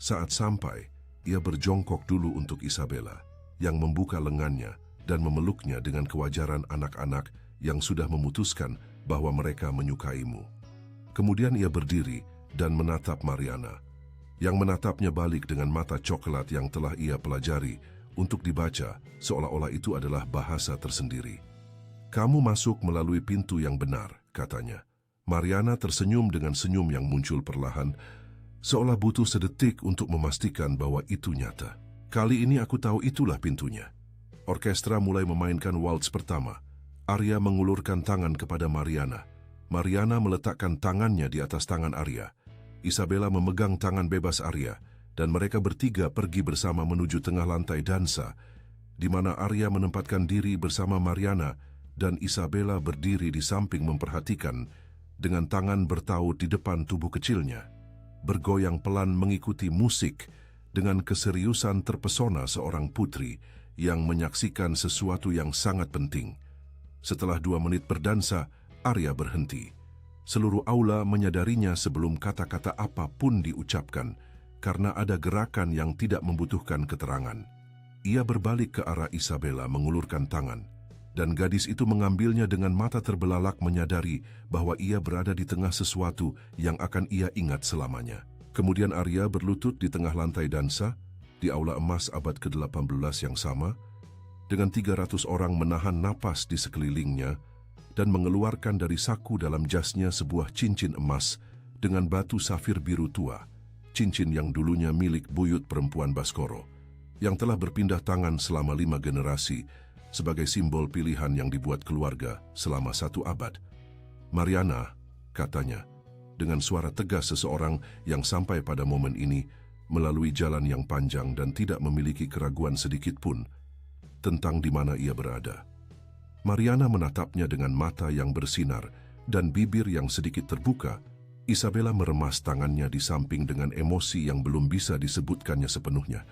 Saat sampai, ia berjongkok dulu untuk Isabella, yang membuka lengannya dan memeluknya dengan kewajaran anak-anak yang sudah memutuskan bahwa mereka menyukaimu. Kemudian ia berdiri dan menatap Mariana, yang menatapnya balik dengan mata coklat yang telah ia pelajari untuk dibaca seolah-olah itu adalah bahasa tersendiri. "Kamu masuk melalui pintu yang benar," katanya. Mariana tersenyum dengan senyum yang muncul perlahan, seolah butuh sedetik untuk memastikan bahwa itu nyata. "Kali ini aku tahu itulah pintunya." Orkestra mulai memainkan waltz pertama. Arya mengulurkan tangan kepada Mariana. Mariana meletakkan tangannya di atas tangan Arya. Isabella memegang tangan bebas Arya, dan mereka bertiga pergi bersama menuju tengah lantai dansa, di mana Arya menempatkan diri bersama Mariana dan Isabella berdiri di samping memperhatikan dengan tangan bertaut di depan tubuh kecilnya, bergoyang pelan mengikuti musik dengan keseriusan terpesona seorang putri yang menyaksikan sesuatu yang sangat penting. Setelah 2 menit berdansa, Arya berhenti. Seluruh aula menyadarinya sebelum kata-kata apapun diucapkan, karena ada gerakan yang tidak membutuhkan keterangan. Ia berbalik ke arah Isabella mengulurkan tangan, dan gadis itu mengambilnya dengan mata terbelalak menyadari bahwa ia berada di tengah sesuatu yang akan ia ingat selamanya. Kemudian Arya berlutut di tengah lantai dansa, di aula emas abad ke-18 yang sama, dengan 300 orang menahan napas di sekelilingnya, dan mengeluarkan dari saku dalam jasnya sebuah cincin emas dengan batu safir biru tua, cincin yang dulunya milik buyut perempuan Baskoro, yang telah berpindah tangan selama 5 generasi, sebagai simbol pilihan yang dibuat keluarga selama 1 abad. "Mariana," katanya, dengan suara tegas seseorang yang sampai pada momen ini melalui jalan yang panjang dan tidak memiliki keraguan sedikit pun tentang di mana ia berada. Mariana menatapnya dengan mata yang bersinar dan bibir yang sedikit terbuka. Isabella meremas tangannya di samping dengan emosi yang belum bisa disebutkannya sepenuhnya,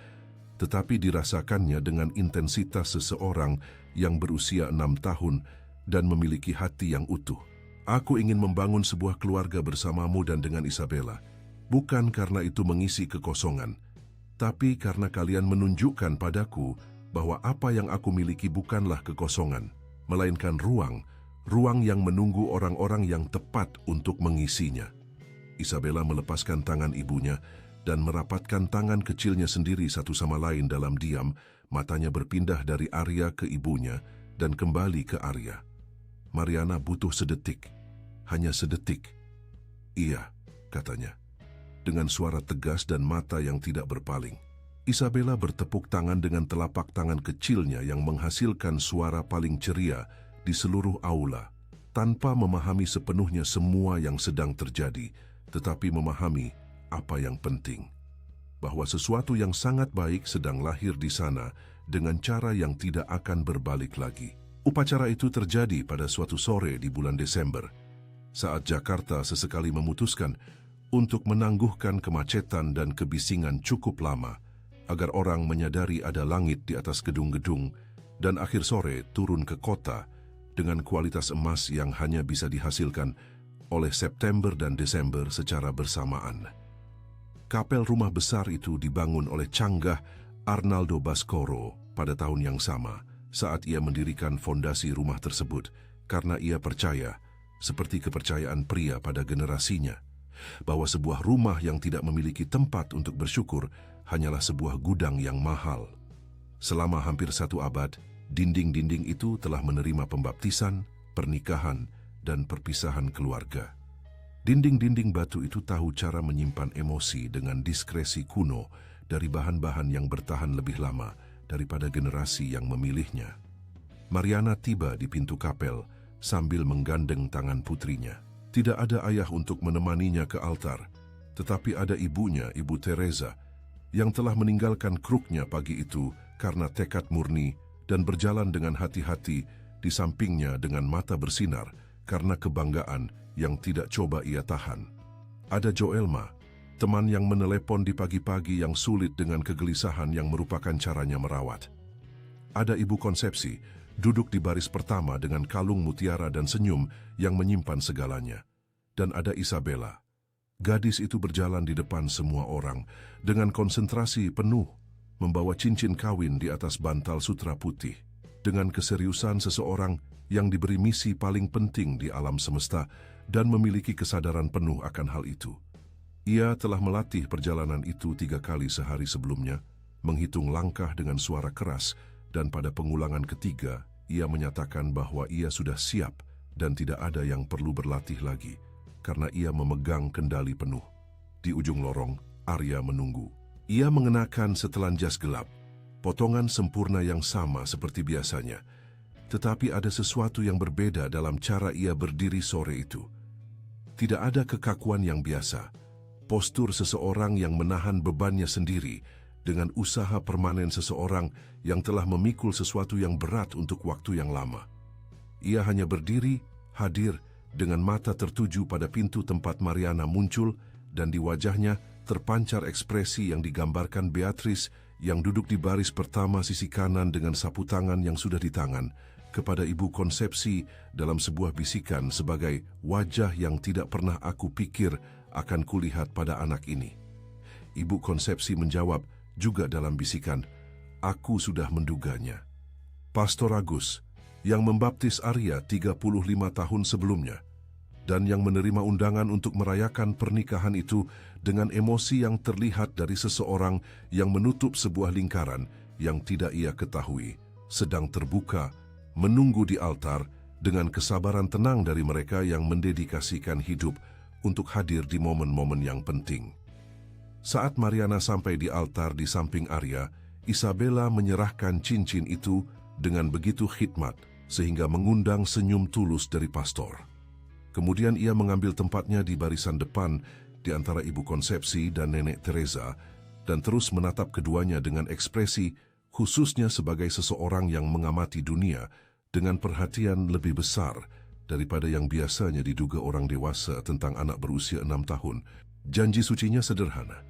tetapi dirasakannya dengan intensitas seseorang yang berusia 6 tahun dan memiliki hati yang utuh. "Aku ingin membangun sebuah keluarga bersamamu dan dengan Isabella, bukan karena itu mengisi kekosongan, tapi karena kalian menunjukkan padaku bahwa apa yang aku miliki bukanlah kekosongan, melainkan ruang yang menunggu orang-orang yang tepat untuk mengisinya." Isabella melepaskan tangan ibunya dan merapatkan tangan kecilnya sendiri satu sama lain dalam diam, matanya berpindah dari Arya ke ibunya dan kembali ke Arya. Mariana butuh sedetik, hanya sedetik. "Iya," katanya, dengan suara tegas dan mata yang tidak berpaling. Isabella bertepuk tangan dengan telapak tangan kecilnya yang menghasilkan suara paling ceria di seluruh aula, tanpa memahami sepenuhnya semua yang sedang terjadi, tetapi memahami apa yang penting, bahwa sesuatu yang sangat baik sedang lahir di sana dengan cara yang tidak akan berbalik lagi. Upacara itu terjadi pada suatu sore di bulan Desember, saat Jakarta sesekali memutuskan untuk menangguhkan kemacetan dan kebisingan cukup lama, agar orang menyadari ada langit di atas gedung-gedung, dan akhir sore turun ke kota dengan kualitas emas yang hanya bisa dihasilkan oleh September dan Desember secara bersamaan. Kapel rumah besar itu dibangun oleh canggah Arnaldo Baskoro pada tahun yang sama saat ia mendirikan fondasi rumah tersebut, karena ia percaya, seperti kepercayaan pria pada generasinya, bahwa sebuah rumah yang tidak memiliki tempat untuk bersyukur hanyalah sebuah gudang yang mahal. Selama hampir 1 abad, dinding-dinding itu telah menerima pembaptisan, pernikahan, dan perpisahan keluarga. Dinding-dinding batu itu tahu cara menyimpan emosi dengan diskresi kuno dari bahan-bahan yang bertahan lebih lama daripada generasi yang memilihnya. Mariana tiba di pintu kapel sambil menggandeng tangan putrinya. Tidak ada ayah untuk menemaninya ke altar, tetapi ada ibunya, Ibu Teresa, yang telah meninggalkan kruknya pagi itu karena tekad murni dan berjalan dengan hati-hati di sampingnya dengan mata bersinar karena kebanggaan yang tidak coba ia tahan. Ada Joelma, teman yang menelepon di pagi-pagi yang sulit dengan kegelisahan yang merupakan caranya merawat. Ada Ibu Konsepsi, duduk di baris pertama dengan kalung mutiara dan senyum yang menyimpan segalanya. Dan ada Isabella. Gadis itu berjalan di depan semua orang dengan konsentrasi penuh, membawa cincin kawin di atas bantal sutra putih, dengan keseriusan seseorang yang diberi misi paling penting di alam semesta dan memiliki kesadaran penuh akan hal itu. Ia telah melatih perjalanan itu 3 kali sehari sebelumnya, menghitung langkah dengan suara keras, dan pada pengulangan ketiga, ia menyatakan bahwa ia sudah siap dan tidak ada yang perlu berlatih lagi, karena ia memegang kendali penuh. Di ujung lorong, Arya menunggu. Ia mengenakan setelan jas gelap, potongan sempurna yang sama seperti biasanya, tetapi ada sesuatu yang berbeda dalam cara ia berdiri sore itu. Tidak ada kekakuan yang biasa, postur seseorang yang menahan bebannya sendiri dengan usaha permanen seseorang yang telah memikul sesuatu yang berat untuk waktu yang lama. Ia hanya berdiri, hadir, dengan mata tertuju pada pintu tempat Mariana muncul, dan di wajahnya terpancar ekspresi yang digambarkan Beatrice yang duduk di baris pertama sisi kanan dengan sapu tangan yang sudah di tangan, kepada Ibu Konsepsi dalam sebuah bisikan sebagai wajah yang tidak pernah aku pikir akan kulihat pada anak ini. Ibu Konsepsi menjawab juga dalam bisikan, aku sudah menduganya. Pastor Agus, yang membaptis Arya 35 tahun sebelumnya, dan yang menerima undangan untuk merayakan pernikahan itu dengan emosi yang terlihat dari seseorang yang menutup sebuah lingkaran yang tidak ia ketahui, sedang terbuka, menunggu di altar dengan kesabaran tenang dari mereka yang mendedikasikan hidup untuk hadir di momen-momen yang penting. Saat Mariana sampai di altar di samping Arya, Isabella menyerahkan cincin itu dengan begitu khidmat sehingga mengundang senyum tulus dari pastor. Kemudian ia mengambil tempatnya di barisan depan di antara Ibu Konsepsi dan Nenek Teresa dan terus menatap keduanya dengan ekspresi, khususnya sebagai seseorang yang mengamati dunia dengan perhatian lebih besar daripada yang biasanya diduga orang dewasa tentang anak berusia 6 tahun. Janji sucinya sederhana.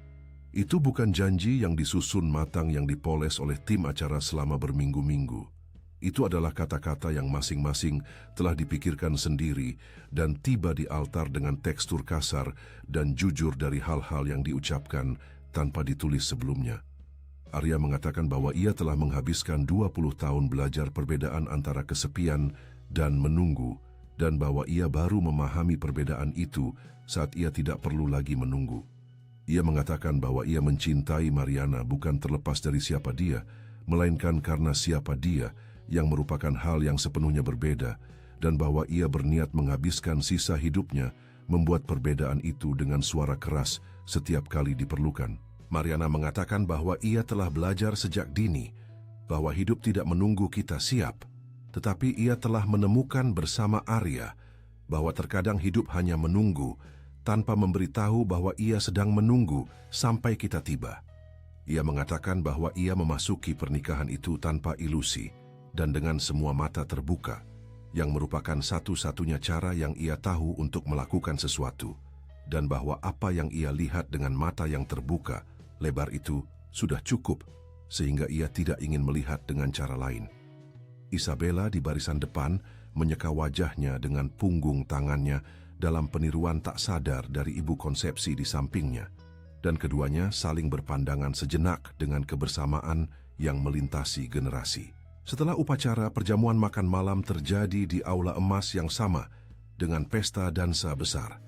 Itu bukan janji yang disusun matang yang dipoles oleh tim acara selama berminggu-minggu. Itu adalah kata-kata yang masing-masing telah dipikirkan sendiri dan tiba di altar dengan tekstur kasar dan jujur dari hal-hal yang diucapkan tanpa ditulis sebelumnya. Arya mengatakan bahwa ia telah menghabiskan 20 tahun belajar perbedaan antara kesepian dan menunggu, dan bahwa ia baru memahami perbedaan itu saat ia tidak perlu lagi menunggu. Ia mengatakan bahwa ia mencintai Mariana bukan terlepas dari siapa dia, melainkan karena siapa dia yang merupakan hal yang sepenuhnya berbeda, dan bahwa ia berniat menghabiskan sisa hidupnya membuat perbedaan itu dengan suara keras setiap kali diperlukan. Mariana mengatakan bahwa ia telah belajar sejak dini bahwa hidup tidak menunggu kita siap, tetapi ia telah menemukan bersama Arya bahwa terkadang hidup hanya menunggu tanpa memberitahu bahwa ia sedang menunggu sampai kita tiba. Ia mengatakan bahwa ia memasuki pernikahan itu tanpa ilusi dan dengan semua mata terbuka, yang merupakan satu-satunya cara yang ia tahu untuk melakukan sesuatu, dan bahwa apa yang ia lihat dengan mata yang terbuka, lebar itu sudah cukup, sehingga ia tidak ingin melihat dengan cara lain. Isabella di barisan depan menyeka wajahnya dengan punggung tangannya dalam peniruan tak sadar dari Ibu Konsepsi di sampingnya, dan keduanya saling berpandangan sejenak dengan kebersamaan yang melintasi generasi. Setelah upacara, perjamuan makan malam terjadi di aula emas yang sama dengan pesta dansa besar.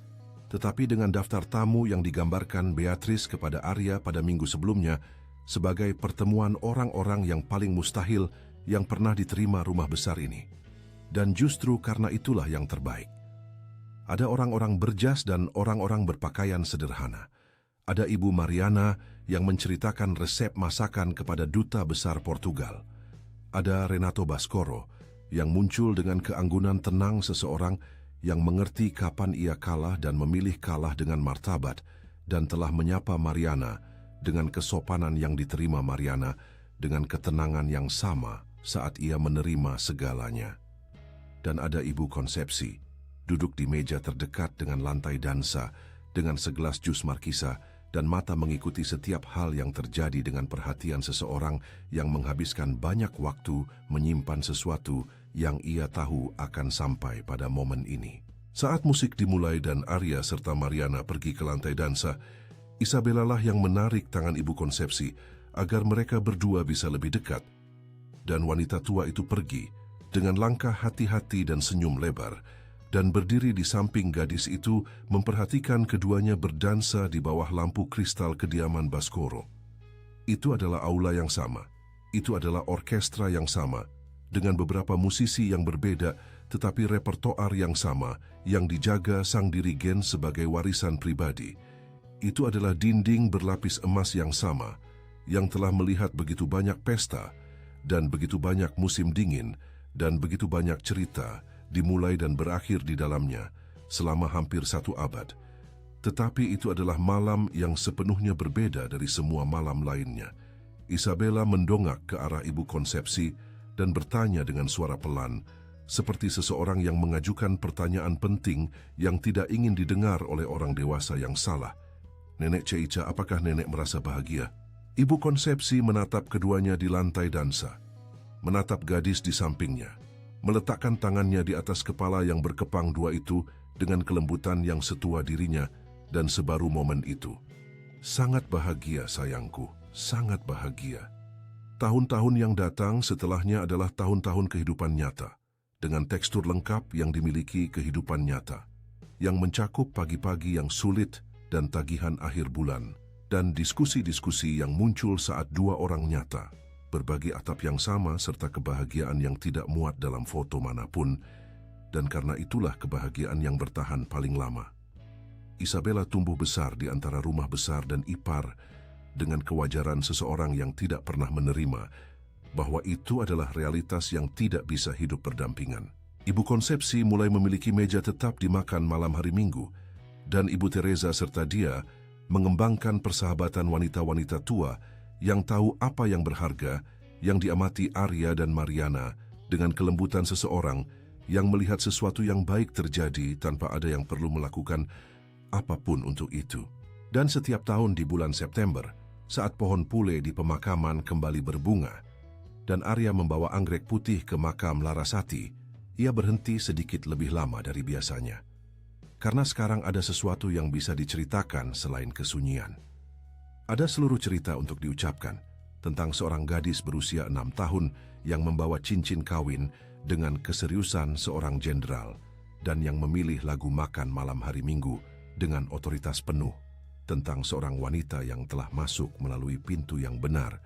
Tetapi dengan daftar tamu yang digambarkan Beatrice kepada Arya pada minggu sebelumnya sebagai pertemuan orang-orang yang paling mustahil yang pernah diterima rumah besar ini. Dan justru karena itulah yang terbaik. Ada orang-orang berjas dan orang-orang berpakaian sederhana. Ada Ibu Mariana yang menceritakan resep masakan kepada duta besar Portugal. Ada Renato Bascoro yang muncul dengan keanggunan tenang seseorang yang mengerti kapan ia kalah dan memilih kalah dengan martabat, dan telah menyapa Mariana dengan kesopanan yang diterima Mariana dengan ketenangan yang sama saat ia menerima segalanya. Dan ada Ibu Konsepsi, duduk di meja terdekat dengan lantai dansa dengan segelas jus markisa dan mata mengikuti setiap hal yang terjadi dengan perhatian seseorang yang menghabiskan banyak waktu menyimpan sesuatu yang ia tahu akan sampai pada momen ini. Saat musik dimulai dan Arya serta Mariana pergi ke lantai dansa, Isabella lah yang menarik tangan ibu konsepsi agar mereka berdua bisa lebih dekat. Dan wanita tua itu pergi dengan langkah hati-hati dan senyum lebar, dan berdiri di samping gadis itu memperhatikan keduanya berdansa di bawah lampu kristal kediaman Baskoro. Itu adalah aula yang sama, itu adalah orkestra yang sama, dengan beberapa musisi yang berbeda tetapi repertoar yang sama yang dijaga sang dirigen sebagai warisan pribadi. Itu adalah dinding berlapis emas yang sama, yang telah melihat begitu banyak pesta, dan begitu banyak musim dingin, dan begitu banyak cerita, dimulai dan berakhir di dalamnya selama hampir 1 abad. Tetapi itu adalah malam yang sepenuhnya berbeda dari semua malam lainnya. Isabella mendongak ke arah ibu konsepsi dan bertanya dengan suara pelan, seperti seseorang yang mengajukan pertanyaan penting yang tidak ingin didengar oleh orang dewasa yang salah. "Nenek Ceica, apakah nenek merasa bahagia?" Ibu konsepsi menatap keduanya di lantai dansa, menatap gadis di sampingnya, meletakkan tangannya di atas kepala yang berkepang dua itu dengan kelembutan yang setua dirinya, dan sebaru momen itu. "Sangat bahagia sayangku, sangat bahagia." Tahun-tahun yang datang setelahnya adalah tahun-tahun kehidupan nyata, dengan tekstur lengkap yang dimiliki kehidupan nyata, yang mencakup pagi-pagi yang sulit dan tagihan akhir bulan, dan diskusi-diskusi yang muncul saat dua orang nyata berbagi atap yang sama serta kebahagiaan yang tidak muat dalam foto manapun, dan karena itulah kebahagiaan yang bertahan paling lama. Isabella tumbuh besar di antara rumah besar dan ipar dengan kewajaran seseorang yang tidak pernah menerima bahwa itu adalah realitas yang tidak bisa hidup berdampingan. Ibu konsepsi mulai memiliki meja tetap dimakan malam hari Minggu, dan Ibu Teresa serta dia mengembangkan persahabatan wanita-wanita tua yang tahu apa yang berharga, yang diamati Arya dan Mariana dengan kelembutan seseorang yang melihat sesuatu yang baik terjadi tanpa ada yang perlu melakukan apapun untuk itu. Dan setiap tahun di bulan September, saat pohon pule di pemakaman kembali berbunga, dan Arya membawa anggrek putih ke makam Larasati, ia berhenti sedikit lebih lama dari biasanya. Karena sekarang ada sesuatu yang bisa diceritakan selain kesunyian. Ada seluruh cerita untuk diucapkan tentang seorang gadis berusia 6 tahun yang membawa cincin kawin dengan keseriusan seorang jenderal dan yang memilih lagu makan malam hari Minggu dengan otoritas penuh, tentang seorang wanita yang telah masuk melalui pintu yang benar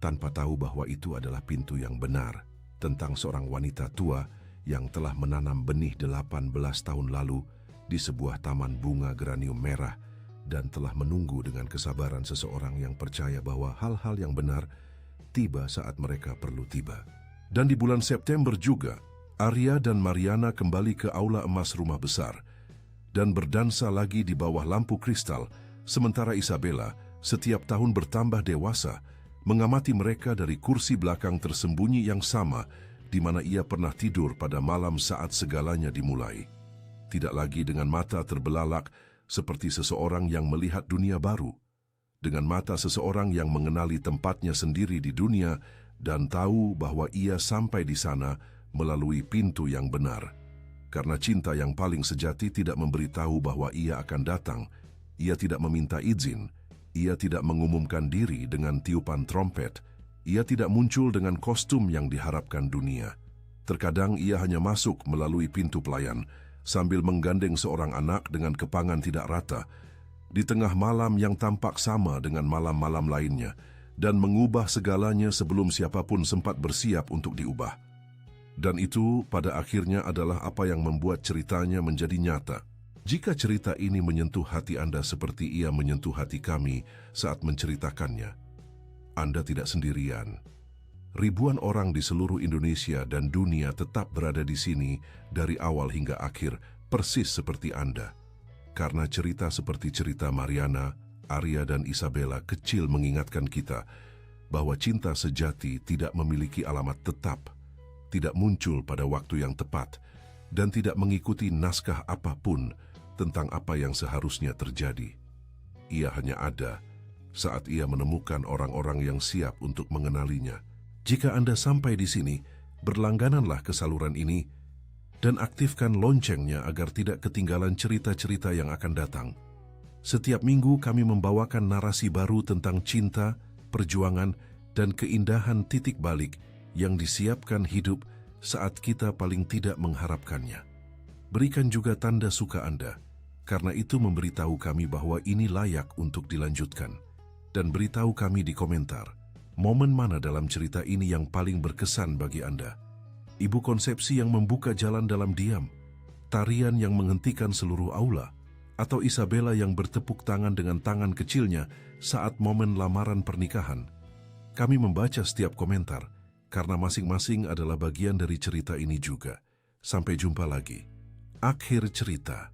tanpa tahu bahwa itu adalah pintu yang benar, tentang seorang wanita tua yang telah menanam benih 18 tahun lalu di sebuah taman bunga geranium merah dan telah menunggu dengan kesabaran seseorang yang percaya bahwa hal-hal yang benar tiba saat mereka perlu tiba. Dan di bulan September juga, Arya dan Mariana kembali ke aula emas rumah besar dan berdansa lagi di bawah lampu kristal, sementara Isabella setiap tahun bertambah dewasa, mengamati mereka dari kursi belakang tersembunyi yang sama di mana ia pernah tidur pada malam saat segalanya dimulai. Tidak lagi dengan mata terbelalak seperti seseorang yang melihat dunia baru, dengan mata seseorang yang mengenali tempatnya sendiri di dunia dan tahu bahwa ia sampai di sana melalui pintu yang benar. Karena cinta yang paling sejati tidak memberitahu bahwa ia akan datang, ia tidak meminta izin, ia tidak mengumumkan diri dengan tiupan trompet, ia tidak muncul dengan kostum yang diharapkan dunia. Terkadang ia hanya masuk melalui pintu pelayan, sambil menggandeng seorang anak dengan kepangan tidak rata, di tengah malam yang tampak sama dengan malam-malam lainnya, dan mengubah segalanya sebelum siapapun sempat bersiap untuk diubah. Dan itu pada akhirnya adalah apa yang membuat ceritanya menjadi nyata. Jika cerita ini menyentuh hati Anda seperti ia menyentuh hati kami saat menceritakannya, Anda tidak sendirian. Ribuan orang di seluruh Indonesia dan dunia tetap berada di sini dari awal hingga akhir, persis seperti Anda. Karena cerita seperti cerita Mariana, Arya dan Isabella kecil mengingatkan kita bahwa cinta sejati tidak memiliki alamat tetap, tidak muncul pada waktu yang tepat, dan tidak mengikuti naskah apapun tentang apa yang seharusnya terjadi. ia hanya ada saat ia menemukan orang-orang yang siap untuk mengenalinya. Jika Anda sampai di sini, berlanggananlah ke saluran ini dan aktifkan loncengnya agar tidak ketinggalan cerita-cerita yang akan datang. Setiap minggu kami membawakan narasi baru tentang cinta, perjuangan, dan keindahan titik balik yang disiapkan hidup saat kita paling tidak mengharapkannya. Berikan juga tanda suka Anda, karena itu memberitahu kami bahwa ini layak untuk dilanjutkan. Dan beritahu kami di komentar, momen mana dalam cerita ini yang paling berkesan bagi Anda. Ibu Konsepsi yang membuka jalan dalam diam, tarian yang menghentikan seluruh aula, atau Isabella yang bertepuk tangan dengan tangan kecilnya saat momen lamaran pernikahan. Kami membaca setiap komentar, karena masing-masing adalah bagian dari cerita ini juga. Sampai jumpa lagi. Akhir cerita.